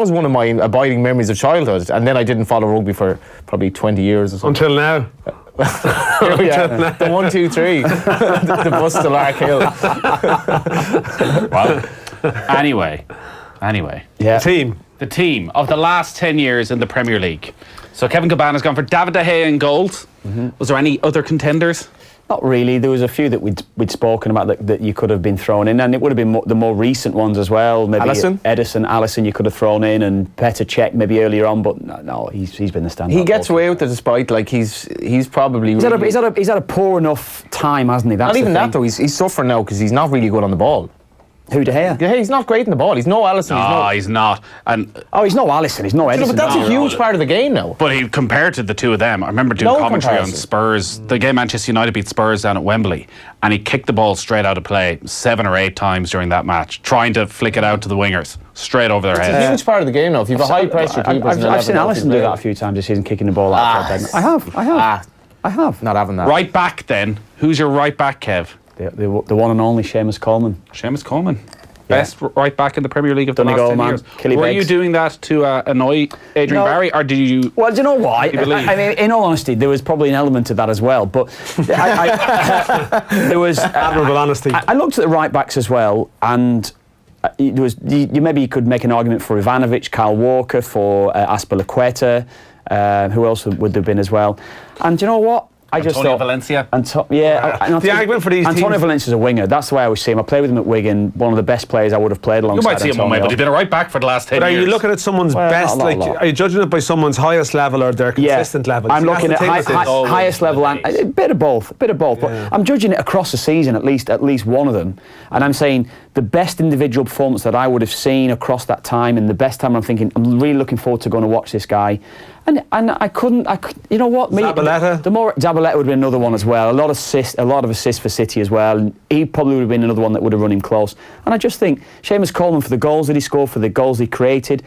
was one of my abiding memories of childhood. And then I didn't follow rugby for probably 20 years or something. Until now. The 1, 2, 3, the bus to Lark Hill. Well, anyway, yeah. The team of the last 10 years in the Premier League. So Kevin Kilbane has gone for David De Gea in goals. Was there any other contenders? Not really. There was a few that we'd spoken about that you could have been thrown in, and it would have been the more recent ones as well. Maybe Alisson you could have thrown in, and Petr Cech maybe earlier on, but no, he's been the standout. He gets away with it despite like he's probably he's had a poor enough time, hasn't he? That's not even that though. He's suffering now because he's not really good on the ball. Who, De Gea? Yeah, he's not great in the ball. He's no Alisson. No, he's not. And he's no Alisson. He's no Edison. But that's a huge part of the game now. But he compared to the two of them. I remember doing commentary on Spurs. The game Manchester United beat Spurs down at Wembley, and he kicked the ball straight out of play 7 or 8 times during that match, trying to flick it out to the wingers, straight over their heads. It's a huge part of the game now. If you've a high pressure keepers, I've seen Alisson do that a few times this season, kicking the ball out. I have. Not having that. Right back then. Who's your right back, Kev? The one and only Seamus Coleman. Seamus Coleman. Best right back in the Premier League of the last 10 years. Killie Were Beggs. you doing that to annoy Adrian Barry, or did you? Well, do you know why? I mean, in all honesty, there was probably an element of that as well. But there was admirable honesty. I looked at the right backs as well, and there was maybe you could make an argument for Ivanovic, Kyle Walker, for Azpilicueta. Who else would there have been as well? And do you know what? Antonio Valencia. The argument for these Antonio teams. Valencia's a winger. That's the way I always see him. I played with him at Wigan. One of the best players I would have played alongside. You might see him on way, but he's been a right back for the last 10 But years. are you looking at someone's best? Are you judging it by someone's highest level or their consistent level? I'm looking at highest level and a bit of both. But I'm judging it across the season, at least one of them. And I'm saying the best individual performance that I would have seen across that time, and the best time I'm thinking, I'm really looking forward to going to watch this guy. And I couldn't, you know what? Zabaleta? Zabaleta would have been another one as well. A lot of assists for City as well. And he probably would have been another one that would have run him close. And I just think Seamus Coleman, for the goals that he scored, for the goals he created,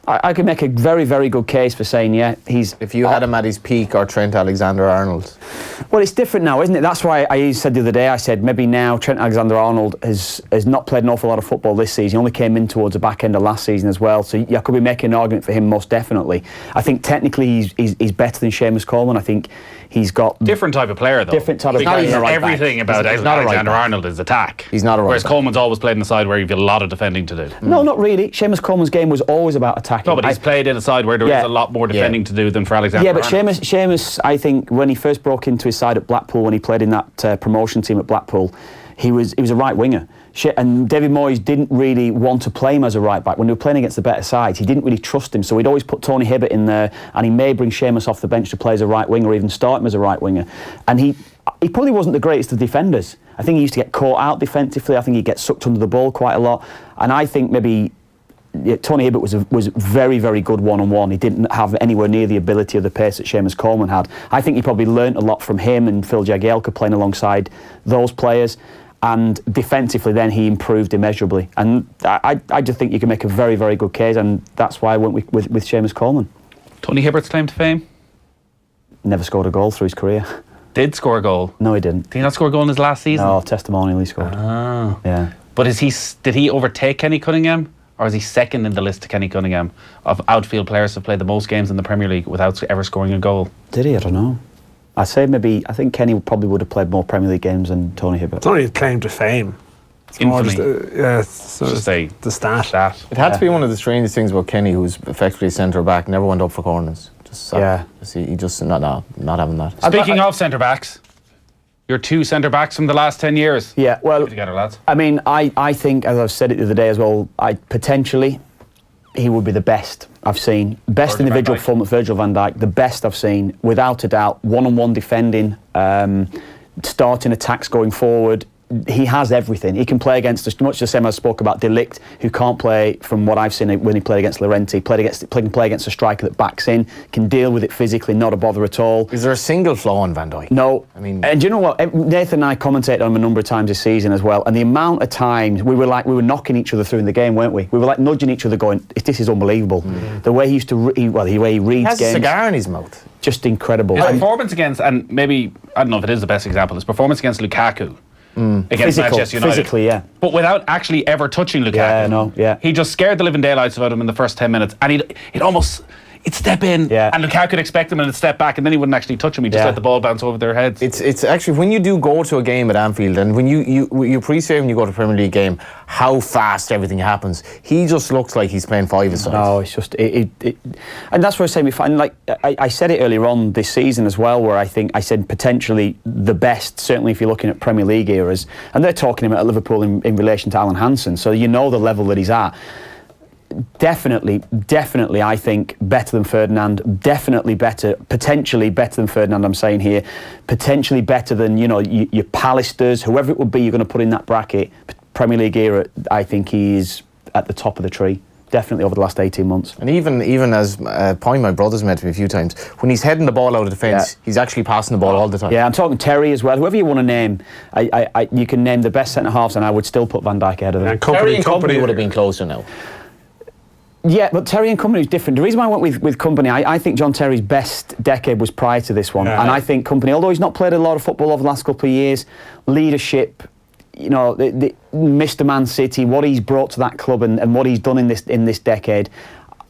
I could make a very, very good case for saying, he's... If you had him at his peak, or Trent Alexander-Arnold. Well, it's different now, isn't it? That's why I said the other day, I said maybe now Trent Alexander-Arnold has not played an awful lot of football this season. He only came in towards the back end of last season as well. So I could be making an argument for him most definitely. I think technically he's better than Seamus Coleman. I think he's got... Different type of player, though. Different type of player. Everything about Alexander-Arnold is attack. He's not a right Whereas back. Coleman's always played in the side where you've got a lot of defending to do. No, not really. Seamus Coleman's game was always about attacking. No, but he's played in a side where there is a lot more defending to do than for Alexander-Arnold. Yeah, but Seamus, I think, when he first broke into his side at Blackpool, when he played in that promotion team at Blackpool, he was a right winger. And David Moyes didn't really want to play him as a right back. When they were playing against the better sides, he didn't really trust him. So he'd always put Tony Hibbert in there, and he may bring Seamus off the bench to play as a right winger, or even start him as a right winger. And he probably wasn't the greatest of defenders. I think he used to get caught out defensively. I think he'd get sucked under the ball quite a lot. And I think maybe Tony Hibbert was very, very good one-on-one. He didn't have anywhere near the ability or the pace that Seamus Coleman had. I think he probably learnt a lot from him and Phil Jagielka playing alongside those players. And defensively, then he improved immeasurably. And I just think you can make a very, very good case, and that's why I went with Seamus Coleman. Tony Hibbert's claim to fame? Never scored a goal through his career. Did score a goal? No, he didn't. Did he not score a goal in his last season? No, testimonial he scored. Oh. Yeah. But did he overtake Kenny Cunningham? Or is he second in the list to Kenny Cunningham of outfield players who played the most games in the Premier League without ever scoring a goal? Did he? I don't know. I think Kenny probably would have played more Premier League games than Tony Hibbert. It's only a claim to fame. It's more just the stat. It had to be one of the strangest things about Kenny, who's effectively a centre back, never went up for corners. He just not having that. Speaking of centre backs, your two centre backs from the last 10 years. Yeah, well, together, lads. I mean, I think, as I've said it the other day as well, potentially he would be the best I've seen. Best individual performance, Virgil van Dijk, the best I've seen, without a doubt. One-on-one defending, starting attacks going forward, he has everything. He can play against, much the same as I spoke about Dijk, who can't play from what I've seen when he played against Laurenti, can play against a striker that backs in, can deal with it physically, not a bother at all. Is there a single flaw in Van Dijk? No. I mean, and do you know what? Nathan and I commentated on him a number of times this season as well, and the amount of times we were knocking each other through in the game, weren't we? We were like nudging each other, going, "This is unbelievable." The way he used to, the way he reads has games. a cigar in his mouth. Just incredible. His performance against, and maybe, I don't know if it is the best example, his performance against Lukaku. Against Manchester United. Physically, yeah. But without actually ever touching Lukaku. He just scared the living daylights out of him in the first 10 minutes. And he'd step in, and Lukaku could expect him and he'd step back, and then he wouldn't actually touch him. He'd just let the ball bounce over their heads. It's actually, when you do go to a game at Anfield, and when you appreciate when you go to a Premier League game, how fast everything happens. He just looks like he's playing five-a-side. No, it's just and that's what I was saying. We find, like I said it earlier on this season as well, where I said potentially the best, certainly if you're looking at Premier League eras, and they're talking him at Liverpool in relation to Alan Hansen, so you know the level that he's at. Definitely, I think better than Ferdinand. Definitely better, potentially better than Ferdinand. I'm saying here, potentially better than your Pallisters, whoever it would be. You're going to put in that bracket. Premier League era, I think he's at the top of the tree. Definitely over the last 18 months. And even as a point my brother's made to me a few times, when he's heading the ball out of defence, he's actually passing the ball all the time. Yeah, I'm talking Terry as well. Whoever you want to name, you can name the best centre halves, and I would still put Van Dijk ahead of them. Terry and Company would have been closer now. Yeah, but Terry and Company is different. The reason why I went with Company, I think John Terry's best decade was prior to this one. And I think Company, although he's not played a lot of football over the last couple of years, leadership, the Mr. Man City, what he's brought to that club and what he's done in this decade,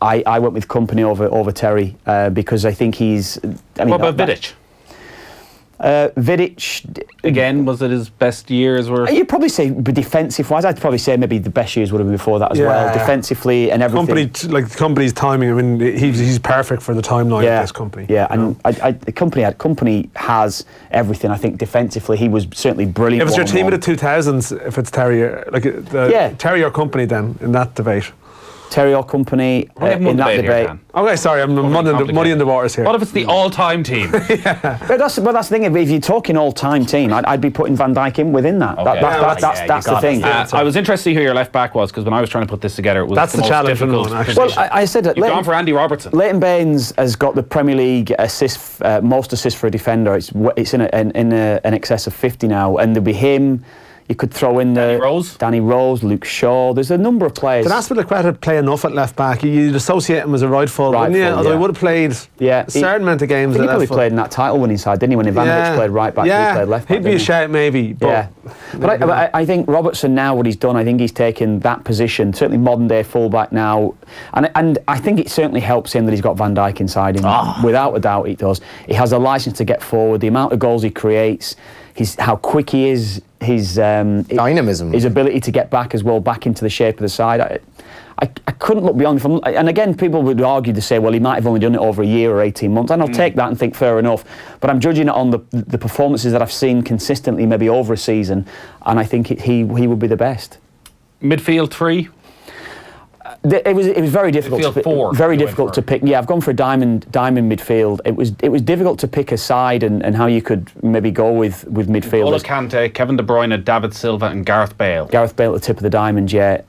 I went with Company over Terry because I think he's... What about Vidic? Vidic, again, was it his best years? You'd probably say, defensive-wise, I'd probably say maybe the best years would have been before that as well, defensively and everything. Company's timing. I mean, he's perfect for the timeline of this Company. Yeah, and the Company has everything. I think defensively, he was certainly brilliant. If it's your team of the 2000s, if it's Terry, Terry or Company, then in that debate. Terry or Company in that debate. Okay, sorry, I'm muddying the waters here. What if it's the all-time team? But that's the thing. If you're talking all-time team, I'd be putting Van Dijk in within that. Okay. That's the thing. I was interested to hear who your left back was, because when I was trying to put this together, it was that's the most challenge difficult position. Well, I said that. You've gone for Andy Robertson. Leighton Baines has got the Premier League most assists for a defender. It's in an excess of 50 now, and there'll be him. You could throw in Danny Rose, Luke Shaw. There's a number of players. Did Aspilicueta play enough at left back? You'd associate him as a right full, wouldn't you? Although he would have played a certain amount of games. He probably played in that title winning side, didn't he? When Ivanovic played right back, he played left back. He'd be a shout, maybe. But I think Robertson now, what he's done, I think he's taken that position, certainly modern day fullback now, and I think it certainly helps him that he's got Van Dijk inside him. Without a doubt, he does. He has a license to get forward. The amount of goals he creates, how quick he is. His dynamism, his ability to get back as well, back into the shape of the side. I couldn't look beyond. And again, people would argue to say, well, he might have only done it over a year or 18 months. And I'll take that and think fair enough. But I'm judging it on the performances that I've seen consistently, maybe over a season. And I think he would be the best. Midfield three. It was very difficult. To pick. Yeah, I've gone for a diamond midfield. It was difficult to pick a side and how you could maybe go with midfielders. N'Golo Kante, Kevin De Bruyne, David Silva, and Gareth Bale. Gareth Bale at the tip of the diamond. Yeah,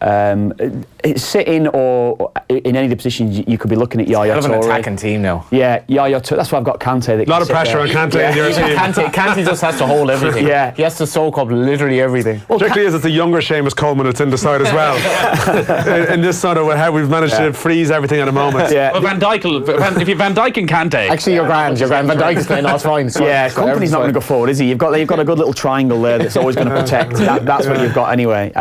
sitting or in any of the positions you could be looking at Yaya Toure. It's kind of an attacking team now. Yeah, Yaya Toure. That's why I've got Kante. A lot of pressure on Kante in your team. Kante just has to hold everything. Yeah, he has to soak up literally everything. Well, particularly as it's a younger Seamus Coleman that's in the side as well. In this sort of how we've managed to freeze everything at a moment. Yeah. Well, Van Dijk, if you Van Dijk and Kante. Actually, you're grand. Van Dijk is playing off fine. So Company's not going to go forward, is he? You've got a good little triangle there that's always going to protect. That's what you've got anyway.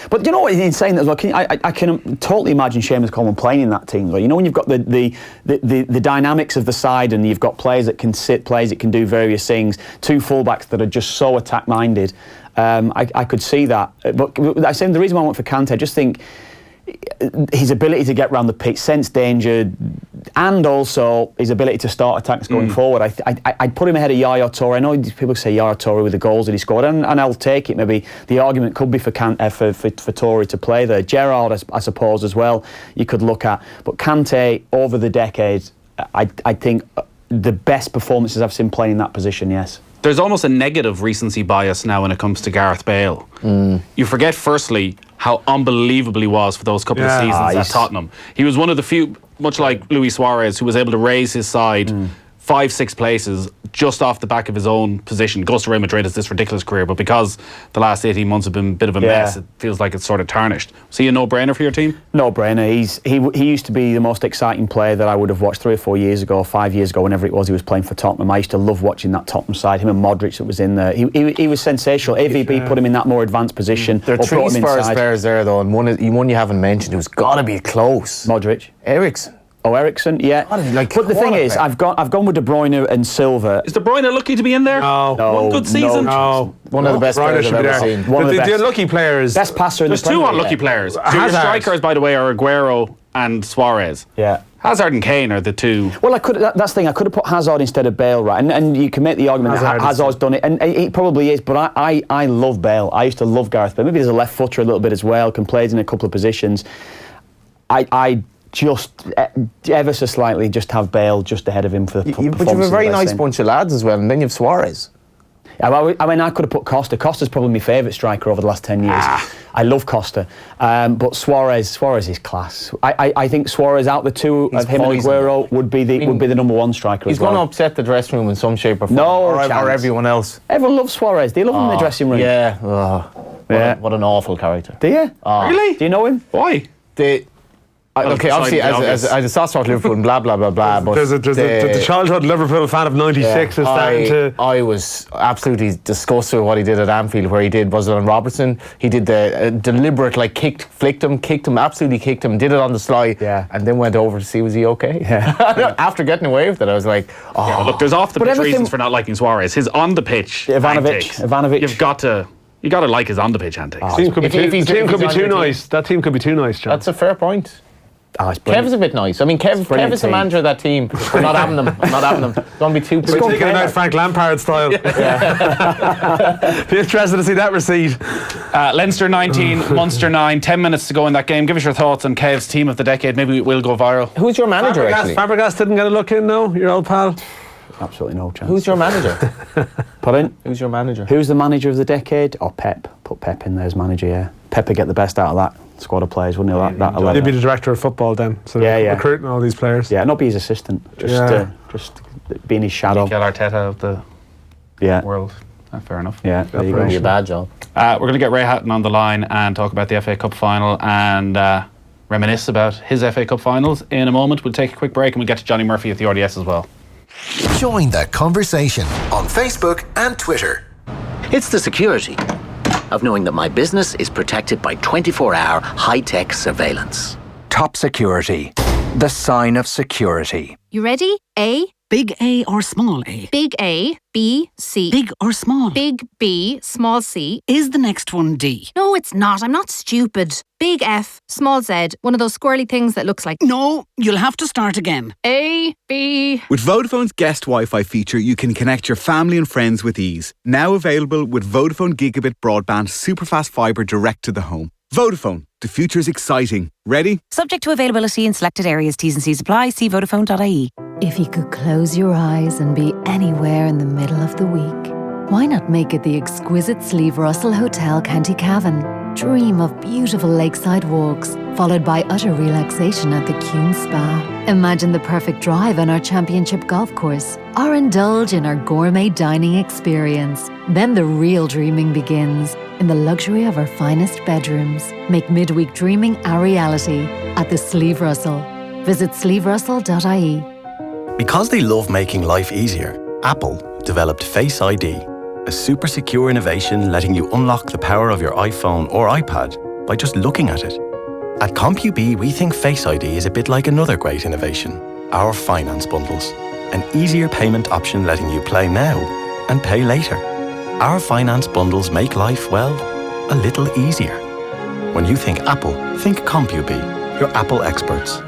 But you know what? In saying that as well, I can totally imagine Seamus Coleman playing in that team. Though, you know, when you've got the dynamics of the side and you've got players that can sit, players that can do various things, two fullbacks that are just so attack-minded. I could see that. But I say the reason why I went for Kante, I just think his ability to get round the pitch, sense danger, and also his ability to start attacks going forward. I'd put him ahead of Yaya Toure. I know people say Yaya Toure with the goals that he scored, and I'll take it. Maybe the argument could be for Toure to play there. Gerrard, I suppose, as well, you could look at. But Kante, over the decades, I think the best performances I've seen playing in that position, yes. there's almost a negative recency bias now when it comes to Gareth Bale. You forget, firstly, how unbelievable he was for those couple of seasons at Tottenham. He was one of the few, much like Luis Suarez, who was able to raise his side 5-6 places just off the back of his own position. Goes to Real Madrid as this ridiculous career, but because the last 18 months have been a bit of a mess, it feels like it's sort of tarnished. Was he a no-brainer for your team? No-brainer. He used to be the most exciting player that I would have watched 3 or 4 years ago, 5 years ago, whenever it was he was playing for Tottenham. I used to love watching that Tottenham side. Him and Modric that was in there. He was sensational. AVB put him in that more advanced position. There are 3 Spurs players there, though, and one you haven't mentioned who's got to be close. Modric. Ericsson. Oh, Ericsson, yeah. But the thing is, I've gone with De Bruyne and Silva. Is De Bruyne lucky to be in there? No. One good season? No. One of the best players I've ever seen. The unlucky players. Best passer in the Premier League. There's 2 unlucky players. So your strikers, by the way, are Aguero and Suarez. Yeah. Hazard and Kane are the 2. Well, that's the thing. I could have put Hazard instead of Bale, right? And you can make the argument that Hazard's done it, and he probably is. But I love Bale. I used to love Gareth Bale. Maybe there's a left footer a little bit as well. Can play in a couple of positions. I just ever so slightly just have Bale just ahead of him for the performance. But you have a very nice bunch of lads as well, and then you have Suarez. Yeah, well, I mean, I could have put Costa. Costa's probably my favourite striker over the last 10 years. I love Costa. But Suarez is class. I think Suarez, out the 2 of him and Aguero, would be the number 1 striker. He's going to upset the dressing room in some shape or form. No or chance. everyone else. Everyone loves Suarez. They love him in the dressing room. Yeah. What an awful character. Do you? Really? Do you know him? Why? Okay, obviously, as a Soft Liverpool and blah, blah, blah, blah. But there's the childhood Liverpool fan of 96 is starting to... I was absolutely disgusted with what he did at Anfield, where he did, was it on Robertson? He did the deliberate, kicked him, absolutely kicked him, did it on the sly, and then went over to see was he okay. Yeah. After getting away with it, I was like, look, there's off the pitch reasons for not liking Suarez. His on the pitch Ivanovic. You got to like his on the pitch antics. Team could be too nice. That team could be too nice, John. That's a fair point. Kev's a bit nice. I mean, Kev is the manager of that team. I'm not having them. It's going to be too... We're taking him out Frank Lampard style. Be interested to see that receipt. Leinster 19, Munster 9, 10 minutes to go in that game. Give us your thoughts on Kev's team of the decade. Maybe it will go viral. Who's your manager, actually? Fabregas didn't get a look in, no? Your old pal? Absolutely no chance. Who's your manager? Pardon? Who's your manager? Who's the manager of the decade? Pep. Put Pep in there as manager, yeah. Pep would get the best out of that squad of players, wouldn't he? He'd be the director of football then. So recruiting all these players. Yeah, not be his assistant. Just be in his shadow. Get Arteta of the world. Fair enough. Yeah, there you go. Be a bad job. We're going to get Ray Hatton on the line and talk about the FA Cup final and reminisce about his FA Cup finals in a moment. We'll take a quick break and we'll get to Johnny Murphy at the RDS as well. Join the conversation on Facebook and Twitter. It's the security of knowing that my business is protected by 24-hour high-tech surveillance. Top security. The sign of security. You ready? A. Big A or small a? Big A, B, C. Big or small? Big B, small c. Is the next one D? No, it's not. I'm not stupid. Big F, small z. One of those squirrely things that looks like... No, you'll have to start again. A, B... With Vodafone's Guest Wi-Fi feature, you can connect your family and friends with ease. Now available with Vodafone Gigabit Broadband Superfast Fibre direct to the home. Vodafone, the future's exciting. Ready? Subject to availability in selected areas. T's and C's apply. See Vodafone.ie. If you could close your eyes and be anywhere in the middle of the week, why not make it the exquisite Sleeve Russell Hotel, County Cavan? Dream of beautiful lakeside walks, followed by utter relaxation at the Kuhn Spa. Imagine the perfect drive on our championship golf course, or indulge in our gourmet dining experience. Then the real dreaming begins, in the luxury of our finest bedrooms. Make midweek dreaming a reality at the Sleeve Russell. Visit sleeverussell.ie. Because they love making life easier, Apple developed Face ID, a super secure innovation letting you unlock the power of your iPhone or iPad by just looking at it. At CompuB, we think Face ID is a bit like another great innovation, our finance bundles, an easier payment option letting you play now and pay later. Our finance bundles make life, well, a little easier. When you think Apple, think CompuB, your Apple experts.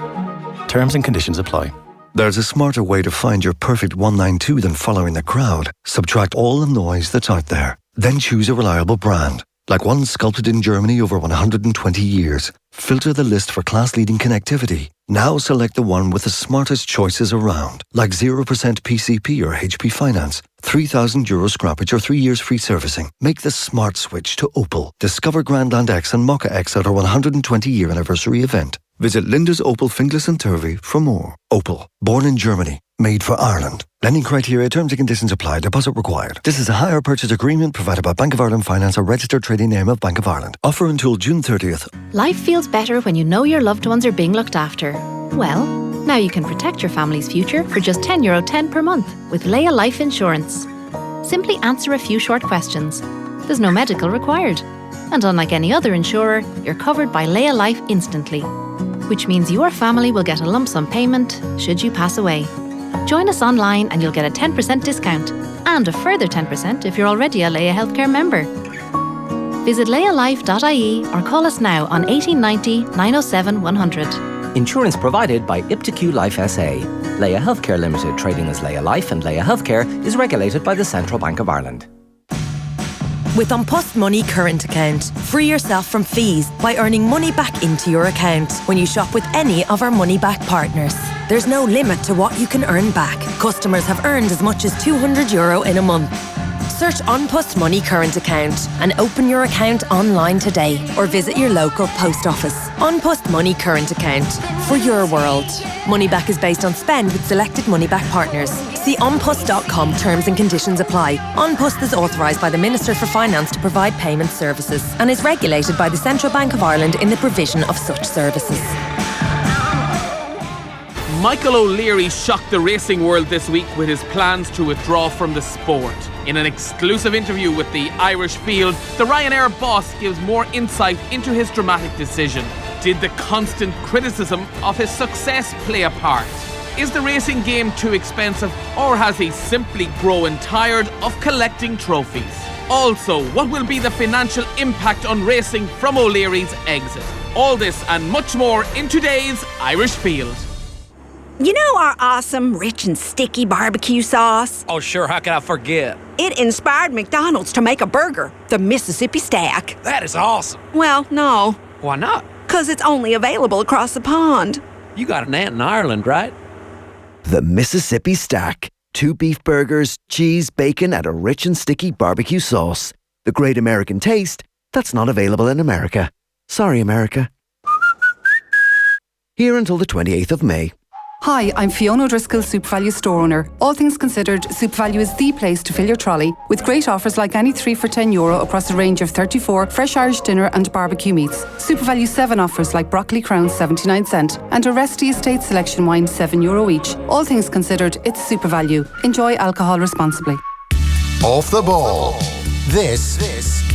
Terms and conditions apply. There's a smarter way to find your perfect 192 than following the crowd. Subtract all the noise that's out there. Then choose a reliable brand, like one sculpted in Germany over 120 years. Filter the list for class-leading connectivity. Now select the one with the smartest choices around, like 0% PCP or HP Finance, €3,000 scrappage or 3 years free servicing. Make the smart switch to Opel. Discover Grandland X and Mokka X at our 120-year anniversary event. Visit Linda's Opel Finglas and Turvey for more. Opel, born in Germany, made for Ireland. Lending criteria, terms and conditions apply. Deposit required. This is a hire purchase agreement provided by Bank of Ireland Finance, a registered trading name of Bank of Ireland. Offer until June 30th. Life feels better when you know your loved ones are being looked after. Well, now you can protect your family's future for just €10.10 per month with Leia Life Insurance. Simply answer a few short questions. There's no medical required. And unlike any other insurer, you're covered by Leia Life instantly, which means your family will get a lump sum payment should you pass away. Join us online and you'll get a 10% discount and a further 10% if you're already a Leia Healthcare member. Visit leialife.ie or call us now on 1890 907 100. Insurance provided by iptiQ Life SA. Leia Healthcare Limited, trading as Leia Life and Leia Healthcare, is regulated by the Central Bank of Ireland. With An Post Money Current Account, free yourself from fees by earning money back into your account when you shop with any of our money back partners. There's no limit to what you can earn back. Customers have earned as much as €200 in a month. Search An Post Money Current Account and open your account online today or visit your local post office. An Post Money Current Account for your world. Money back is based on spend with selected money back partners. See onpost.com, terms and conditions apply. An Post is authorised by the Minister for Finance to provide payment services and is regulated by the Central Bank of Ireland in the provision of such services. Michael O'Leary shocked the racing world this week with his plans to withdraw from the sport. In an exclusive interview with the Irish Field, the Ryanair boss gives more insight into his dramatic decision. Did the constant criticism of his success play a part? Is the racing game too expensive, or has he simply grown tired of collecting trophies? Also, what will be the financial impact on racing from O'Leary's exit? All this and much more in today's Irish Field. You know our awesome, rich and sticky barbecue sauce? Oh, sure, how can I forget? It inspired McDonald's to make a burger, the Mississippi Stack. That is awesome. Well, no. Why not? 'Cause it's only available across the pond. You got an aunt in Ireland, right? The Mississippi Stack. 2 beef burgers, cheese, bacon, and a rich and sticky barbecue sauce. The great American taste that's not available in America. Sorry, America. Here until the 28th of May. Hi, I'm Fiona O'Driscoll, SuperValue store owner. All things considered, SuperValue is the place to fill your trolley with great offers like any 3 for €10 across a range of 34 fresh Irish dinner and barbecue meats. SuperValue 7 offers like broccoli crowns 79 cent and a Resty Estate selection wine €7 each. All things considered, it's SuperValue. Enjoy alcohol responsibly. Off the ball. This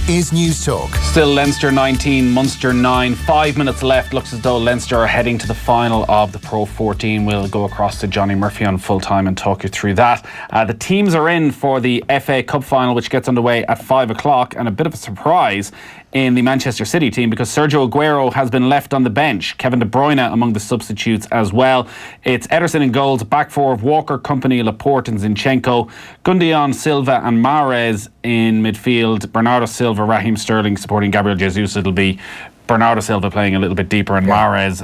is News Talk. Still Leinster 19, Munster 9. 5 minutes left. Looks as though Leinster are heading to the final of the Pro 14. We'll go across to Johnny Murphy on full time and talk you through that. The teams are in for the FA Cup final, which gets underway at 5 o'clock. And a bit of a surprise in the Manchester City team because Sergio Aguero has been left on the bench. Kevin De Bruyne among the substitutes as well. It's Ederson in goals, back four of Walker, Kompany, Laporte and Zinchenko, Gundogan, Silva and Mahrez in midfield. Bernardo Silva, Raheem Sterling supporting Gabriel Jesus. It'll be Bernardo Silva playing a little bit deeper and Mahrez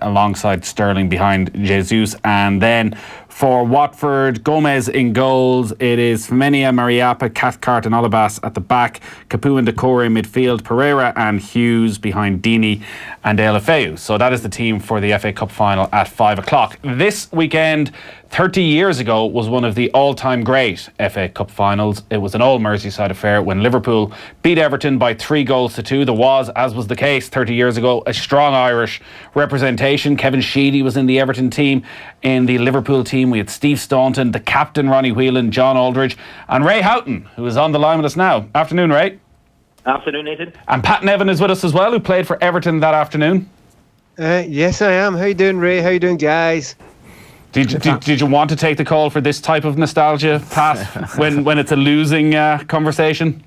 alongside Sterling behind Jesus. And then for Watford, Gomez in goals. It is Femenia, Mariappa, Cathcart and Olibas at the back. Capu and Decore in midfield. Pereira and Hughes behind Deeney and Elefeu. So that is the team for the FA Cup final at 5 o'clock. This weekend, 30 years ago, was one of the all-time great FA Cup finals. It was an all-Merseyside affair when Liverpool beat Everton by 3-2. There was, as was the case 30 years ago, a strong Irish representation. Kevin Sheedy was in the Everton team. In the Liverpool team, we had Steve Staunton, the captain Ronnie Whelan, John Aldridge, and Ray Houghton, who is on the line with us now. Afternoon, Ray. Afternoon, Nathan. And Pat Nevin is with us as well, who played for Everton that afternoon. Yes, I am. How you doing, Ray? How you doing, guys? Did you want to take the call for this type of nostalgia, Pat, when it's a losing conversation?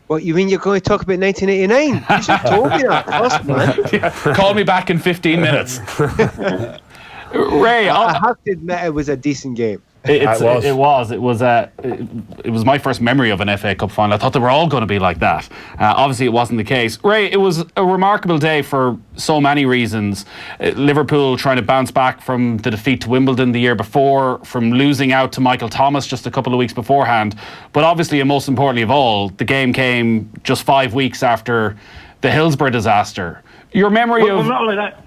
What, you mean you're going to talk about 1989? You should have told me that first, man. Yeah, call me back in 15 minutes. Ray, I have to admit it was a decent game. It was my first memory of an FA Cup final. I thought they were all going to be like that. Obviously, it wasn't the case. Ray, it was a remarkable day for so many reasons. Liverpool trying to bounce back from the defeat to Wimbledon the year before, from losing out to Michael Thomas just a couple of weeks beforehand. But obviously, and most importantly of all, the game came just 5 weeks after the Hillsborough disaster. Your memory of... Well, not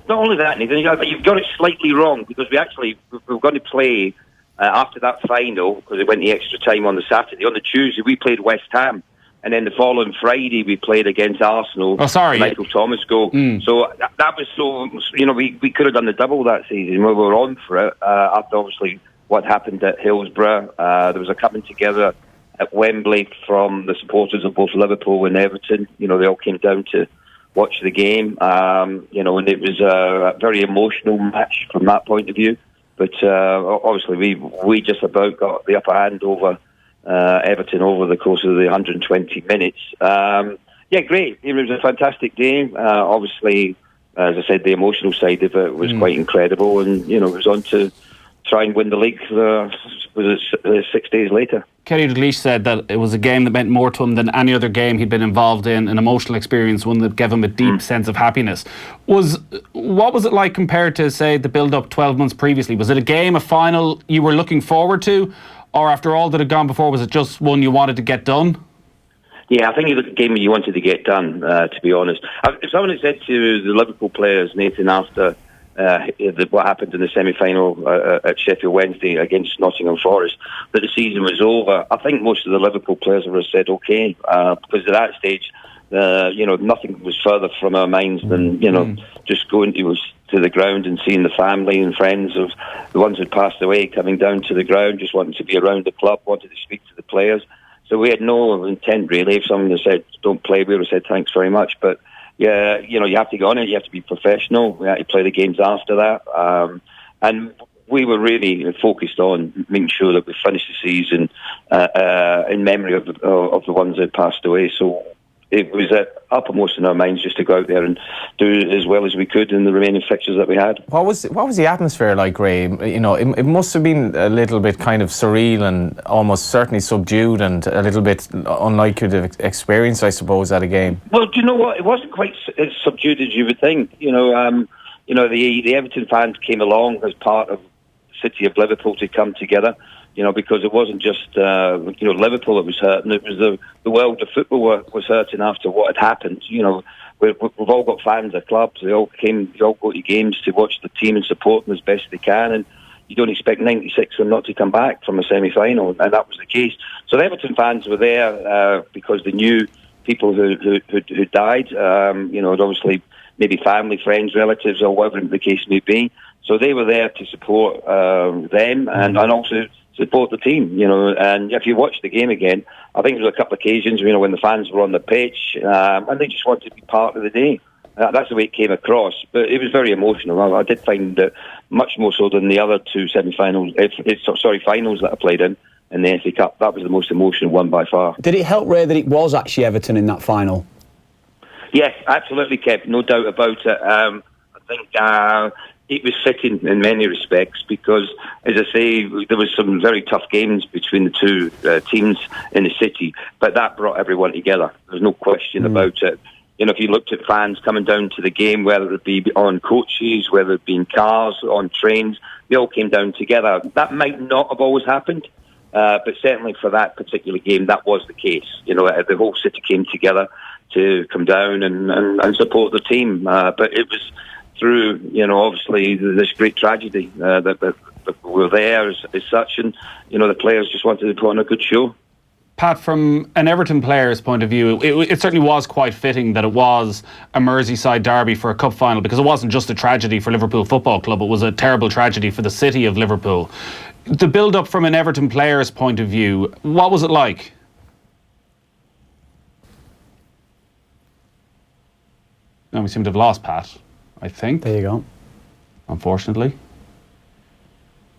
only that, Nathan, you've got it slightly wrong, because we're going to play after that final, because it went the extra time on the Saturday. On the Tuesday, we played West Ham, and then the following Friday, we played against Arsenal. Oh, sorry. Michael Thomas goal. So that was so... we could have done the double that season. We were on for it, after obviously what happened at Hillsborough. There was a coming together at Wembley from the supporters of both Liverpool and Everton. They all came down to watch the game, and it was a very emotional match from that point of view. But obviously, we just about got the upper hand over Everton over the course of the 120 minutes. Great. It was a fantastic game. Obviously, as I said, the emotional side of it was quite incredible, and it was on to try and win the league 6 days later. Kenny Dalglish said that it was a game that meant more to him than any other game he'd been involved in, an emotional experience, one that gave him a deep sense of happiness. What was it like compared to, say, the build-up 12 months previously? Was it a game, a final you were looking forward to, or after all that had gone before, was it just one you wanted to get done? Yeah, I think it was a game you wanted to get done, to be honest. If someone had said to the Liverpool players, Nathan, after what happened in the semi-final at Sheffield Wednesday against Nottingham Forest, that the season was over, I think most of the Liverpool players would have said okay, because at that stage, nothing was further from our minds than just going to the ground and seeing the family and friends of the ones who'd passed away coming down to the ground, just wanting to be around the club, wanted to speak to the players. So we had no intent really. If someone had said don't play, we would have said thanks very much, but yeah, you have to go on it. You have to be professional. We had to play the games after that, and we were really focused on making sure that we finished the season in memory of the ones that passed away. So it was uppermost in our minds just to go out there and do as well as we could in the remaining fixtures that we had. What was the atmosphere like, Ray? It must have been a little bit kind of surreal and almost certainly subdued and a little bit unlike you'd have experienced, I suppose, at a game. Well, do you know what? It wasn't quite as subdued as you would think. The Everton fans came along as part of the city of Liverpool to come together. Because it wasn't just Liverpool that was hurting; it was the world of football was hurting after what had happened. We've all got fans of clubs. They all go to games to watch the team and support them as best they can. And you don't expect 96 of them not to come back from a semi-final, and that was the case. So the Everton fans were there because they knew people who died. Obviously maybe family, friends, relatives, or whatever the case may be. So they were there to support them and also support the team, and if you watch the game again, I think there was a couple of occasions, when the fans were on the pitch, and they just wanted to be part of the day. That's the way it came across, but it was very emotional. I did find that much more so than the other two finals that I played in the FA Cup. That was the most emotional one by far. Did it help, Ray, that it was actually Everton in that final? Yes, absolutely, Kev, no doubt about it. I think it was fitting in many respects because, as I say, there was some very tough games between the two teams in the city, but that brought everyone together. There's no question about it. If you looked at fans coming down to the game, whether it be on coaches, whether it be in cars, on trains, they all came down together. That might not have always happened, but certainly for that particular game, that was the case. The whole city came together to come down and support the team, but it was through, obviously this great tragedy that were there as such, and the players just wanted to put on a good show. Pat, from an Everton player's point of view, it certainly was quite fitting that it was a Merseyside derby for a cup final, because it wasn't just a tragedy for Liverpool Football Club, it was a terrible tragedy for the city of Liverpool. The build-up from an Everton player's point of view, what was it like? No, we seem to have lost Pat, I think. There you go. Unfortunately.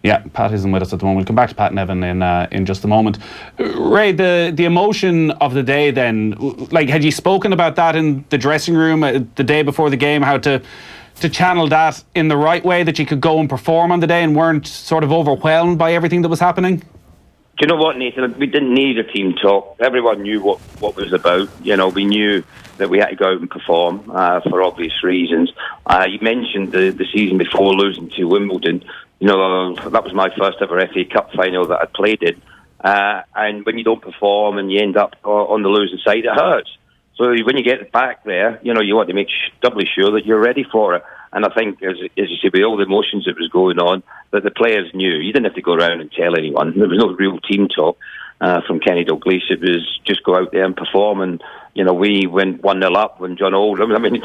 Yeah, Pat isn't with us at the moment. We'll come back to Pat and Evan in just a moment. Ray, the emotion of the day then, like, had you spoken about that in the dressing room the day before the game, how to to channel that in the right way, that you could go and perform on the day and weren't sort of overwhelmed by everything that was happening? Do you know what, Nathan? We didn't need a team talk. Everyone knew what it was about. You know, we knew that we had to go out and perform for obvious reasons. You mentioned the season before losing to Wimbledon. You know, that was my first ever FA Cup final that I played in. And when you don't perform and you end up on the losing side, it hurts. So when you get back there, you know, you want to make doubly sure that you're ready for it. And I think, as you say, with all the emotions that was going on, that the players knew. You didn't have to go around and tell anyone. There was no real team talk from Kenny Dalglish. It was just go out there and perform. And, you know, we went 1-0 up when John Oldham. I mean,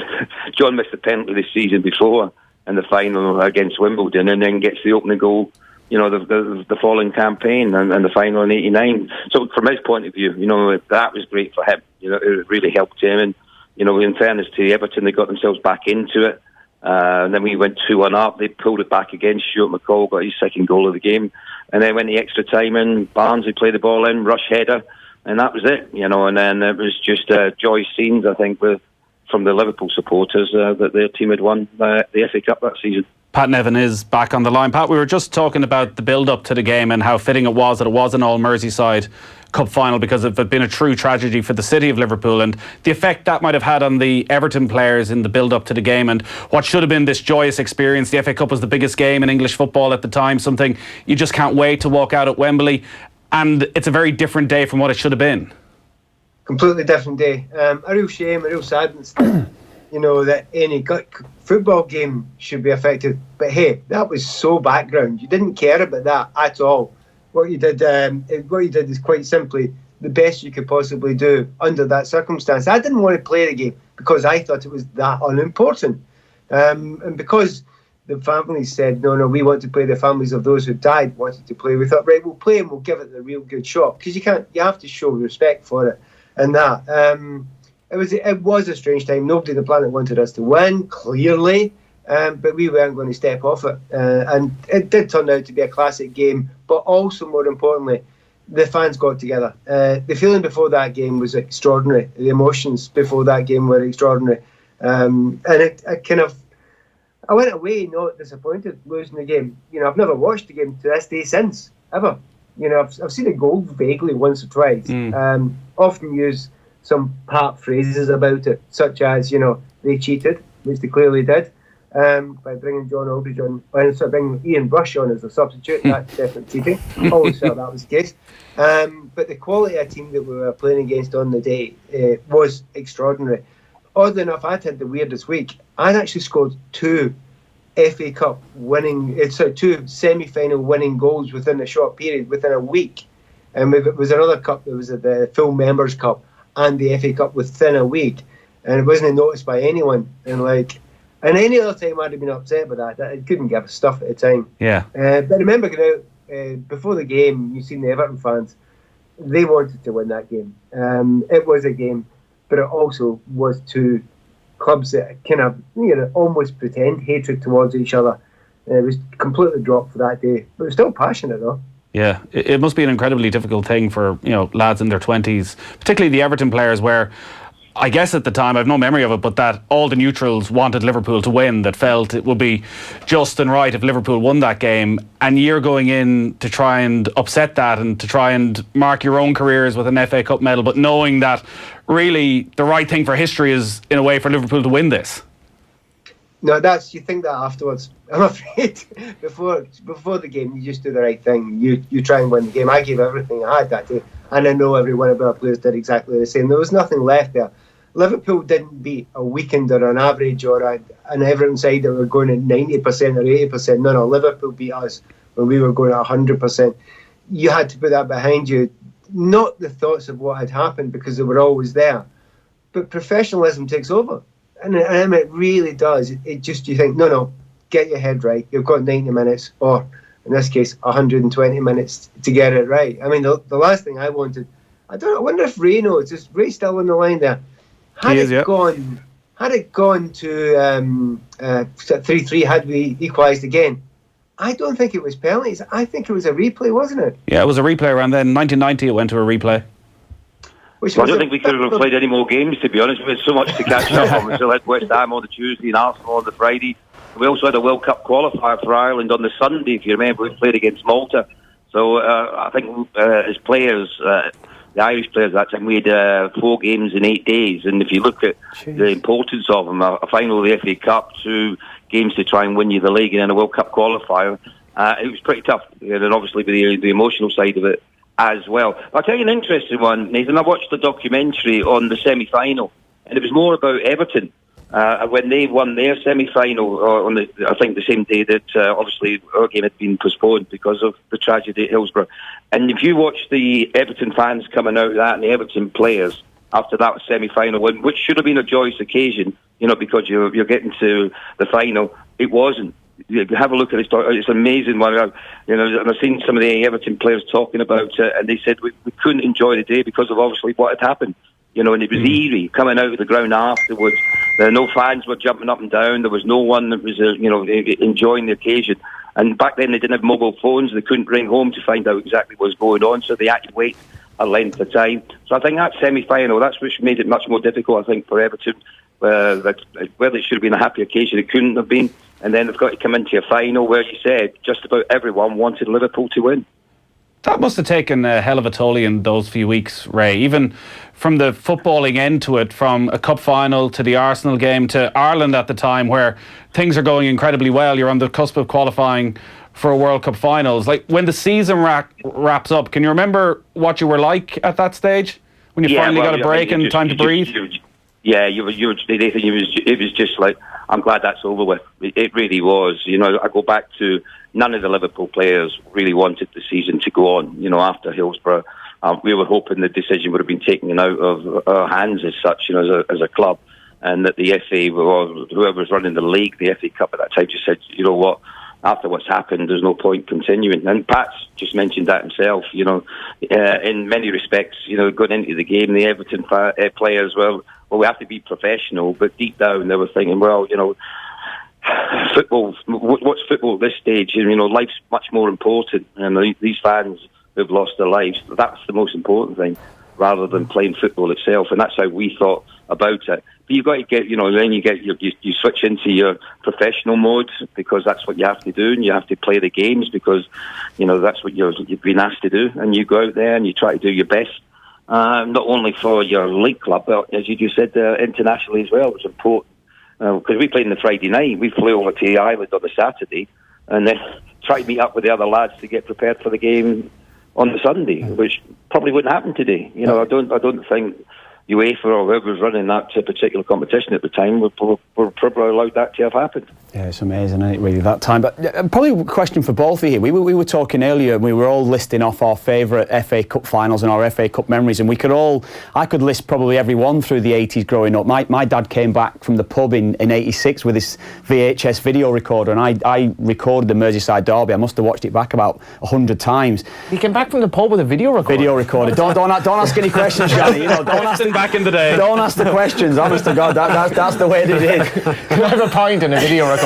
John missed the penalty this season before in the final against Wimbledon, and then gets the opening goal, you know, the following campaign and the final in '89. So from his point of view, you know, that was great for him. You know, it really helped him. And, you know, in fairness to Everton, they got themselves back into it. And then we went 2-1 up. They pulled it back again. Stuart McCall got his second goal of the game. And then went the extra time in. Barnsley played the ball in, rush header. And that was it, you know. And then it was just joy scenes, I think, from the Liverpool supporters that their team had won the FA Cup that season. Pat Nevin is back on the line. Pat, we were just talking about the build-up to the game and how fitting it was that it was an all-Merseyside Cup final, because it had been a true tragedy for the city of Liverpool, and the effect that might have had on the Everton players in the build-up to the game, and what should have been this joyous experience. The FA Cup was the biggest game in English football at the time, something you just can't wait to walk out at Wembley, and it's a very different day from what it should have been. Completely different day. A real shame, a real sadness that, you know, that any football game should be affected. But hey, that was so background. You didn't care about that at all. What you did is quite simply the best you could possibly do under that circumstance. I didn't want to play the game because I thought it was that unimportant. And because the families said, no, we want to play, the families of those who died wanted to play, we thought, right, we'll play and we'll give it a real good shot. Because you have to show respect for it. And that. It was a strange time. Nobody on the planet wanted us to win, clearly, but we weren't going to step off it. And it did turn out to be a classic game, but also, more importantly, the fans got together. The feeling before that game was extraordinary. The emotions before that game were extraordinary. And I went away not disappointed losing the game. You know, I've never watched the game to this day since, ever. You know, I've seen a goal vaguely once or twice. Often use some part phrases about it, such as, you know, they cheated, which they clearly did, by bringing John Aldridge on, and sort of bringing Ian Brush on as a substitute. That's definitely cheating. Always felt that was the case. But the quality of team that we were playing against on the day was extraordinary. Oddly enough, I'd had the weirdest week. I'd actually scored two FA Cup two semi-final winning goals within a short period, within a week. And it was another cup, it was the full Members' Cup and the FA Cup within a week, and it wasn't noticed by anyone. And any other time I'd have been upset with that. I couldn't give a stuff at the time. Yeah. But I remember going out before the game. You've seen the Everton fans; they wanted to win that game. It was a game, but it also was two clubs that kind of, you know, almost pretend hatred towards each other. It was completely dropped for that day, but it was still passionate though. Yeah, it must be an incredibly difficult thing for, you know, lads in their 20s, particularly the Everton players, where I guess at the time, I have no memory of it, but that all the neutrals wanted Liverpool to win, that felt it would be just and right if Liverpool won that game, and you're going in to try and upset that and to try and mark your own careers with an FA Cup medal, but knowing that really the right thing for history is, in a way, for Liverpool to win this. No, you think that afterwards. I'm afraid before the game, you just do the right thing. You try and win the game. I gave everything I had that day, and I know every one of our players did exactly the same. There was nothing left there. Liverpool didn't beat a weekend or an average or an Everton side that were going at 90% or 80%. No, Liverpool beat us when we were going at 100%. You had to put that behind you. Not the thoughts of what had happened, because they were always there, but professionalism takes over. And it really does. It just, you think, no, get your head right. You've got 90 minutes, or in this case, 120 minutes to get it right. I mean, the last thing I wanted, I wonder if Ray knows. Is Ray still on the line there? Had it gone to 3-3, had we equalised again, I don't think it was penalties. I think it was a replay, wasn't it? Yeah, it was a replay around then. 1990 it went to a replay. I don't think we could have played any more games, to be honest. We had so much to catch up on. We still had West Ham on the Tuesday and Arsenal on the Friday. We also had a World Cup qualifier for Ireland on the Sunday, if you remember. We played against Malta. So I think as players, the Irish players at that time, we had 4 games in 8 days. And if you look at the importance of them, a final of the FA Cup, 2 games to try and win you the league, and then a World Cup qualifier, it was pretty tough. And obviously the emotional side of it as well. I'll tell you an interesting one, Nathan. I watched the documentary on the semi-final, and it was more about Everton. When they won their semi-final on I think the same day that obviously our game had been postponed because of the tragedy at Hillsborough. And if you watch the Everton fans coming out of that and the Everton players after that semi-final win, which should have been a joyous occasion, because you're getting to the final, it wasn't. You have a look at it; it's an amazing one. I've seen some of the Everton players talking about it, and they said we couldn't enjoy the day because of obviously what had happened. And it was eerie coming out of the ground afterwards. No fans were jumping up and down. There was no one that was, enjoying the occasion. And back then they didn't have mobile phones. They couldn't ring home to find out exactly what was going on. So they had to wait a length of time. So I think that semi-final, that's which made it much more difficult, I think, for Everton. Whether it should have been a happy occasion, it couldn't have been. And then they've got to come into a final where you said just about everyone wanted Liverpool to win. That must have taken a hell of a toll in those few weeks, Ray. Even from the footballing end to it, from a cup final to the Arsenal game to Ireland at the time, where things are going incredibly well. You're on the cusp of qualifying for a World Cup finals. Like when the season wraps up, can you remember what you were like at that stage when you finally got a break and time to breathe? It was just like, I'm glad that's over with. It really was. I go back to none of the Liverpool players really wanted the season to go on. After Hillsborough, we were hoping the decision would have been taken out of our hands as such, as a club, and that the FA or whoever was running the league, the FA Cup at that time, just said, you know what, after what's happened, there's no point continuing. And Pat's just mentioned that himself. In many respects, going into the game, the Everton players, well, we have to be professional, but deep down they were thinking, well, football, what's football at this stage? Life's much more important, and these fans who've lost their lives, that's the most important thing, rather than playing football itself. And that's how we thought about it. But you've got to get, then you switch into your professional mode, because that's what you have to do, and you have to play the games because that's what you've been asked to do, and you go out there and you try to do your best. Not only for your league club, but as you just said, internationally as well. It was important because we played on the Friday night. We flew over to the island on the Saturday, and then tried to meet up with the other lads to get prepared for the game on the Sunday, which probably wouldn't happen today. I don't think UEFA or whoever was running that particular competition at the time were probably allowed that to have happened. Yeah, it's amazing, isn't it, really, that time? But probably a question for both of you. We were talking earlier, we were all listing off our favourite FA Cup finals and our FA Cup memories, and I could list probably every one through the 80s growing up. My dad came back from the pub in 86 with his VHS video recorder, and I recorded the Merseyside derby. I must have watched it back about 100 times. He came back from the pub with a video recorder? Video recorder. Don't ask any questions, Johnny. Don't ask back in the day. Don't ask the questions, honest to God. That's the way they did. Can I have a pint and a video recorder?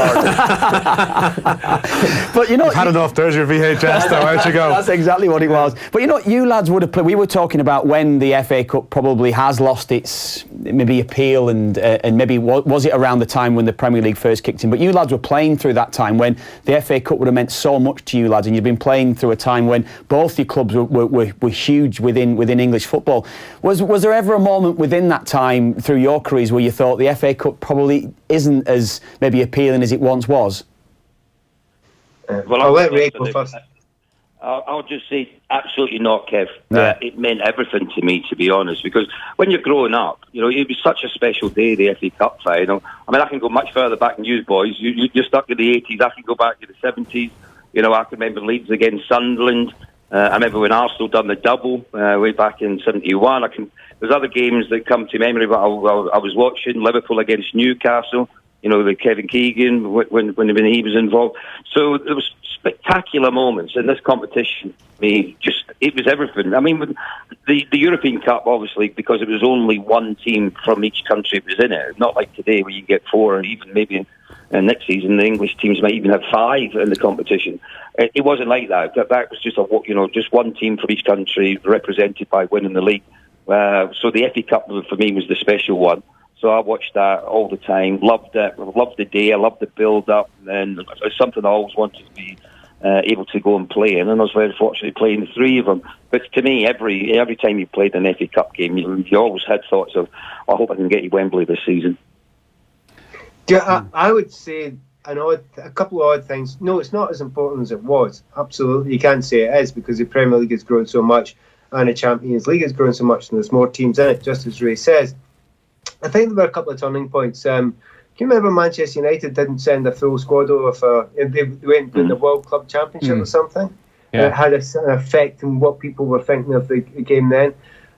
But You've had enough. There's your VHS though. Out you go. That's exactly what it was. But you lads would have played. We were talking about when the FA Cup probably has lost its maybe appeal, and maybe was it around the time when the Premier League first kicked in? But you lads were playing through that time when the FA Cup would have meant so much to you lads, and you've been playing through a time when both your clubs were huge within English football. Was there ever a moment within that time through your careers where you thought the FA Cup probably isn't as maybe appealing as it once was? Well, I'll let Ray go first. I'll just say absolutely not, Kev. It meant everything to me, to be honest, because when you're growing up, it was such a special day, the FA Cup final. I mean, I can go much further back than you boys. You're stuck in the 80s. I can go back to the 70s. I can remember Leeds against Sunderland. I remember when Arsenal done the double way back in 71. There's other games that come to memory, but I was watching Liverpool against Newcastle, the Kevin Keegan, when he was involved. So there was spectacular moments in this competition. It was everything. I mean, with the European Cup, obviously, because it was only one team from each country that was in it. Not like today where you get 4, and even maybe next season the English teams might even have 5 in the competition. It wasn't like that. That was just just one team from each country represented by winning the league. So the FA Cup for me was the special one. So I watched that all the time, loved it, loved the day, I loved the build-up, and it's something I always wanted to be able to go and play in, and I was very fortunate playing the three of them. But to me, every time you played an FA Cup game, you always had thoughts of, I hope I can get to Wembley this season. Yeah, I would say a couple of odd things. No, it's not as important as it was. Absolutely, you can't say it is, because the Premier League has grown so much and the Champions League has grown so much, and there's more teams in it, just as Ray says. I think there were a couple of turning points. Can you remember Manchester United didn't send a full squad over for they went in the World Club Championship or something? Yeah. It had an effect on what people were thinking of the game then.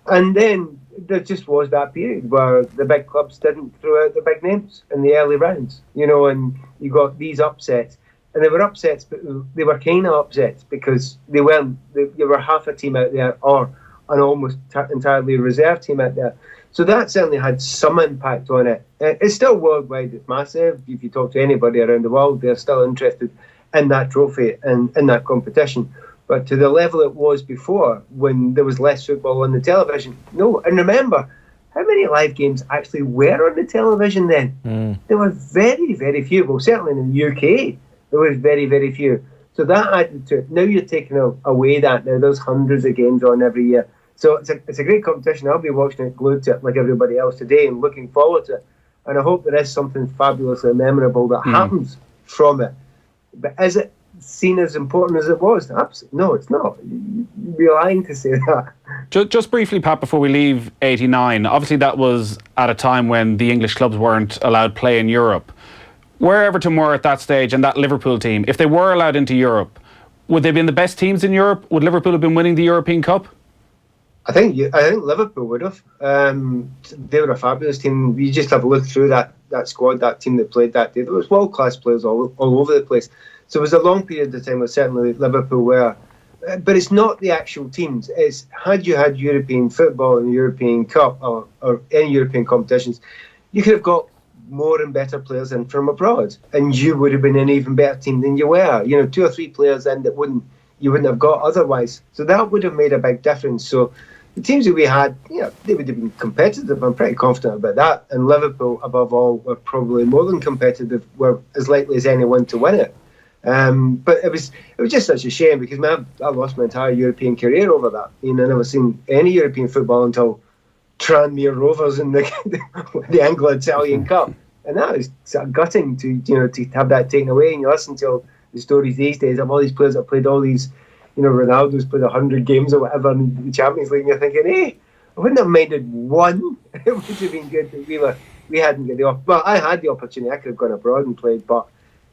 And then there just was that period where the big clubs didn't throw out the big names in the early rounds, and you got these upsets. And they were upsets, but they were kind of upsets because they were half a team out there or an almost entirely reserve team out there. So that certainly had some impact on it. It's still worldwide, it's massive. If you talk to anybody around the world, they're still interested in that trophy and in that competition. But to the level it was before, when there was less football on the television, no. And remember, how many live games actually were on the television then? There were very, very few. Well, certainly in the UK, there was very, very few. So that added to it. Now you're taking away that. Now there's hundreds of games on every year. So it's a great competition. I'll be watching it, glued to it like everybody else today, and looking forward to it. And I hope there is something fabulously memorable that happens from it. But is it seen as important as it was? Absolutely. No, it's not. You'd be lying to say that. Just briefly, Pat, before we leave 89, obviously that was at a time when the English clubs weren't allowed play in Europe. Where Everton were at that stage, and that Liverpool team, if they were allowed into Europe, would they have been the best teams in Europe? Would Liverpool have been winning the European Cup? I think Liverpool would have. They were a fabulous team. You just have a look through that squad, that team that played that day. There was world-class players all over the place. So it was a long period of time where certainly Liverpool were. But it's not the actual teams. It's had you had European football and the European Cup or any European competitions, you could have got more and better players in from abroad, and you would have been an even better team than you were. 2 or 3 players in that you wouldn't have got otherwise. So that would have made a big difference. So the teams that we had, they would have been competitive. I'm pretty confident about that. And Liverpool, above all, were probably more than competitive, were as likely as anyone to win it. But it was just such a shame because I lost my entire European career over that. I never seen any European football until Tranmere Rovers in the Anglo-Italian Cup, and that was sort of gutting to have that taken away. And you listen to the stories these days of all these players that played all these. Ronaldo's played 100 games or whatever in the Champions League, and you're thinking, hey, I wouldn't have minded one. It would have been good that we hadn't got the opportunity. Well, I had the opportunity. I could have gone abroad and played, but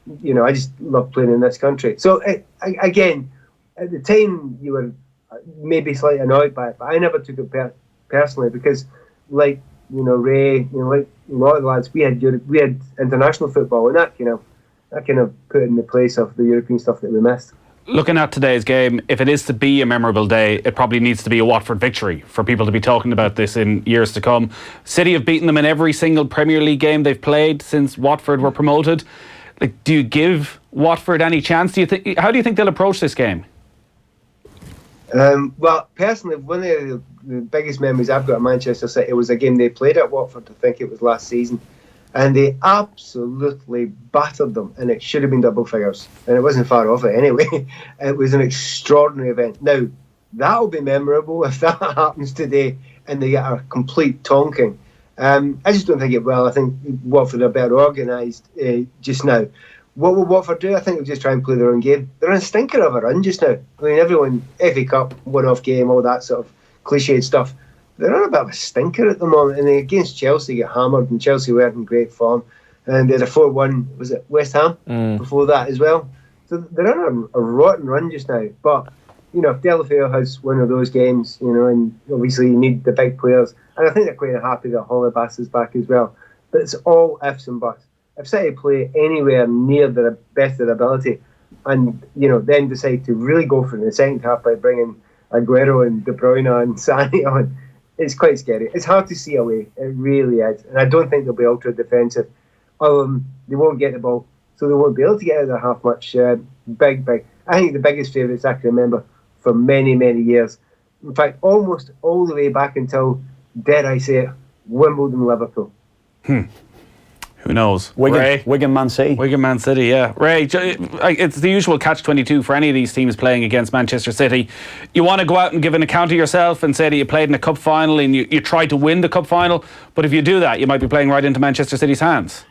I just love playing in this country. So again, at the time you were maybe slightly annoyed by it, but I never took it personally because, like Ray, like a lot of the lads, we had international football, and that kind of put in the place of the European stuff that we missed. Looking at today's game, if it is to be a memorable day, it probably needs to be a Watford victory for people to be talking about this in years to come. City have beaten them in every single Premier League game they've played since Watford were promoted. Do you give Watford any chance? How do you think they'll approach this game? Well, personally, one of the biggest memories I've got of Manchester City was a game they played at Watford. I think it was last season. And they absolutely battered them, and it should have been double figures. And it wasn't far off it anyway. It was an extraordinary event. Now, that'll be memorable if that happens today and they get a complete tonking. I just don't think it will. I think Watford are better organised just now. What will Watford do? I think they'll just try and play their own game. They're in a stinker of a run just now. I mean, everyone, FA Cup, one-off game, all that sort of cliched stuff. They're on a bit of a stinker at the moment, and against Chelsea get hammered, and Chelsea weren't in great form, and they had a 4-1, was it West Ham before that as well? So they're on a rotten run just now. But if Delafeu has one of those games, and obviously you need the big players, and I think they're quite happy that Hollybass is back as well. But it's all ifs and buts. If City play anywhere near their best of their ability, and then decide to really go for it in the second half by bringing Aguero and De Bruyne and Sané on, it's quite scary. It's hard to see away. It really is. And I don't think they'll be ultra defensive. They won't get the ball, so they won't be able to get out of their half much. Big. I think the biggest favourites I can remember for many, many years In fact, almost all the way back until, dare I say it, Wimbledon, Liverpool. Who knows? Wigan, Man City. Wigan, Man City, yeah. Ray, it's the usual catch-22 for any of these teams playing against Manchester City. You want to go out and give an account of yourself and say that you played in a cup final and you tried to win the cup final, but if you do that, you might be playing right into Manchester City's hands.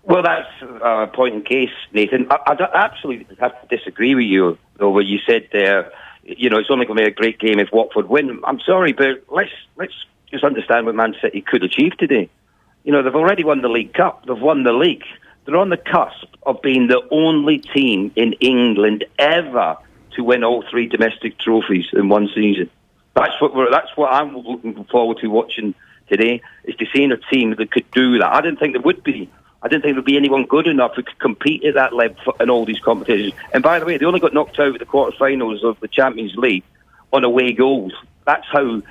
Well, that's a point in case, Nathan. I absolutely have to disagree with you, though, where you said there, it's only going to be a great game if Watford win. I'm sorry, but let's just understand what Man City could achieve today. They've already won the League Cup. They've won the league. They're on the cusp of being the only team in England ever to win all 3 domestic trophies in one season. That's what I'm looking forward to watching today, is to seeing a team that could do that. I didn't think there would be. I didn't think there'd be anyone good enough who could compete at that level in all these competitions. And by the way, they only got knocked out at the quarterfinals of the Champions League on away goals. That's how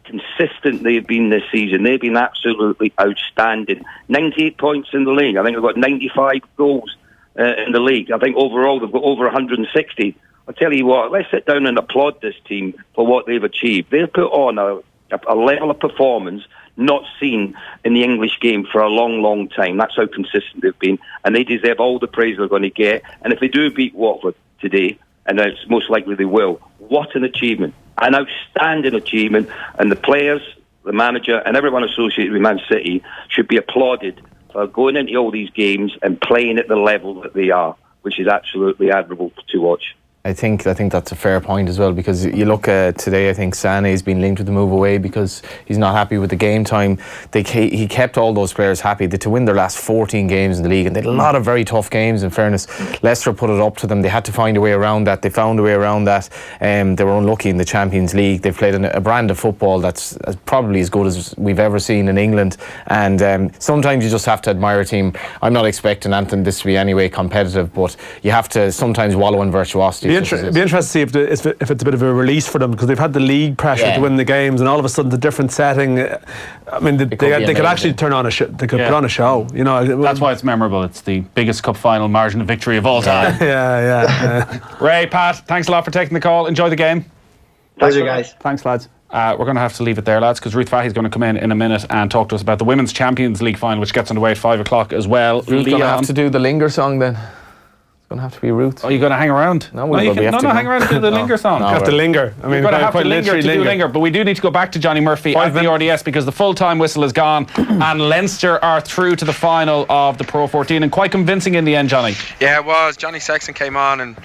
consistent they've been this season. They've been absolutely outstanding. 98 points in the league. I think they've got 95 goals in the league. I think overall they've got over 160. I'll tell you what, let's sit down and applaud this team for what they've achieved. They've put on a level of performance not seen in the English game for a long, long time. That's how consistent they've been, and they deserve all the praise they're going to get. And if they do beat Watford today, and it's most likely they will, what an achievement. An outstanding achievement, and the players, the manager, and everyone associated with Man City should be applauded for going into all these games and playing at the level that they are, which is absolutely admirable to watch. I think that's a fair point as well, because you look at today, I think Sané's been linked with the move away because he's not happy with the game time. He kept all those players happy. To win their last 14 games in the league, and they had a lot of very tough games, in fairness. Leicester put it up to them. They had to find a way around that. They found a way around that. They were unlucky in the Champions League. They've played a brand of football that's probably as good as we've ever seen in England. And sometimes you just have to admire a team. I'm not expecting Anthony this to be anyway competitive, but you have to sometimes wallow in virtuosity. It'd be interesting to see if it's a bit of a release for them, because they've had the league pressure to win the games, and all of a sudden the different setting. I mean, they could actually turn on a show. They could put on a show. That's why it's memorable. It's the biggest cup final margin of victory of all time. Ray, Pat, thanks a lot for taking the call. Enjoy the game. Pleasure, guys. Thanks, lads. We're going to have to leave it there, lads, because Ruth Fahy's going to come in a minute and talk to us about the Women's Champions League final, which gets underway at 5 o'clock as well. Ruth's going to have to do the Linger song then. Going to have to be Ruth. Oh, you're going to hang around? No, hang around and do the Linger song. You have to linger. I mean, you're going to have to linger to do Linger. But we do need to go back to Johnny Murphy at the RDS, because the full-time whistle is gone and Leinster are through to the final of the Pro 14, and quite convincing in the end, Johnny. Yeah, it was. Johnny Sexton came on and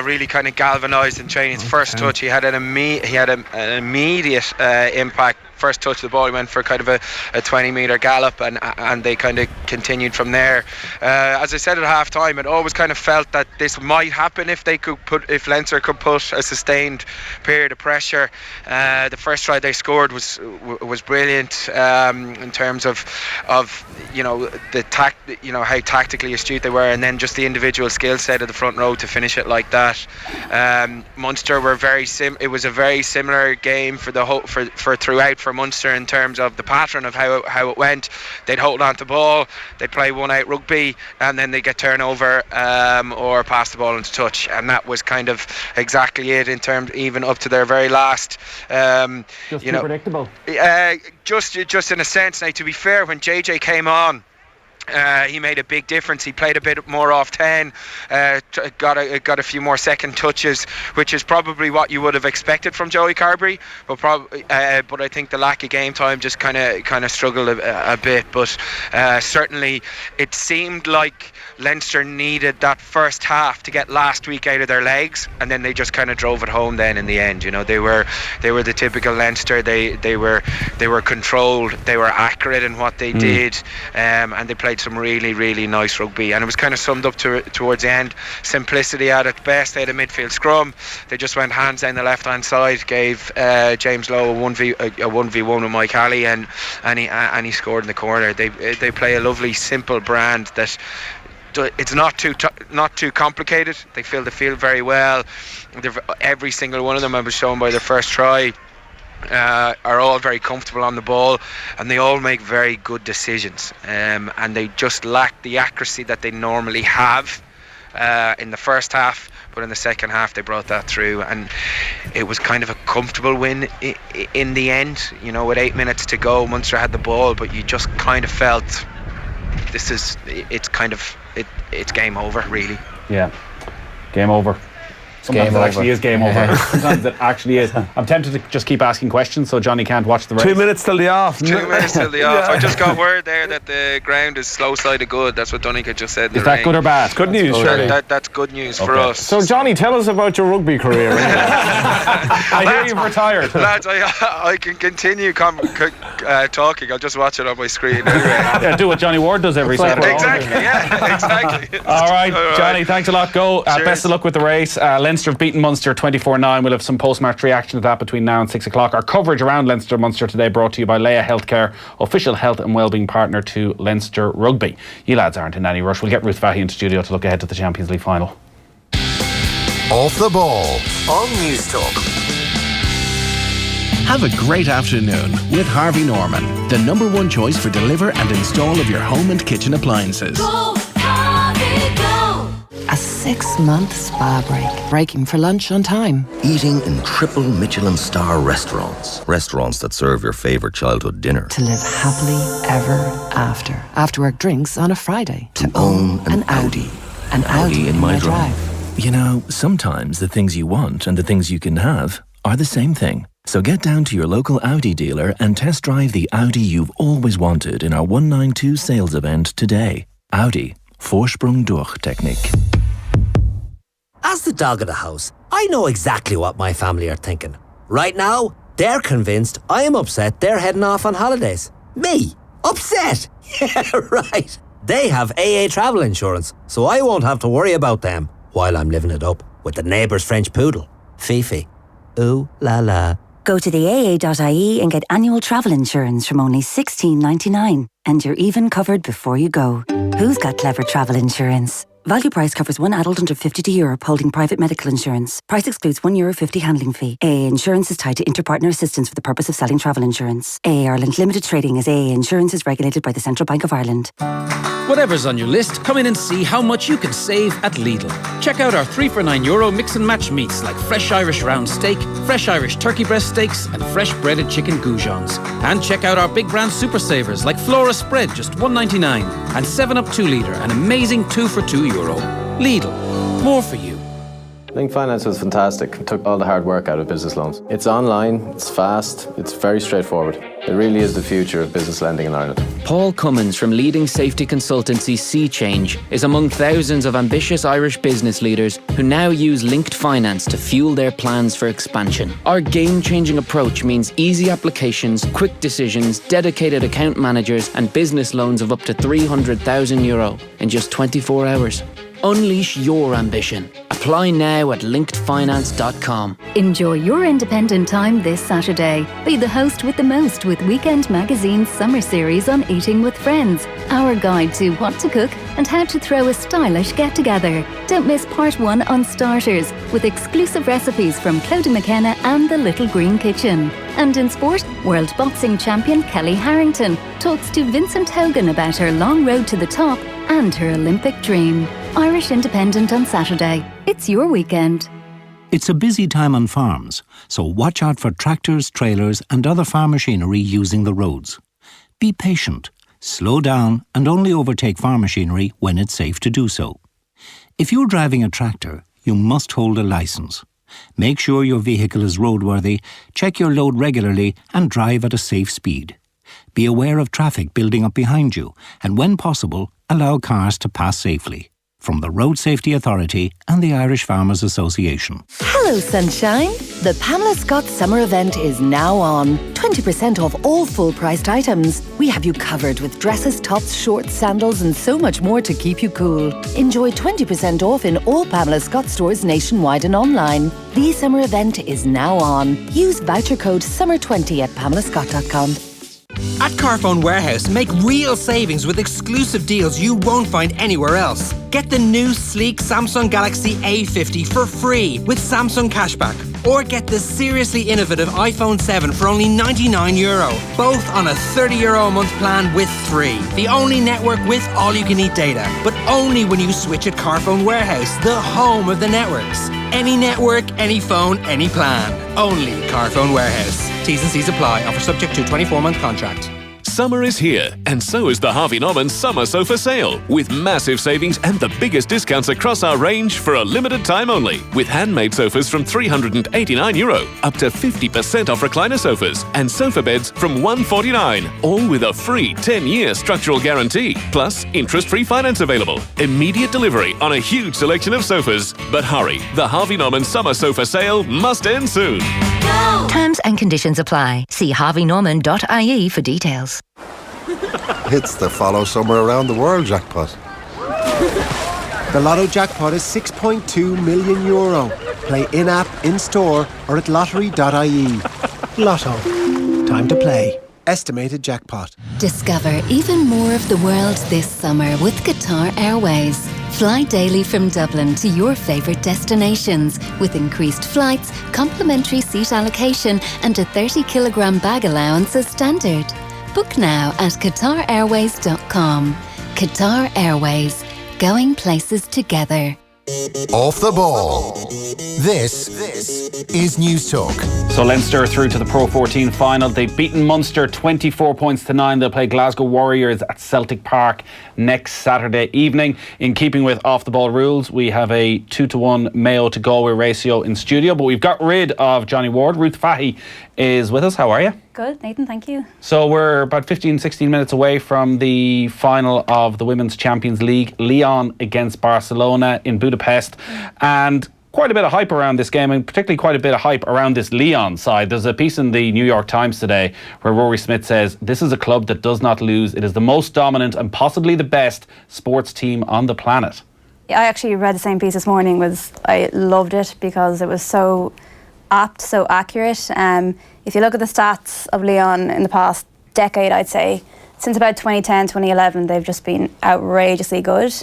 really kind of galvanised in training. His first touch, he had an immediate impact. First touch of the ball, he went for kind of a 20-metre gallop, and they kind of continued from there. As I said at half time, it always kind of felt that this might happen if Leinster could put a sustained period of pressure. The first try they scored was brilliant in terms of how tactically astute they were, and then just the individual skill set of the front row to finish it like that. Munster were it was a very similar game for throughout for Munster in terms of the pattern of how it went. They'd hold on to ball, they'd play one-out rugby, and then they'd get turnover or pass the ball into touch, and that was kind of exactly it in terms, even up to their very last. Just predictable. Just in a sense. Now, to be fair, when JJ came on, he made a big difference. He played a bit more off 10, got a few more second touches, which is probably what you would have expected from Joey Carberry. But I think the lack of game time just kind of struggled a bit. But certainly, it seemed like Leinster needed that first half to get last week out of their legs, and then they just kind of drove it home. Then in the end, they were the typical Leinster. They were controlled. They were accurate in what they did, and they played some really, really nice rugby, and it was kind of summed up towards the end. Simplicity at its best. They had a midfield scrum. They just went hands down the left hand side, gave James Lowe a 1v1 with Mike Halley, and he scored in the corner. They play a lovely, simple brand that it's not too complicated. They fill the field very well. Every single one of them, I was shown by their first try, are all very comfortable on the ball, and they all make very good decisions, and they just lack the accuracy that they normally have in the first half. but in the second half they brought that through, and it was kind of a comfortable win in the end. You know, with 8 minutes to go, Munster had the ball, but you just kind of felt it's game over, really. Yeah, game over. Sometimes it actually is game over. Sometimes it actually is. I'm tempted to just keep asking questions so Johnny can't watch the race. 2 minutes till the off. 2 minutes till the off. I just got word there that the ground is slow-sided good. That's what Donncha just said. Is that good or bad? Good news, surely. That's good news for us. So, Johnny, tell us about your rugby career. I hear you've retired. Lads, I can continue talking. I'll just watch it on my screen anyway. Yeah, do what Johnny Ward does every Saturday. Exactly, yeah, exactly. All right, Johnny, thanks a lot. Go. Best of luck with the race. Leinster have beaten Munster 24-9. We'll have some post-match reaction to that between now and 6 o'clock. Our coverage around Leinster-Munster today brought to you by Leia Healthcare, official health and wellbeing partner to Leinster Rugby. You lads aren't in any rush. We'll get Ruth Fahey into studio to look ahead to the Champions League final. Off the ball on News Talk. Have a great afternoon with Harvey Norman, the #1 choice for deliver and install of your home and kitchen appliances. Go, Harvey, go! A 6-month spa break. Breaking for lunch on time. Eating in triple Michelin star restaurants. Restaurants that serve your favourite childhood dinner. To live happily ever after. After work drinks on a Friday. To own an Audi. An Audi in my drive. You know, sometimes the things you want and the things you can have are the same thing. So get down to your local Audi dealer and test drive the Audi you've always wanted in our 192 sales event today. Audi. Vorsprung durch Technik. As the dog of the house, I know exactly what my family are thinking. Right now, they're convinced I am upset they're heading off on holidays. Me? Upset? Yeah, right. They have AA travel insurance, so I won't have to worry about them while I'm living it up with the neighbour's French poodle, Fifi. Ooh la la. Go to the AA.ie and get annual travel insurance from only $16.99. And you're even covered before you go. Who's got clever travel insurance? Value price covers one adult under 50 to Europe holding private medical insurance. Price excludes €1.50 handling fee. AA Insurance is tied to interpartner assistance for the purpose of selling travel insurance. AA Ireland Limited Trading as AA Insurance is regulated by the Central Bank of Ireland. Whatever's on your list, come in and see how much you can save at Lidl. Check out our 3 for €9 mix and match meats like fresh Irish round steak, fresh Irish turkey breast steaks and fresh breaded chicken goujons. And check out our big brand super savers like Flora Spread, just $1.99, and 7-Up 2 litre, an amazing 2 for €2. Lidl, more for you. Link Finance was fantastic. It took all the hard work out of business loans. It's online, it's fast, it's very straightforward. It really is the future of business lending in Ireland. Paul Cummins from leading safety consultancy Sea Change is among thousands of ambitious Irish business leaders who now use linked finance to fuel their plans for expansion. Our game-changing approach means easy applications, quick decisions, dedicated account managers and business loans of up to €300,000 in just 24 hours. Unleash your ambition. Apply now at linkedfinance.com. Enjoy your independent time this Saturday. Be the host with the most with Weekend Magazine's summer series on eating with friends. Our guide to what to cook and how to throw a stylish get-together. Don't miss part 1 on starters with exclusive recipes from Clodagh McKenna and the Little Green Kitchen. And in sport, world boxing champion Kelly Harrington talks to Vincent Hogan about her long road to the top and her Olympic dream. Irish Independent on Saturday. It's your weekend. It's a busy time on farms, so watch out for tractors, trailers and other farm machinery using the roads. Be patient, slow down and only overtake farm machinery when it's safe to do so. If you're driving a tractor, you must hold a licence. Make sure your vehicle is roadworthy, check your load regularly and drive at a safe speed. Be aware of traffic building up behind you and when possible, allow cars to pass safely. From the Road Safety Authority and the Irish Farmers Association. Hello, sunshine. The Pamela Scott summer event is now on. 20% off all full-priced items. We have you covered with dresses, tops, shorts, sandals and so much more to keep you cool. Enjoy 20% off in all Pamela Scott stores nationwide and online. The summer event is now on. Use voucher code SUMMER20 at pamelascott.com. At Carphone Warehouse, make real savings with exclusive deals you won't find anywhere else. Get the new sleek Samsung Galaxy A50 for free with Samsung Cashback. Or get the seriously innovative iPhone 7 for only €99, both on a €30 a month plan with 3. The only network with all-you-can-eat data, but only when you switch at Carphone Warehouse, the home of the networks. Any network, any phone, any plan. Only Carphone Warehouse. T's and C's apply. Offer subject to 24-month contract. Summer is here, and so is the Harvey Norman Summer Sofa Sale, with massive savings and the biggest discounts across our range for a limited time only. With handmade sofas from €389, up to 50% off recliner sofas, and sofa beds from €149, all with a free 10-year structural guarantee. Plus, interest-free finance available. Immediate delivery on a huge selection of sofas. But hurry, the Harvey Norman Summer Sofa Sale must end soon. Go! Terms and conditions apply. See harveynorman.ie for details. It's the follow somewhere around the world jackpot. The lotto jackpot is €6.2 million. Play in-app, in-store or at lottery.ie. Lotto. Time to play. Estimated jackpot. Discover even more of the world this summer with Qatar Airways. Fly daily from Dublin to your favourite destinations with increased flights, complimentary seat allocation and a 30-kilogram bag allowance as standard. Book now at QatarAirways.com. Qatar Airways. Going places together. Off the ball. This is News Talk. So Leinster through to the Pro 14 final. They've beaten Munster 24 points to 9. They'll play Glasgow Warriors at Celtic Park next Saturday evening. In keeping with off the ball rules, we have a 2-1 Mayo to Galway ratio in studio, but we've got rid of Johnny Ward. Ruth Fahey is with us. How are you? Good, Nathan, thank you. So we're about 16 minutes away from the final of the Women's Champions League, Lyon against Barcelona in Budapest. And quite a bit of hype around this game, and particularly quite a bit of hype around this Lyon side. There's a piece in the New York Times today where Rory Smith says, this is a club that does not lose. It is the most dominant and possibly the best sports team on the planet. I actually read the same piece this morning. I loved it because it was so apt, so accurate. If you look at the stats of Lyon in the past decade, I'd say, since about 2010, 2011, they've just been outrageously good.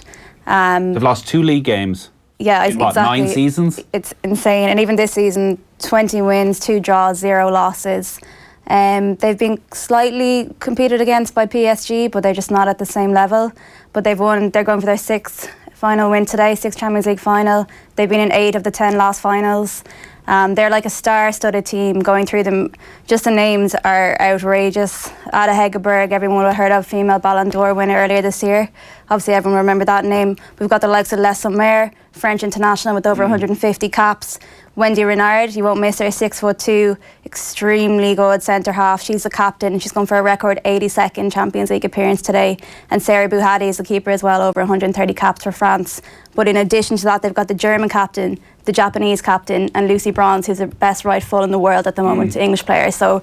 They've lost 2 league games. Yeah, in what, exactly. 9 seasons? It's insane. And even this season, 20 wins, 2 draws, 0 losses. They've been slightly competed against by PSG, but they're just not at the same level. But they've won. They're going for their 6th final win today, 6th Champions League final. They've been in 8 of the 10 last finals. They're like a star-studded team. Going through them, just the names are outrageous. Ada Hegerberg, everyone would have heard of, female Ballon d'Or winner earlier this year. Obviously, everyone will remember that name. We've got the likes of Les Sommer, French international with over 150 caps. Wendy Renard, you won't miss her, 6'2", extremely good centre half. She's the captain. She's going for a record 82nd Champions League appearance today. And Sarah Bouhadi is the keeper as well, over 130 caps for France. But in addition to that, they've got the German captain, the Japanese captain, and Lucy Bronze, who's the best right full in the world at the moment, English player. So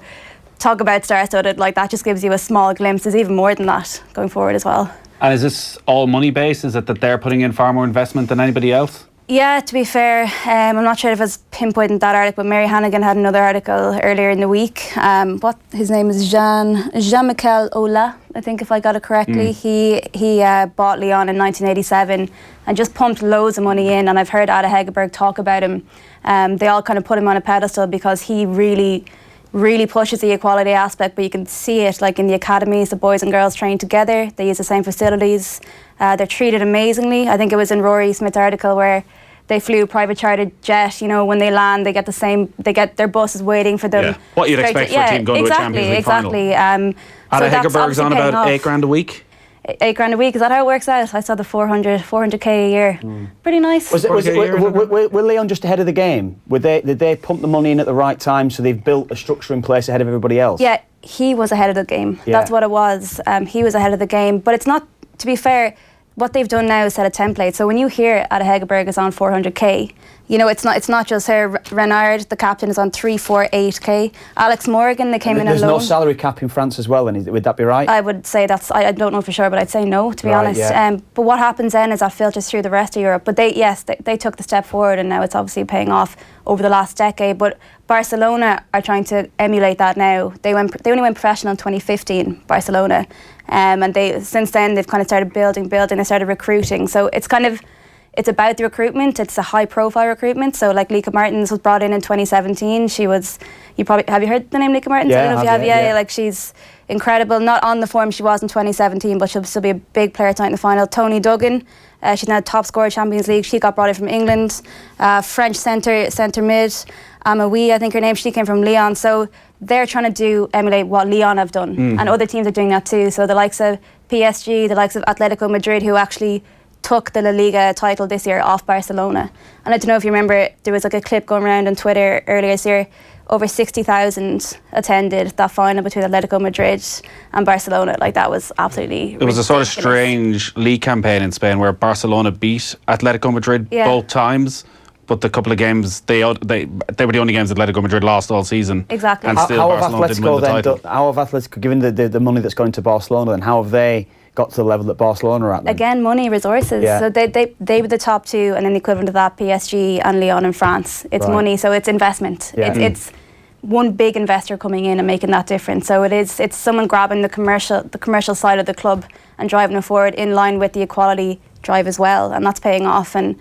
talk about star-studded, like that just gives you a small glimpse. There's even more than that going forward as well. And is this all money-based? Is it that they're putting in far more investment than anybody else? Yeah, to be fair, I'm not sure if it's pinpointed that article, but Mary Hannigan had another article earlier in the week. His name is Jean-Michel Ola, I think, if I got it correctly. He bought Lyon in 1987 and just pumped loads of money in. And I've heard Ada Hegerberg talk about him. They all kind of put him on a pedestal because he really pushes the equality aspect, but you can see it like in the academies. The boys and girls train together. They use the same facilities. They're treated amazingly. I think it was in Rory Smith's article where they flew private chartered jet. You know, when they land, they get the same. They get their buses waiting for them. Yeah. What you'd expect for a team going to a Champions League final. Exactly. Ada Hegerberg's on about $8,000 a week. $8,000 a week, is that how it works out? I saw the 400k a year. Pretty nice. Were Lyon just ahead of the game? Did they pump the money in at the right time, so they've built a structure in place ahead of everybody else? Yeah, he was ahead of the game. Yeah. That's what it was. He was ahead of the game. But it's not, to be fair, what they've done now is set a template. So when you hear Ada Hegerberg is on 400k, you know, it's not just her. Renard, the captain, is on 348k. Alex Morgan, they came in alone. There's no salary cap in France as well, and would that be right? I would say I don't know for sure, but I'd say no, to be honest. Yeah. But what happens then is that filters through the rest of Europe. But they took the step forward, and now it's obviously paying off over the last decade. But Barcelona are trying to emulate that now. They only went professional in 2015, Barcelona, and since then they've kind of started building. They started recruiting. So it's about the recruitment. It's a high-profile recruitment. So, like, Lika Martins was brought in 2017. Have you heard the name Lika Martins? Yeah, I don't know if you have. yeah. Like, she's incredible. Not on the form she was in 2017, but she'll still be a big player tonight in the final. Toni Duggan, she's now top scorer Champions League. She got brought in from England. French centre mid, Amaoui, I think her name. She came from Lyon. So they're trying to emulate what Lyon have done, and other teams are doing that too. So the likes of PSG, the likes of Atletico Madrid, who actually took the La Liga title this year off Barcelona. And I don't know if you remember, there was like a clip going around on Twitter earlier this year. Over 60,000 attended that final between Atletico Madrid and Barcelona. Like, that was absolutely It was a sort of strange league campaign in Spain where Barcelona beat Atletico Madrid both times, but the couple of games they were the only games Atletico Madrid lost all season. Exactly. And still Barcelona didn't win the title. How have Atletico, given the money that's going to Barcelona, and how have they got to the level that Barcelona are at then? Again, money, resources. Yeah. So they were the top two, and then the equivalent of that, PSG and Lyon in France. It's money, so it's investment. Yeah. It's one big investor coming in and making that difference. So it's someone grabbing the commercial side of the club and driving it forward in line with the equality drive as well, and that's paying off. And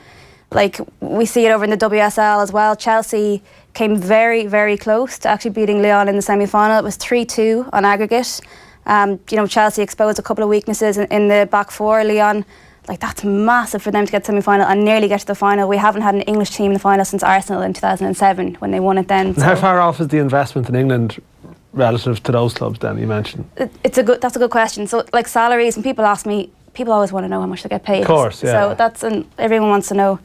like, we see it over in the WSL as well. Chelsea came very, very close to actually beating Lyon in the semi-final. It was 3-2 on aggregate. Chelsea exposed a couple of weaknesses in the back four. Lyon, like, that's massive for them to get semi-final and nearly get to the final. We haven't had an English team in the final since Arsenal in 2007 when they won it then. And how far off is the investment in England relative to those clubs then you mentioned? That's a good question. So, like, salaries, and people ask me, people always want to know how much they get paid. Of course, yeah. So everyone wants to know.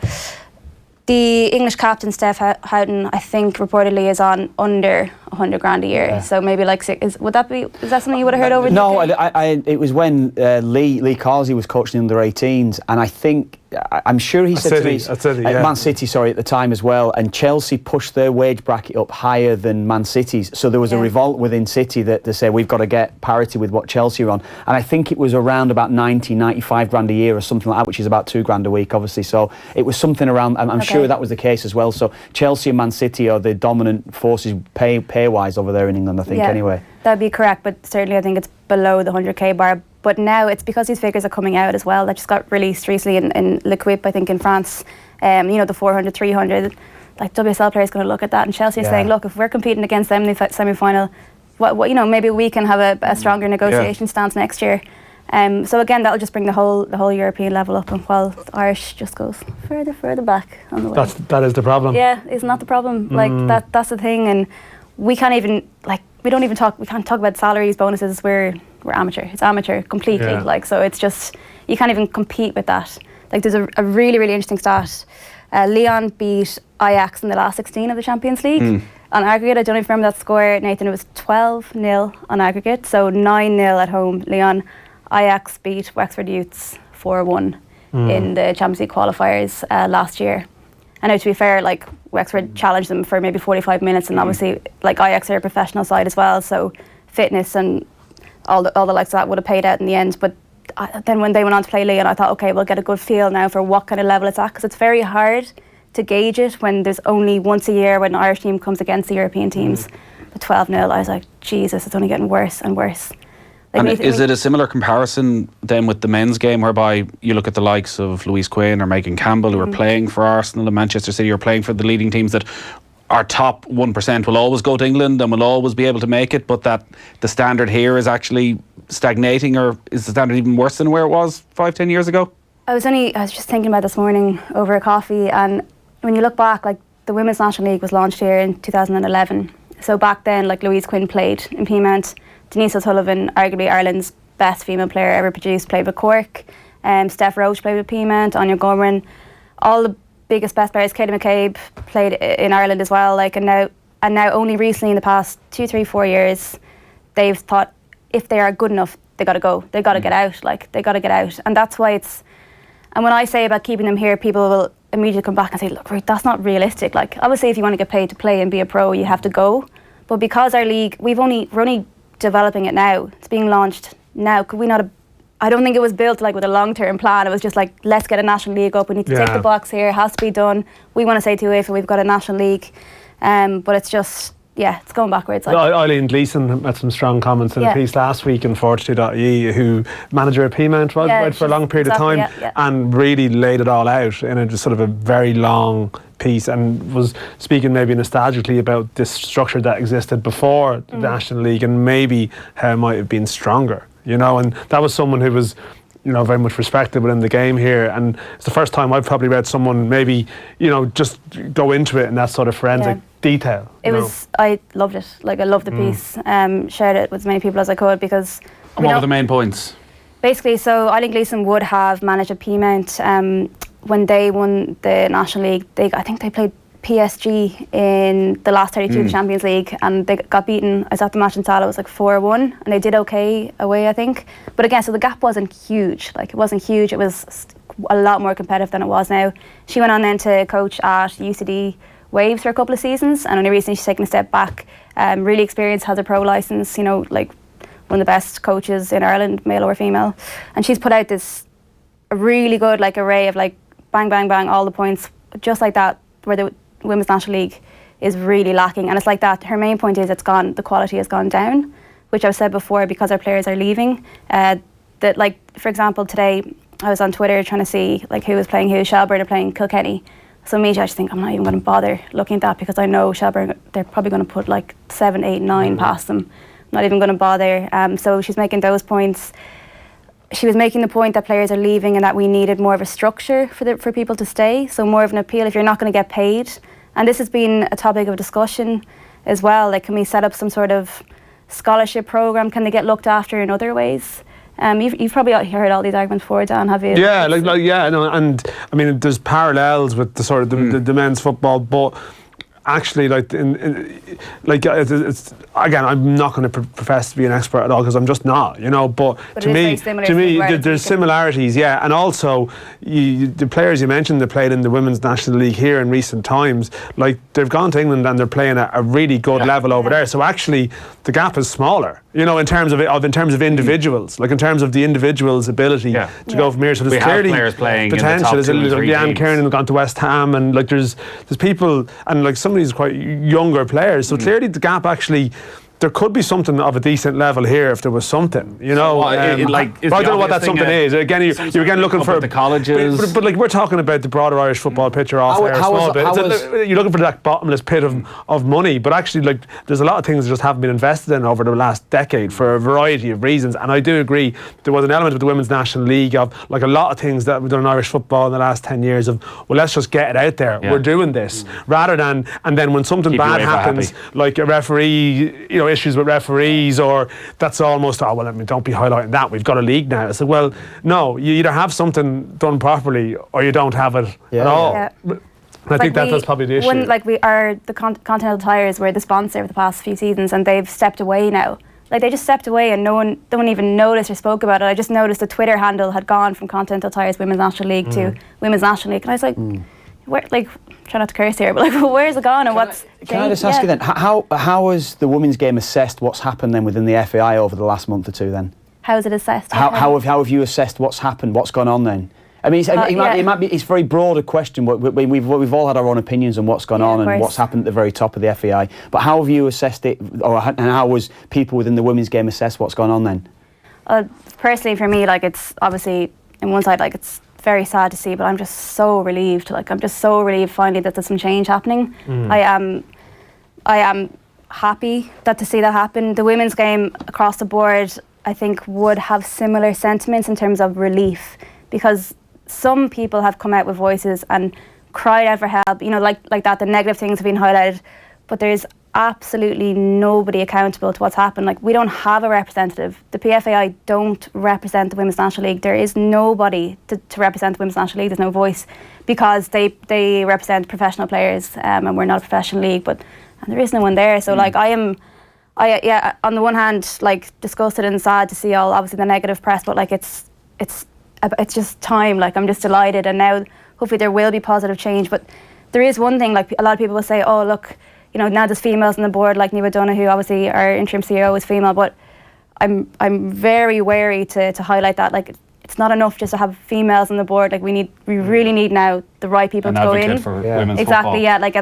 The English captain, Steph Houghton, I think reportedly is on under 100 grand a year. Yeah. So maybe like is that something you would have heard over? No, it was when Lee Carsey was coaching under 18s, and I think I'm sure he said to me Man City, at the time as well, and Chelsea pushed their wage bracket up higher than Man City's. So there was a revolt within City that they said we've got to get parity with what Chelsea are on, and I think it was around about 95 grand a year or something like that, which is about $2 grand a week, obviously. So it was something around. I'm sure that was the case as well. So Chelsea and Man City are the dominant forces pay-wise over there in England, I think. Anyway, that'd be correct, but certainly I think it's below the 100k bar. But now it's because these figures are coming out as well. That just got released recently in L'Equipe, I think, in France. The 400, 300. Like, WSL players going to look at that, and Chelsea are saying, look, if we're competing against them in the semi-final, maybe we can have a stronger negotiation stance next year. So again, that'll just bring the whole European level up, and while the Irish just goes further back on the way. That is the problem. Yeah, isn't that the problem? Like, that's the thing, and we can't even we can't talk about salaries, bonuses. We're amateur. It's amateur completely. Yeah. So it's just, you can't even compete with that. Like, there's a really, really interesting stat. Lyon beat Ajax in the last 16 of the Champions League. On aggregate, I don't even remember that score, Nathan. It was 12-0 on aggregate, so 9-0 at home. Lyon. Ajax beat Wexford Youths 4-1 in the Champions League qualifiers last year. And now, to be fair, like, Wexford challenged them for maybe 45 minutes, and obviously, like, Ajax are a professional side as well, so fitness and all the likes of that would have paid out in the end. But then when they went on to play Lyon, I thought, okay, we'll get a good feel now for what kind of level it's at, because it's very hard to gauge it when there's only once a year when an Irish team comes against the European teams. But 12-0, I was like, Jesus, it's only getting worse and worse. And is it a similar comparison then with the men's game, whereby you look at the likes of Louise Quinn or Megan Campbell, who are playing for Arsenal and Manchester City, or playing for the leading teams, that our top 1% will always go to England and will always be able to make it, but that the standard here is actually stagnating, or is the standard even worse than where it was 5-10 years ago? I was just thinking about this morning over a coffee, and when you look back, like, the Women's National League was launched here in 2011. So back then, like, Louise Quinn played in Peamount. Denise O'Sullivan, arguably Ireland's best female player ever produced, played with Cork. Steph Roach played with Peamount. Anya Gorman, all the biggest, best players. Katie McCabe played in Ireland as well. Like, and now only recently, in the past 2, 3, 4 years, they've thought if they are good enough, they got to go. They got to get out. Like, they got to get out. And that's why it's... And when I say about keeping them here, people will immediately come back and say, look, Ruth, that's not realistic. Like, obviously, if you want to get paid to play and be a pro, you have to go. But because our league, we're only developing it now. It's being launched now. Could we not have... I don't think it was built like with a long-term plan. It was just like, let's get a national league up. We need to tick the box here. It has to be done. We want to say to UEFA, we've got a national league. But it's just, it's going backwards. Like. Eileen Gleeson had some strong comments in a piece last week in Fortitude.ie, who manager of Peamount was for a long period of time, and really laid it all out in a just sort of a very long piece, and was speaking maybe nostalgically about this structure that existed before the National League and maybe how it might have been stronger. You know, and that was someone who was, you know, very much respected within the game here. And it's the first time I've probably read someone maybe, you know, just go into it in that sort of forensic detail. It was, I loved it. Like, I loved the piece. Shared it with as many people as I could because... And what were the main points? Basically, so Eileen Gleeson would have managed a Peamount when they won the National League. I think they played PSG in the last 32 of the Champions League, and they got beaten. I was at the match in Sala, it was like 4-1, and they did okay away, I think. But again, so the gap wasn't huge. Like, it wasn't huge. It was a lot more competitive than it was now. She went on then to coach at UCD Waves for a couple of seasons, and only recently she's taken a step back. Really experienced, has a pro licence, you know, like one of the best coaches in Ireland, male or female. And she's put out this really good like array of like bang, bang, bang, all the points, just like that, where the Women's National League is really lacking. And it's like that. Her main point is the quality has gone down, which I've said before, because our players are leaving. That, like, for example, today I was on Twitter trying to see like who was playing who. Shelburne are playing Kilkenny. So immediately I just think I'm not even going to bother looking at that, because I know Shelburne, they're probably going to put like 7, 8, 9 past them. I'm not even going to bother. So she's making those points. She was making the point that players are leaving and that we needed more of a structure for people to stay. So more of an appeal if you're not going to get paid. And this has been a topic of discussion as well. Like, can we set up some sort of scholarship program? Can they get looked after in other ways? You've probably heard all these arguments before, Dan, have you? Yeah, and I mean, there's parallels with the sort of the men's football, but actually, like, it's, again, I'm not going to profess to be an expert at all, because I'm just not, you know. But to me, there's similarities, yeah. And also, the players you mentioned that played in the Women's National League here in recent times, like, they've gone to England and they're playing at a really good level over there. So actually, the gap is smaller, you know, in terms of individuals, like in terms of the individual's ability to go from here. So there's clearly players playing potential. In the top 2 or 3 Leanne teams. Kiernan has gone to West Ham, and like there's people, and like some of these quite younger players. So clearly the gap actually, there could be something of a decent level here if there was something, you know. I don't know what that something is. Again, you're again looking for the colleges, but like, we're talking about the broader Irish football picture off there a small bit. You're looking for that bottomless pit of money, but actually, like, there's a lot of things that just haven't been invested in over the last decade for a variety of reasons. And I do agree, there was an element of the Women's National League of like a lot of things that we've done in Irish football in the last 10 years of, well, let's just get it out there. We're doing this, rather than, and then when something bad happens, like a referee, you know, issues with referees, or that's almost, oh well, I mean, don't be highlighting that, we've got a league now. It's like, well, no, you either have something done properly or you don't have it at all. I think that's probably the issue. When, like, we are the Continental Tires were the sponsor for the past few seasons, and they've stepped away now. Like, they just stepped away and no one even noticed or spoke about it. I just noticed the Twitter handle had gone from Continental Tires Women's National League to Women's National League, and I was like, where, like, try not to curse here, but like, where's it gone, and what's Can I just ask you then, how has the women's game assessed what's happened then within the FAI over the last month or two then? How is it assessed? How have you assessed what's happened, what's gone on then? I mean, it might be, it's a very broad a question. We've all had our own opinions on what's gone on and what's happened at the very top of the FAI. But how have you assessed it, and how was people within the women's game assessed what's gone on then? Personally, for me, like, it's obviously, on one side, like, it's very sad to see, but I'm just so relieved. Like, I'm just so relieved finally that there's some change happening. I am happy to see that happen. The women's game across the board, I think, would have similar sentiments in terms of relief, because some people have come out with voices and cried out for help, you know, like that, the negative things have been highlighted, but there's absolutely nobody accountable to what's happened. Like, we don't have a representative. The PFAI don't represent the Women's National League. There is nobody to represent the Women's National League. There's no voice, because they represent professional players, and we're not a professional league, and there is no one there. So like, I on the one hand, like disgusted and sad to see all obviously the negative press, but like it's just time. Like I'm just delighted, and now hopefully there will be positive change. But there is one thing, like a lot of people will say, oh look, you know, now there's females on the board, like Niamh Donoghue, obviously our interim CEO is female, but I'm very wary to highlight that. Like it's not enough just to have females on the board. Like we really need now the right people to go in. For women's exactly, football. yeah. Like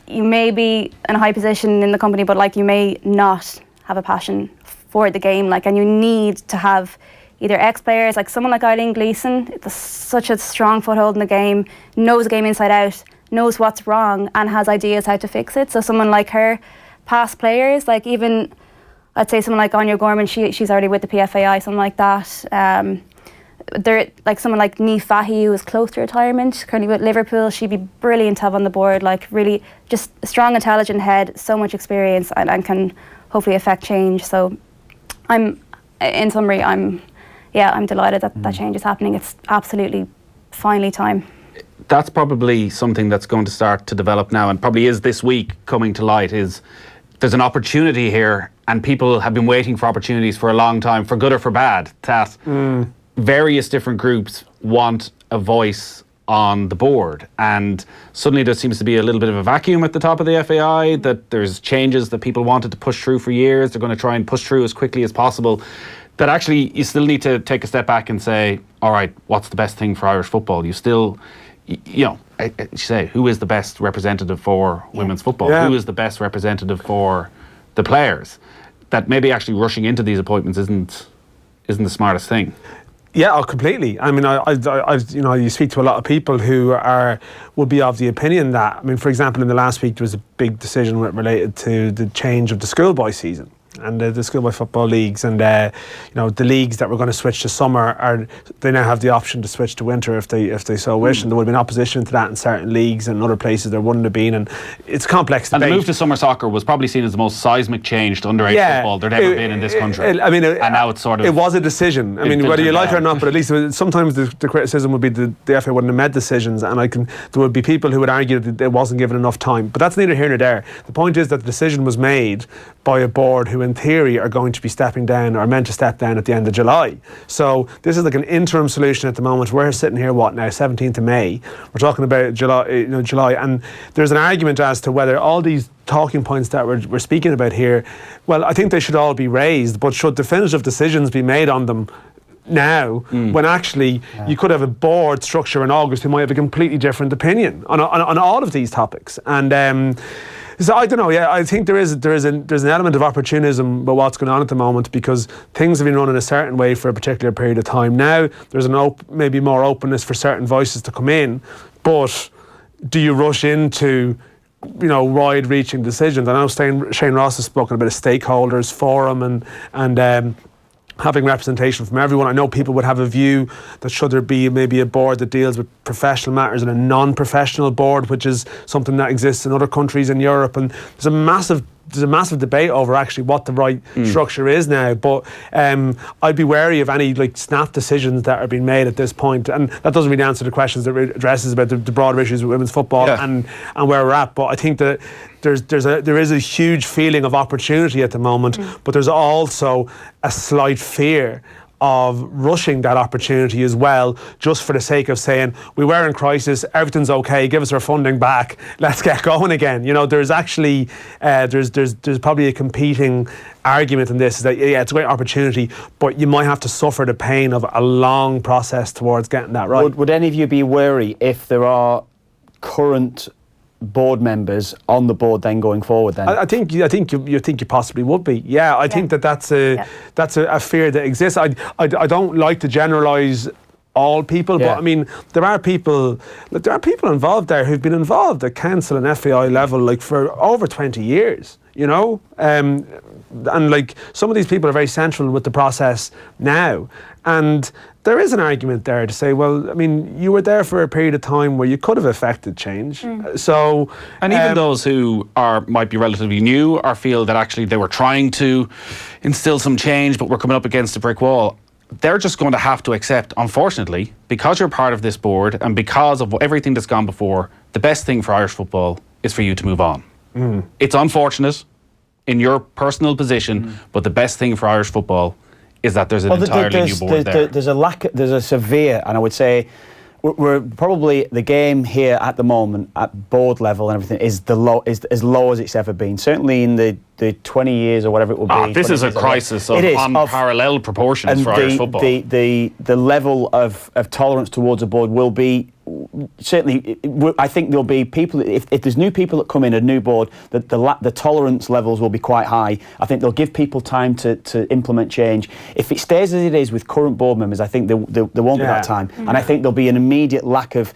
you may be in a high position in the company, but like you may not have a passion for the game. Like, and you need to have either ex-players, like someone like Eileen Gleeson, it's such a strong foothold in the game, knows the game inside out, knows what's wrong, and has ideas how to fix it. So someone like her, past players, like even I'd say someone like Anya Gorman, she's already with the PFAI, something like that. There, like someone like Niamh Fahey, who is close to retirement, currently with Liverpool, she'd be brilliant to have on the board. Like really, just a strong, intelligent head, so much experience, and can hopefully affect change. So, in summary, I'm delighted that change is happening. It's absolutely finally time. That's probably something that's going to start to develop now, and probably is this week coming to light. Is there's an opportunity here, and people have been waiting for opportunities for a long time, for good or for bad. That. Various different groups want a voice on the board, and suddenly there seems to be a little bit of a vacuum at the top of the FAI, that there's changes that people wanted to push through for years. They're going to try and push through as quickly as possible. That actually you still need to take a step back and say, all right, what's the best thing for Irish football? You still, you know, you say, who is the best representative for women's football? Who is the best representative for the players? That maybe actually rushing into these appointments isn't the smartest thing. Yeah, completely. I mean, you know, you speak to a lot of people who would be of the opinion that, I mean, for example, in the last week there was a big decision related to the change of the schoolboy season and the schoolboy football leagues, and you know, the leagues that were going to switch to summer they now have the option to switch to winter if they so wish, and there would have been opposition to that in certain leagues, and other places there wouldn't have been, and it's complex debate. And the move to summer soccer was probably seen as the most seismic change to underage football there'd ever been in this country. I mean, and now it's sort of... It was a decision. I mean, whether you like it or not, but at least sometimes the criticism would be the FA wouldn't have made decisions, and there would be people who would argue that it wasn't given enough time. But that's neither here nor there. The point is that the decision was made by a board who in theory are going to be stepping down, or meant to step down at the end of July. So this is like an interim solution at the moment. We're sitting here, what now, 17th of May. We're talking about July, and there's an argument as to whether all these talking points that we're speaking about here, well, I think they should all be raised, but should definitive decisions be made on them now, when actually you could have a board structure in August who might have a completely different opinion on all of these topics. And so I don't know. Yeah, I think there's an element of opportunism about what's going on at the moment, because things have been run in a certain way for a particular period of time. Now there's maybe more openness for certain voices to come in, but do you rush into, you know, wide-reaching decisions? I know Shane Ross has spoken about a stakeholders forum and having representation from everyone. I know people would have a view that should there be maybe a board that deals with professional matters and a non-professional board, which is something that exists in other countries in Europe. And there's a massive debate over actually what the right structure is now. But I'd be wary of any like snap decisions that are being made at this point. And that doesn't really answer the questions that it addresses about the broader issues with women's football and where we're at. But I think that there is a huge feeling of opportunity at the moment, but there's also a slight fear of rushing that opportunity as well, just for the sake of saying we were in crisis, everything's okay, give us our funding back, let's get going again. You know, there's actually there's probably a competing argument in this, is that it's a great opportunity, but you might have to suffer the pain of a long process towards getting that right. Would any of you be wary if there are current board members on the board then going forward? Then I think you possibly would be. Yeah, I think that's a fear that exists. I don't like to generalise all people, but I mean there are people involved there who've been involved at council and FAI level like for over 20 years. You know, and like some of these people are very central with the process now, and there is an argument there to say, well, I mean, you were there for a period of time where you could have affected change. So, and even those who might be relatively new or feel that actually they were trying to instill some change, but we're coming up against a brick wall, they're just going to have to accept, unfortunately, because you're part of this board and because of everything that's gone before, the best thing for Irish football is for you to move on. It's unfortunate. in your personal position, but the best thing for Irish football is that there's an entirely new board there. There's a severe, and I would say we're probably, the game here at the moment at board level and everything is as low as it's ever been. Certainly in the 20 years or whatever it will be. This is a crisis of unparalleled proportions for Irish football. The level of tolerance towards a board will be, certainly, I think there'll be people, if there's new people that come in, a new board, the tolerance levels will be quite high. I think they'll give people time to implement change. If it stays as it is with current board members, I think there won't be that time. And I think there'll be an immediate lack of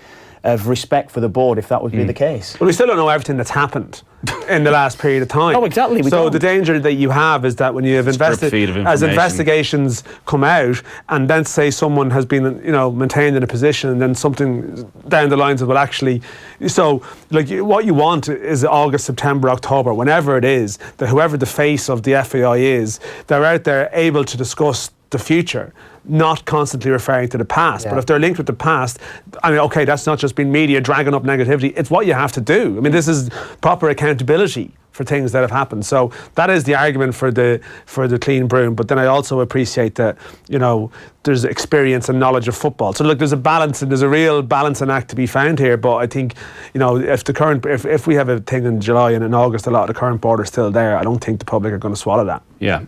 respect for the board if that would be the case. Well, we still don't know everything that's happened in the last period of time. Oh, exactly. So the danger that you have is that when you have as investigations come out, and then say someone has been, maintained in a position, and then something down the lines of, well, actually, so what you want is August, September, October, whenever it is, that whoever the face of the FAI is, they're out there able to discuss the future, not constantly referring to the past. But if they're linked with the past, okay, that's not just been media dragging up negativity, it's what you have to do. I mean, this is proper accountability for things that have happened. So that is the argument for the clean broom. But then I also appreciate that, there's experience and knowledge of football. So look, there's a balance, and there's a real balancing act to be found here. But I think, if we have a thing in July and in August, a lot of the current board are still there, I don't think the public are going to swallow that. Yeah,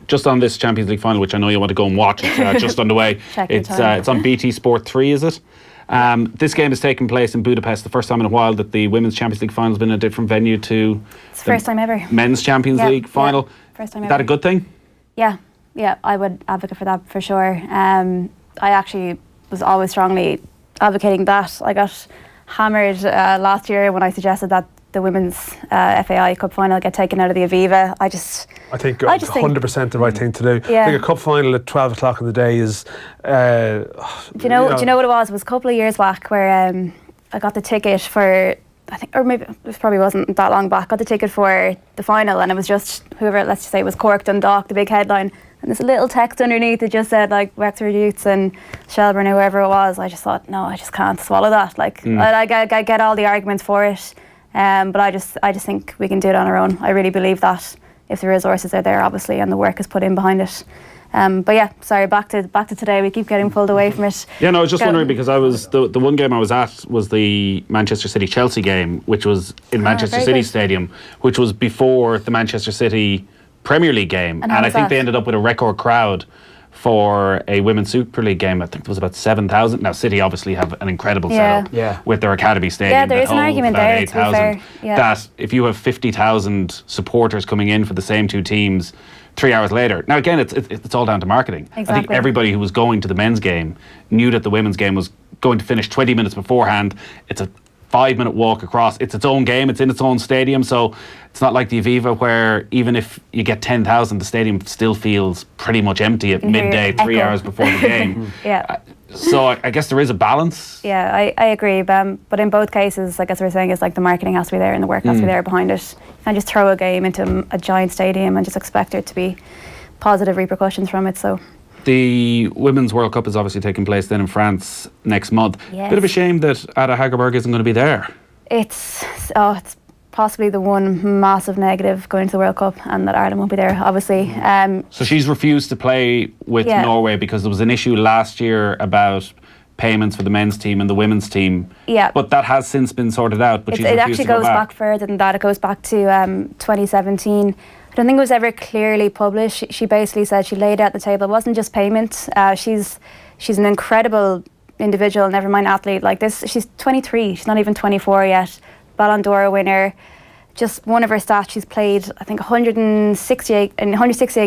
just on this Champions League final, which I know you want to go and watch, it's just underway. It's on BT Sport 3, is it? This game is taking place in Budapest, the first time in a while that the Women's Champions League final has been in a different venue to it's the first time ever. Men's Champions League final. First time ever. Is that a good thing? Yeah, I would advocate for that for sure. I actually was always strongly advocating that. I got hammered last year when I suggested that the Women's FAI Cup final get taken out of the Aviva. I think 100% the right thing to do. Yeah. I think a cup final at 12 o'clock in the day is... Do you know what it was? It was a couple of years back where I got the ticket for... I think, or maybe it probably wasn't that long back. Got the ticket for the final, and it was just whoever. Let's just say it was Cork Dundalk, the big headline, and there's a little text underneath that just said Wexford Youths and Shelburne, whoever it was. I just thought, no, I just can't swallow that. I get all the arguments for it, but I just think we can do it on our own. I really believe that if the resources are there, obviously, and the work is put in behind it. But yeah, sorry, back to today. We keep getting pulled away from it. Yeah, no, I was just wondering because I was the one game I was at was the Manchester City Chelsea game, which was in Manchester City Stadium, which was before the Manchester City Premier League game, and I think they ended up with a record crowd for a Women's Super League game. I think it was about 7,000. Now City obviously have an incredible setup with their academy stadium. Yeah, there is an argument there. 8,000. That if you have 50,000 supporters coming in for the same two teams 3 hours later. Now again, it's all down to marketing. Exactly. I think everybody who was going to the men's game knew that the women's game was going to finish 20 minutes beforehand. It's a 5-minute walk across. It's its own game. It's in its own stadium. So it's not like the Aviva where even if you get 10,000, the stadium still feels pretty much empty at midday, 3 hours before the game. So I guess there is a balance. Yeah, I agree. But in both cases, like as we're saying, is like the marketing has to be there and the work has to be there behind it. You can't just throw a game into a giant stadium and just expect there to be positive repercussions from it. So the Women's World Cup is obviously taking place then in France next month. Yes. Bit of a shame that Ada Hagerberg isn't going to be there. It's possibly the one massive negative going to the World Cup, and that Ireland won't be there, obviously. So she's refused to play with Norway because there was an issue last year about payments for the men's team and the women's team. Yeah. But that has since been sorted out. But it actually goes back further than that. It goes back to 2017. I don't think it was ever clearly published. She basically said she laid out the table. It wasn't just payment. She's an incredible individual, never mind athlete like this. She's 23. She's not even 24 yet. Ballon d'Or winner. Just one of her stats, she's played, I think, 168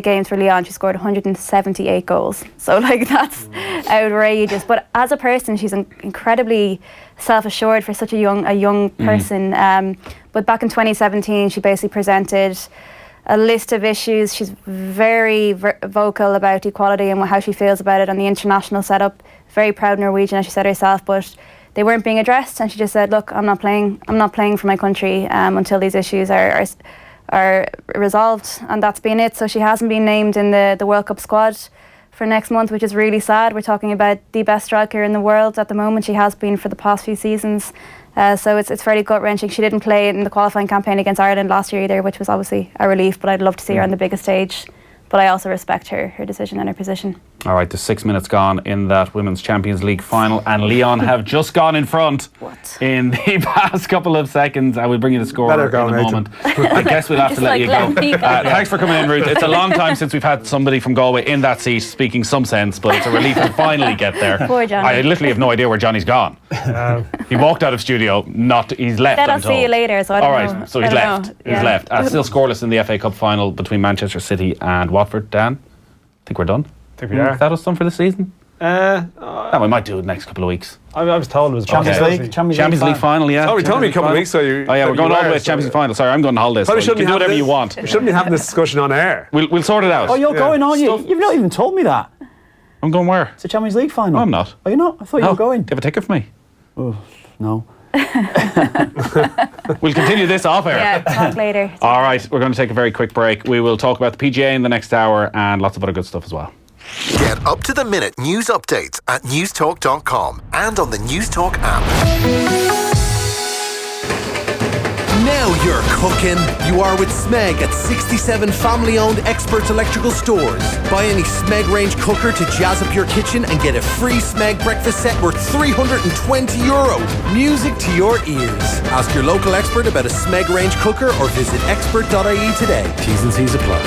games for Lyon. She scored 178 goals. So, that's outrageous. But as a person, she's incredibly self-assured for such a young person. But back in 2017, she basically presented a list of issues. She's very vocal about equality and how she feels about it on the international setup. Very proud Norwegian, as she said herself, but they weren't being addressed, and she just said, look, I'm not playing for my country until these issues are resolved, and that's been it. So she hasn't been named in the World Cup squad for next month, which is really sad. We're talking about the best striker in the world at the moment. She has been for the past few seasons. So it's fairly gut-wrenching. She didn't play in the qualifying campaign against Ireland last year either, which was obviously a relief, but I'd love to see her on the biggest stage. But I also respect her decision and her position. All right, there's 6 minutes gone in that Women's Champions League final, and Lyon have just gone in front in the past couple of seconds. I will bring you the score in a moment. I guess we'll have to let you go. Thanks for coming in, Ruth. It's a long time since we've had somebody from Galway in that seat speaking some sense, but it's a relief to finally get there. Poor Johnny. I literally have no idea where Johnny's gone. He walked out of studio, he's left. Said I'll see you later, so I don't know. All right, so he's left. He's left. Still scoreless in the FA Cup final between Manchester City and Watford. Dan, I think we're done. I think we are. Is that us done for the season? We might do it next couple of weeks. I was told it was Champions League final, yeah. Oh, we told me a couple of weeks ago. We're going all the way to Champions League final. Sorry, I'm going on holidays. So you can do whatever you want. We shouldn't be having this discussion on air. We'll sort it out. Oh, you're going, aren't you? You've not even told me that. I'm going where? It's a Champions League final. No, I'm not. Are you not? I thought you were going. Do you have a ticket for me? Oh, no. We'll continue this off air. Yeah, talk later. All right, we're going to take a very quick break. We will talk about the PGA in the next hour and lots of other good stuff as well. Get up-to-the-minute news updates at newstalk.com and on the Newstalk app. Now you're cooking. You are with Smeg at 67 family-owned expert electrical stores. Buy any Smeg range cooker to jazz up your kitchen and get a free Smeg breakfast set worth €320. Music to your ears. Ask your local expert about a Smeg range cooker or visit expert.ie today. T's and C's apply.